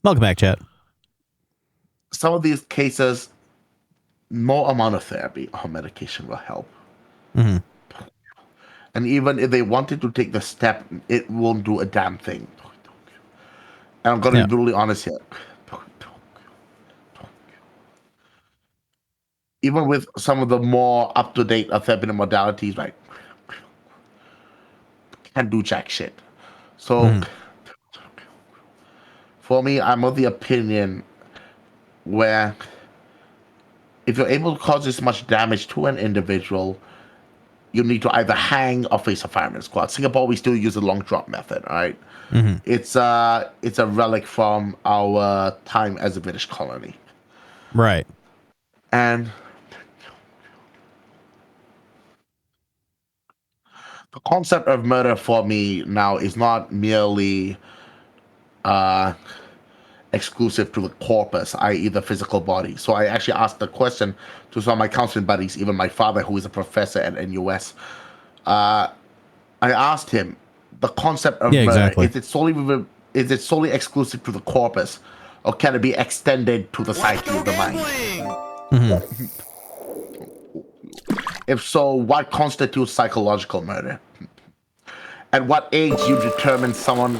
Welcome back, chat. some of these cases, no amount of therapy or medication will help. And even if they wanted to take the step, it won't do a damn thing. And I'm going to be brutally honest here. even with some of the more up-to-date therapeutic modalities, right, can't do jack shit. So for me, I'm of the opinion where if you're able to cause this much damage to an individual, you need to either hang or face a fireman's squad. Singapore, we still use the long drop method, all right? It's a relic from our time as a British colony. Right. And the concept of murder for me now is not merely uh, exclusive to the corpus, i.e., the physical body. So I actually asked the question to some of my counseling buddies, even my father, who is a professor at NUS. I asked him the concept of Yeah, murder. exactly. Is it solely exclusive to the corpus, or can it be extended to the Let's psyche go of the mind? gambling! If so, what constitutes psychological murder? At what age you determine someone's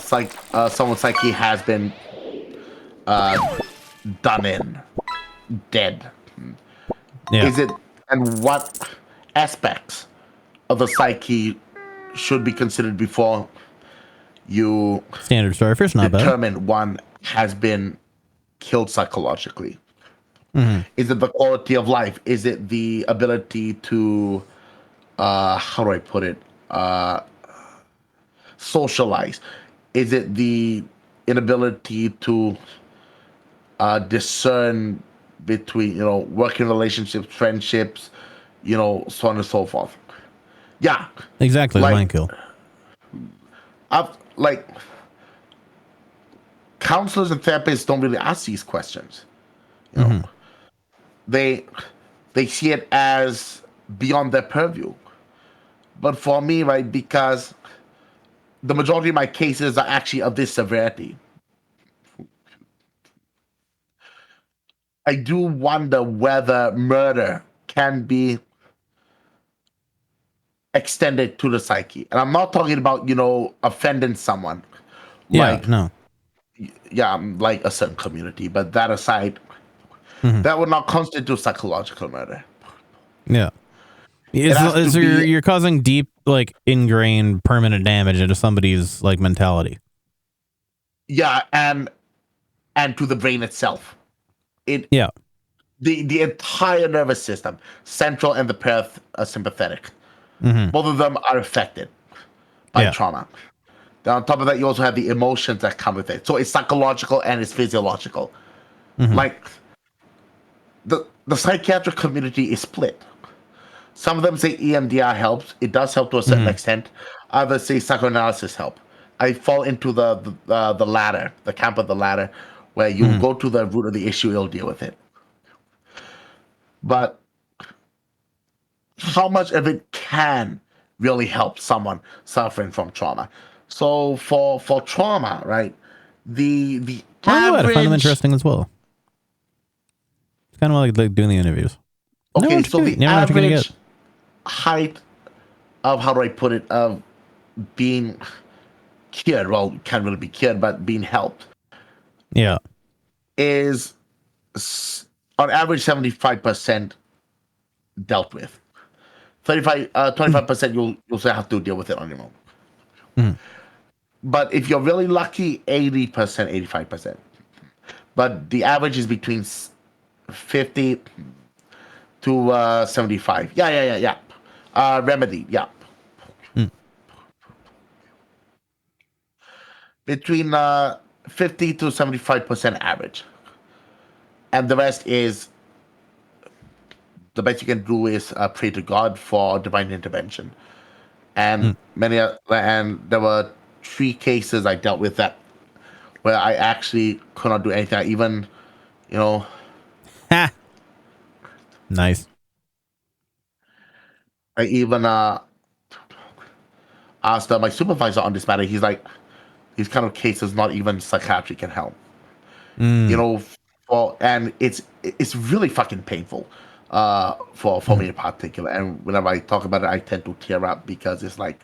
psyche has been done in, dead? Yeah. Is it, and what aspects of the psyche should be considered before you Standard starfish, not bad. determine one has been killed psychologically? Is it the quality of life? Is it the ability to how do I put it, socialize? Is it the inability to discern between, working relationships, friendships, so on and so forth? Yeah, Exactly. like- Mind kill. I've like counselors and therapists don't really ask these questions. They see it as beyond their purview. But for me, right, because the majority of my cases are actually of this severity, I do wonder whether murder can be extended to the psyche. And I'm not talking about, offending someone. Yeah. Like, No. yeah, like a certain community. But that aside, that would not constitute psychological murder. Yeah. has to So be- you're causing deep, like, ingrained, permanent damage into somebody's like mentality. Yeah, and to the brain itself. Yeah. The entire nervous system, central and the parasympathetic, both of them are affected by Yeah. trauma. Then on top of that, you also have the emotions that come with it. So it's psychological and it's physiological. Like the psychiatric community is split. Some of them say EMDR helps. It does help to a certain extent. Others say psychoanalysis help. I fall into the latter, the camp of the latter, where you go to the root of the issue, you'll deal with it. But how much of it can really help someone suffering from trauma? So for trauma, right? The I find them average. interesting as well. It's kind of like doing the interviews. Okay, so the never know what you're gonna average get. height of, how do I put it, of being cured, well, can't really be cured, but being helped, Yeah. is on average 75% dealt with. 25% you'll still have to deal with it on your own. But if you're really lucky, 80%, 85%. But the average is between 50 to 75. Yeah. Remedy, yeah. Between 50 to 75% average. And the rest is, the best you can do is pray to God for divine intervention. And and there were 3 cases I dealt with that where I actually could not do anything. I even, Ha. Nice. I even asked my supervisor on this matter. He's like, these kind of cases, not even psychiatry can help. And it's really fucking painful for me in particular. And whenever I talk about it, I tend to tear up because it's like,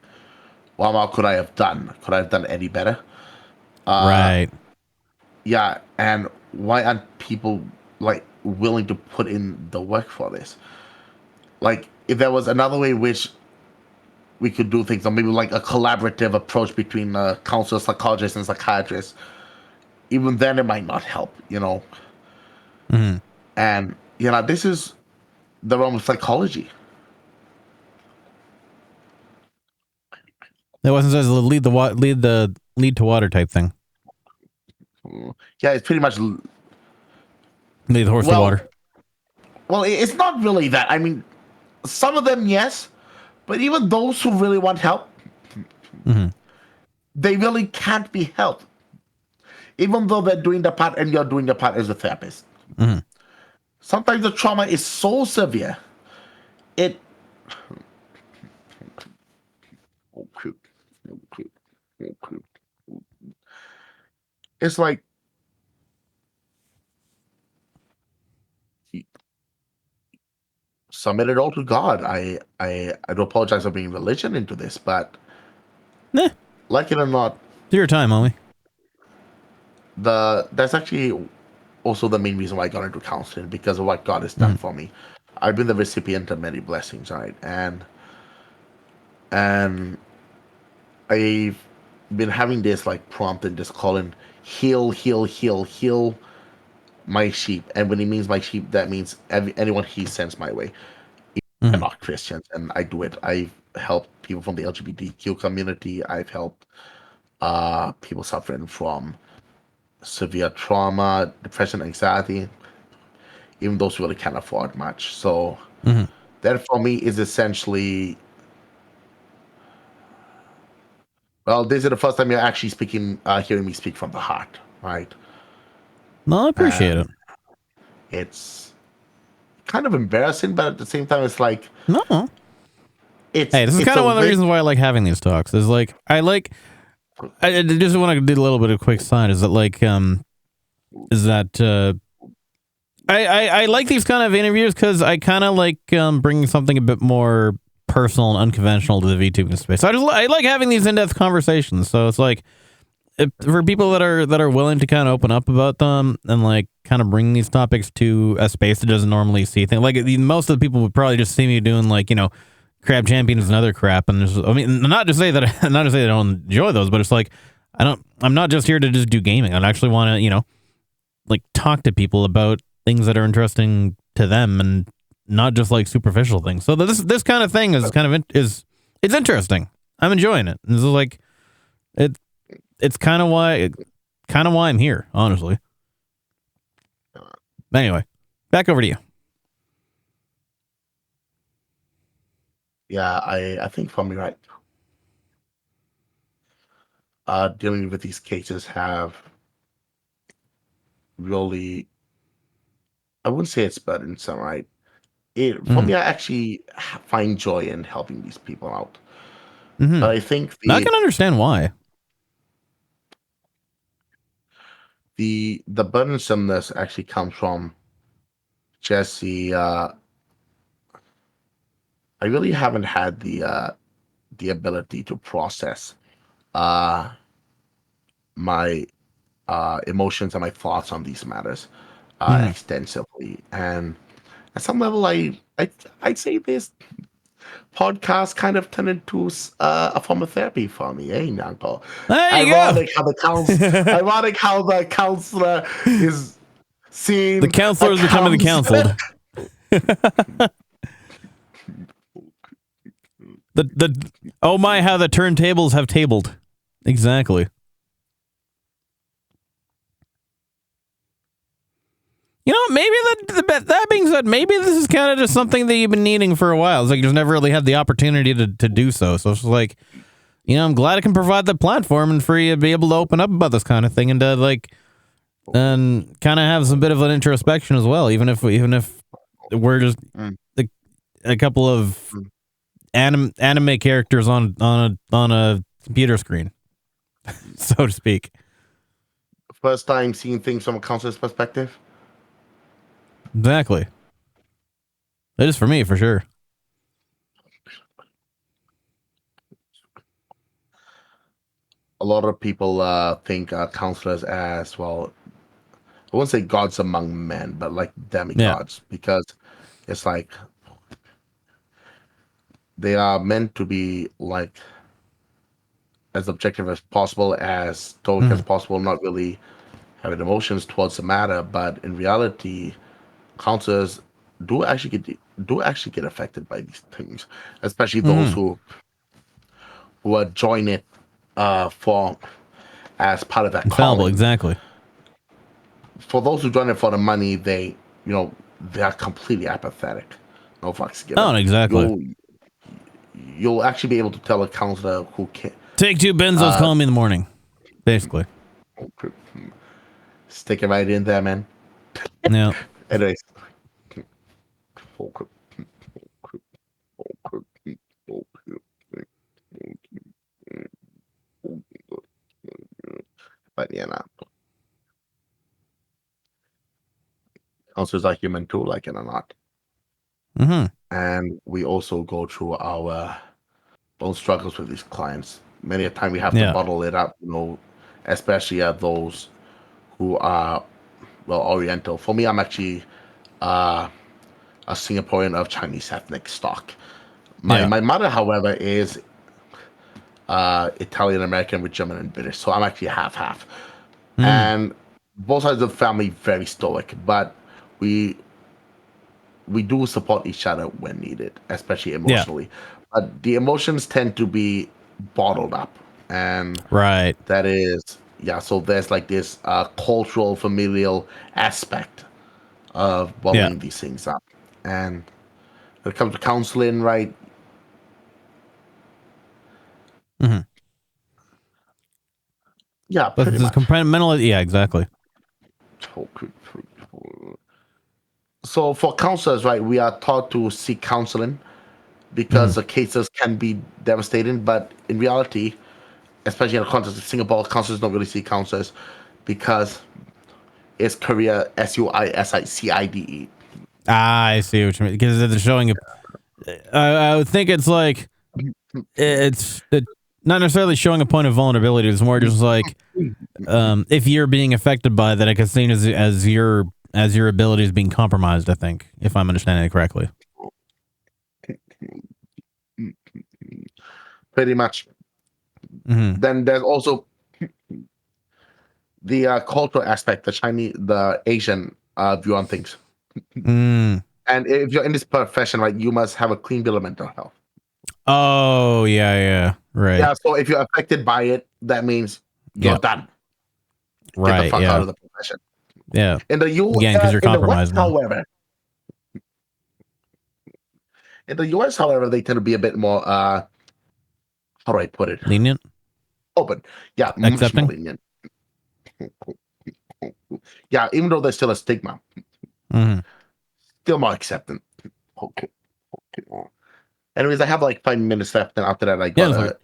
well, what could I have done? Could I have done any better? Right. Yeah, and why aren't people like willing to put in the work for this. Like, if there was another way which we could do things, or maybe like a collaborative approach between counselor, psychologist, and psychiatrist, even then it might not help, Mhm. And this is the realm of psychology. It wasn't as lead to water type thing. Yeah, it's pretty much. Lead the horse to Well, water. Well, it's not really that. I mean, some of them, yes, but even those who really want help, Mhm. they really can't be helped, even though they're doing the part and you're doing the part as a therapist. Mhm. Sometimes the trauma is so severe, it. Oh, cute. Oh, cute. Oh, cute. It's like submit it all to God. I do apologize for bringing religion into this, but Nah, like it or not, it's your time, homie. that's actually also the main reason why I got into counseling, because of what God has done for me. I've been the recipient of many blessings, right? And I've been having this like prompt and just calling heal, heal, heal, heal my sheep. And when he means my sheep, that means anyone he sends my way. They're Mhm. not Christians, and I do it. I've helped people from the LGBTQ community. I've helped people suffering from severe trauma, depression, anxiety, even those who really can't afford much. So Mhm. that for me is essentially, well, this is the first time you're actually hearing me speak from the heart, right? No, I appreciate it. And it's kind of embarrassing, but at the same time, it's like No. it's Hey, this is it's kind a of one of the way. reasons why I like having these talks. Is like I just want to do a little bit of quick side. Is that I like these kind of interviews because I kind of like bringing something a bit more personal and unconventional to the VTubing space. I like having these in-depth conversations. So it's like for people that are willing to kind of open up about them and like kind of bring these topics to a space that doesn't normally see things. Like most of the people would probably just see me doing like crab champions and other crap. And I mean, not to say that I don't enjoy those, but it's like I'm not just here to just do gaming. I actually want to like talk to people about things that are interesting to them and not just like superficial things. So this kind of thing is kind of it's interesting. I'm enjoying it. This is like it's kind of why I'm here, honestly. Anyway, back over to you. Yeah, I think for me, right, dealing with these cases have really, I wouldn't say it's burdensome, right? For Mm. me, I actually find joy in helping these people out. Hmm. I think I can understand why. the burdensomeness actually comes from just I really haven't had the ability to process uh my emotions and my thoughts on these matters Hmm. extensively. And at some level, I'd say this podcast kind of turned into a form of therapy for me, eh, Nyanko? There you go. Ironic how the counselor is The seeing counselor a is becoming the counselor. counseled. the oh my, how the turntables have tabled. Exactly. Maybe that being said, maybe this is kind of just something that you've been needing for a while. It's like you just never really had the opportunity to do so. So it's just like, I'm glad I can provide the platform and for you to be able to open up about this kind of thing and to and kind of have some bit of an introspection as well. Even if we're just Mm, a couple of mm. anime characters on a computer screen, so to speak. First time seeing things from a counselor's perspective. Exactly. It is for me, for sure. A lot of people think counselors as well. I won't say gods among men, but like demigods, because it's like they are meant to be like as objective as possible, as stoic as possible, not really having emotions towards the matter. But in reality, counselors do actually get affected by these things, especially those who are join it for as part of that Infallible, calling. exactly. For those who join it for the money, they are completely apathetic. No fucks given. Oh, exactly. You'll actually be able to tell a counselor who can Take 2 benzos, call me in the morning. Basically. stick it right in there, man. Yeah. Anyways. But yeah, nah. Counselors are human too, like it or not. Mm-hmm. And we also go through our own struggles with these clients. Many a time we have to Yeah. bottle it up, especially at those who are Oriental. For me, I'm actually a Singaporean of Chinese ethnic stock. My mother, however, is Italian American with German and British, so I'm actually half. And both sides of the family very stoic, but we do support each other when needed, especially emotionally. But the emotions tend to be bottled up, and Right. that is so there's like this cultural familial aspect of bottling these things up. And when it comes to counseling, right? Mm-hmm. Yeah, But pretty this is much. mental. Yeah, exactly. So for counselors, right, we are taught to seek counseling because the cases can be devastating. But in reality, especially in the context of Singapore, counselors don't really see counselors because it's career SUISICIDE. I see what you mean. Because they're showing a. I would think it's like it's not necessarily showing a point of vulnerability. It's more just like if you're being affected by that, I can see as your abilities being compromised. I think if I'm understanding it correctly. Pretty much. Mm-hmm. Then there's also the cultural aspect, the Asian view on things. Mm. And if you're in this profession, right, you must have a clean bill of mental health. Oh yeah, right. Yeah, so if you're affected by it, that means you're done. Get the Right. fuck out Yeah. of the profession. Yeah. In the Again, because you're in the West, compromised now. in the US, however, they tend to be a bit more how do I put it? Lenient. Open. Yeah, much more Accepting. lenient. Yeah, even though there's still a stigma, Mm-hmm. still more accepting. Anyways, I have like 5 minutes left, and after that, I Yeah, gotta.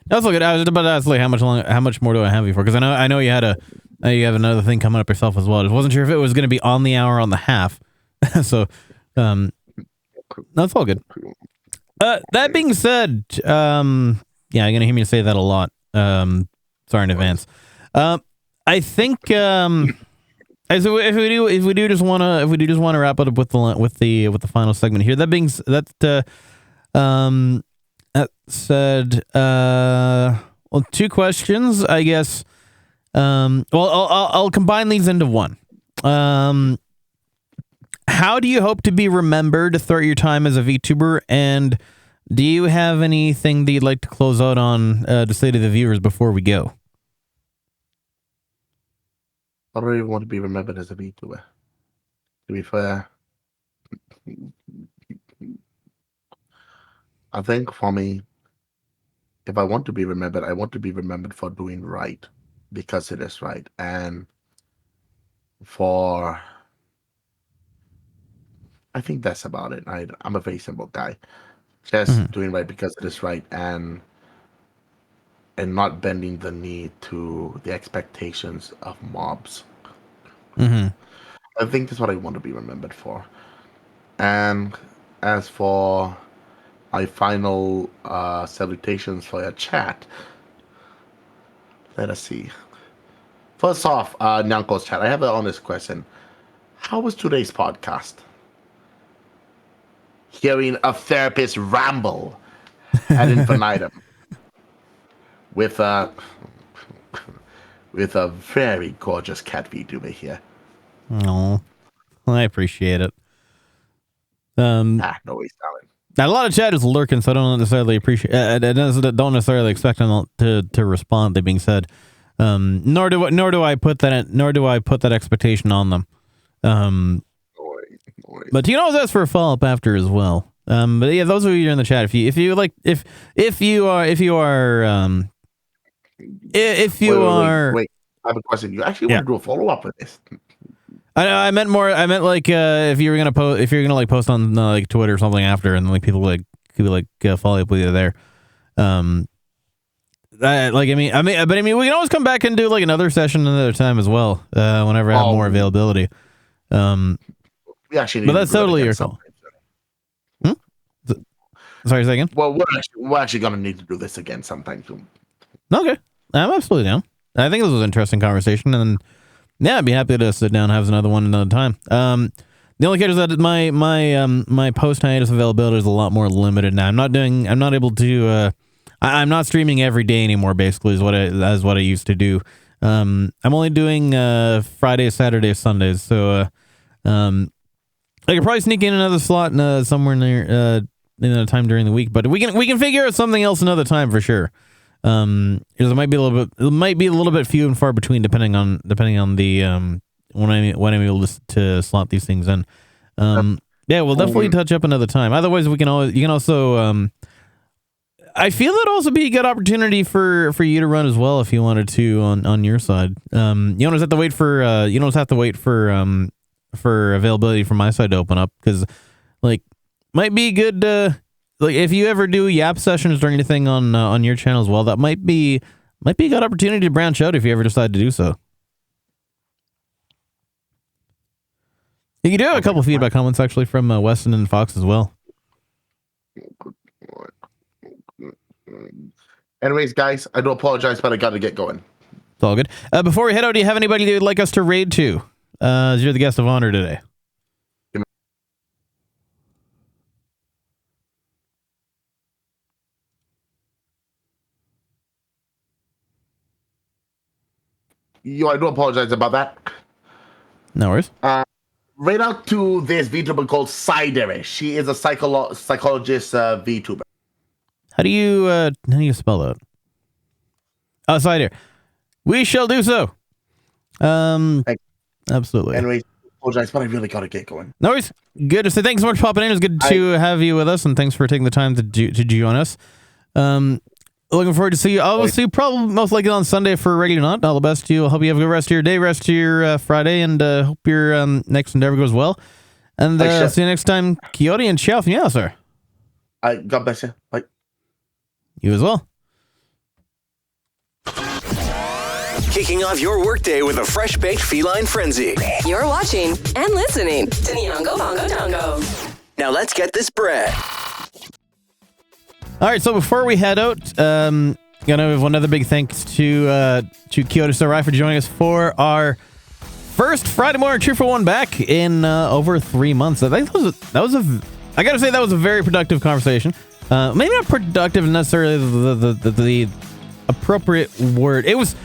that's good. I was about to ask like how much more do I have you for? Because I know you had you have another thing coming up yourself as well. I wasn't sure if it was going to be on the hour, on the half. So, that's all good. That being said, yeah, you're gonna hear me say that a lot. Sorry in advance. I think if we do just wanna wrap it up with the final segment here. That said, well, 2 questions, I guess. Well, I'll combine these into one. How do you hope to be remembered throughout your time as a VTuber? And do you have anything that you'd like to close out on to say to the viewers before we go? I don't even want to be remembered as a VTuber. To be fair, I think for me, if I want to be remembered, I want to be remembered for doing right because it is right, and for I think that's about it. I'm a very simple guy, just doing right because it is right, and not bending the knee to the expectations of mobs. Mm-hmm. I think that's what I want to be remembered for. And as for my final salutations for your chat, let us see. First off, Nyanko's chat, I have an honest question. How was today's podcast? Hearing a therapist ramble ad infinitum with a very gorgeous cat VTuber here. Oh, I appreciate it. No worries, darling. A lot of chat is lurking, so I don't necessarily appreciate. I don't necessarily expect them to respond. That being said, nor do I put that expectation on them. No worries. But you can always ask for a follow up after as well. But yeah, those of you in the chat, if you like, if you are. Wait, I have a question. You actually want to do a follow up with this? I meant more. I meant like if you're gonna post on like Twitter or something after, and like people could follow up with you there. But we can always come back and do like another session another time as well. Whenever I have more availability. We actually, but that's totally your call. Sorry, second. Well, we're actually gonna need to do this again sometime soon. Okay, I'm absolutely down. I think this was an interesting conversation, and yeah, I'd be happy to sit down and have another one another time. The only catch is that my post hiatus availability is a lot more limited now. I'm not able to. I'm not streaming every day anymore. Basically, is what I used to do. I'm only doing Fridays, Saturdays, Sundays. So I could probably sneak in another slot somewhere near in a time during the week. But we can figure out something else another time for sure. Because it might be a little bit few and far between depending on the when I'm able to slot these things in. Yeah, we'll definitely touch up another time. Otherwise, you can also I feel it'd also be a good opportunity for you to run as well if you wanted to on your side. You don't have to wait for availability from my side to open up, because like might be good. Like if you ever do Yap sessions or anything on your channel as well, that might be a good opportunity to branch out if you ever decide to do so. You do have a couple feedback comments actually from Weston and Fox as well. Anyways, guys, I do apologize, but I got to get going. It's all good. Before we head out, do you have anybody you'd like us to raid to? As you're the guest of honor today. I do apologize about that. No worries. Right out to this VTuber called Sidere. She is a psychologist VTuber. How do you spell that? Oh, Sidere. We shall do so. Absolutely. Anyway, apologize, but I really gotta get going. No worries. Good to say. Thanks so much for popping in. It's good to have you with us, and thanks for taking the time to join us. Looking forward to see you. I'll see you probably most likely on Sunday for Regular Not. All the best to you. I hope you have a good rest of your day, rest of your Friday, and hope your next endeavor goes well. And see you next time. Coyote and ciao from you, sir. God bless you. Bye. You as well. Kicking off your workday with a fresh-baked feline frenzy. You're watching and listening to Nyongo Bongo Tongo. Now let's get this bread. All right, so before we head out, gonna have one other big thanks to Kyoto Sarai for joining us for our first Friday morning 2-for-1 back in over 3 months. I think I gotta say that was a very productive conversation. Maybe not productive necessarily the appropriate word. It was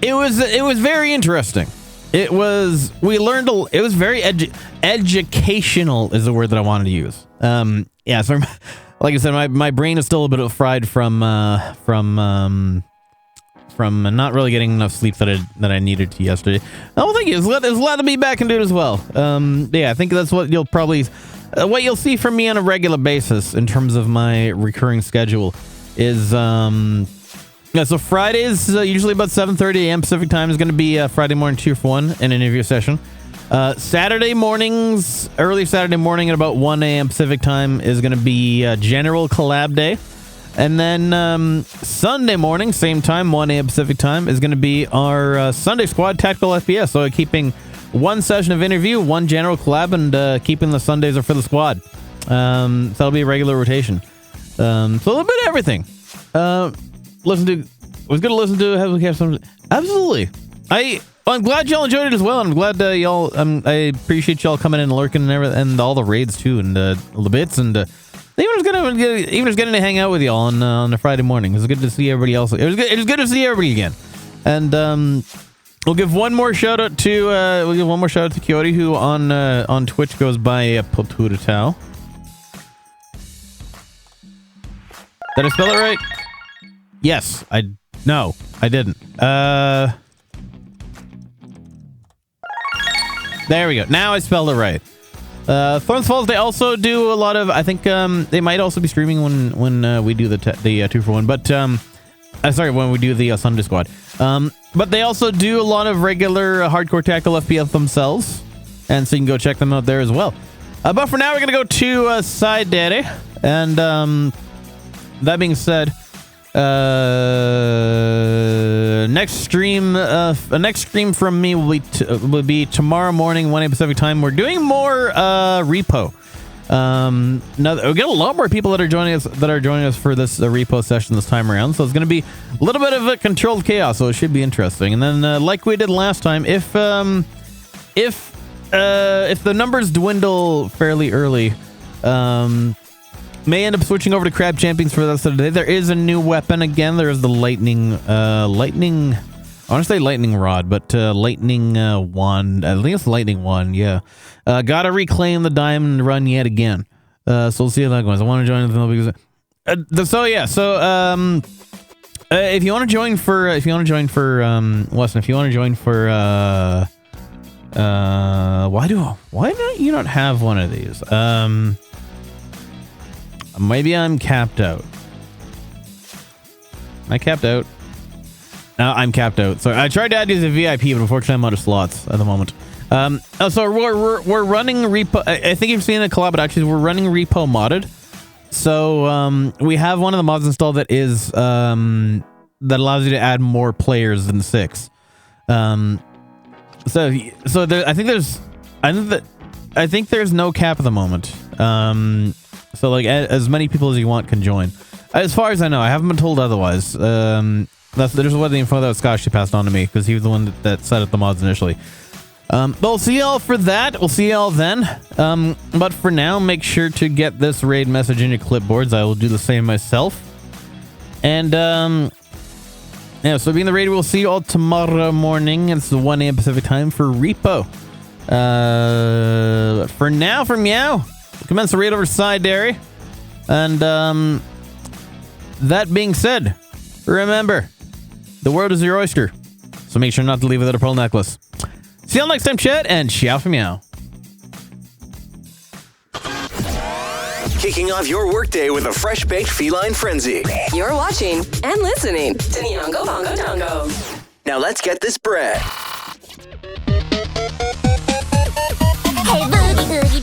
very interesting. It was very educational is the word that I wanted to use. Yeah, so like I said, my brain is still a bit fried from not really getting enough sleep that I needed to yesterday. Oh, thank you. There's a lot to be back and do it as well. Yeah, I think that's what you'll see from me on a regular basis in terms of my recurring schedule is so Fridays usually about 7:30 a.m. Pacific time is going to be Friday morning 2-for-1 an interview session. Saturday mornings, early Saturday morning at about 1 a.m. Pacific time is going to be general collab day. And then Sunday morning, same time, 1 a.m. Pacific time, is going to be our Sunday Squad Tactical FPS. So keeping one session of interview, one general collab, and keeping the Sundays are for the squad. So that'll be a regular rotation. So a little bit of everything. It was good to listen to. Have some absolutely. I'm glad y'all enjoyed it as well. I'm glad y'all. I appreciate y'all coming in and lurking and everything, and all the raids too, and all the bits, and even just getting to hang out with y'all on a Friday morning. It was good to see everybody else. It was good to see everybody again, and we'll give one more shout out to Coyote, who on Twitch goes by Poturatao. Did I spell it right? Yes, No, I didn't. There we go. Now I spelled it right. Thorns Falls, they also do a lot of, I think they might also be streaming when we do the 2-for-1, but sorry, when we do the Sunday Squad. But they also do a lot of regular hardcore tackle FPS themselves, and so you can go check them out there as well. But for now, we're gonna go to Side Daddy, and that being said, next stream from me will be tomorrow morning, 1 a.m. Pacific time. We're doing more repo. Now we get a lot more people that are joining us for this repo session this time around. So it's going to be a little bit of a controlled chaos. So it should be interesting. And then, like we did last time, if the numbers dwindle fairly early, may end up switching over to Crab Champions for the rest of the day. There is a new weapon again. There is the lightning. I want to say lightning rod, but lightning wand. I think it's lightning wand. Yeah. Gotta reclaim the diamond run yet again. So we'll see how that goes. I want to join because. If you want to join for Weston, if you want to join for why don't you not have one of these? Maybe I'm capped out. Am I capped out? No, I'm capped out. So I tried to add these as a VIP, but unfortunately I'm out of slots at the moment. So we're running repo. I think you've seen a collab, but actually we're running repo modded. So we have one of the mods installed that is that allows you to add more players than 6. So there, I think there's no cap at the moment. So like as many people as you want can join. As far as I know, I haven't been told otherwise. There's what the info that Scotch passed on to me because he was the one that set up the mods initially. But we'll see y'all for that. We'll see y'all then. But for now, make sure to get this raid message in your clipboards. I will do the same myself. And yeah, so being the raid, we'll see you all tomorrow morning. It's 1 a.m. Pacific time for repo. For now, for Meow, commence the raid over Side Dairy. And that being said, remember, the world is your oyster, so make sure not to leave without a pearl necklace. See y'all next time, chat, and ciao for meow. Kicking off your workday with a fresh-baked feline frenzy. You're watching and listening to Nyongo Bongo Tongo. Now let's get this bread. Hey, boogie, boogie,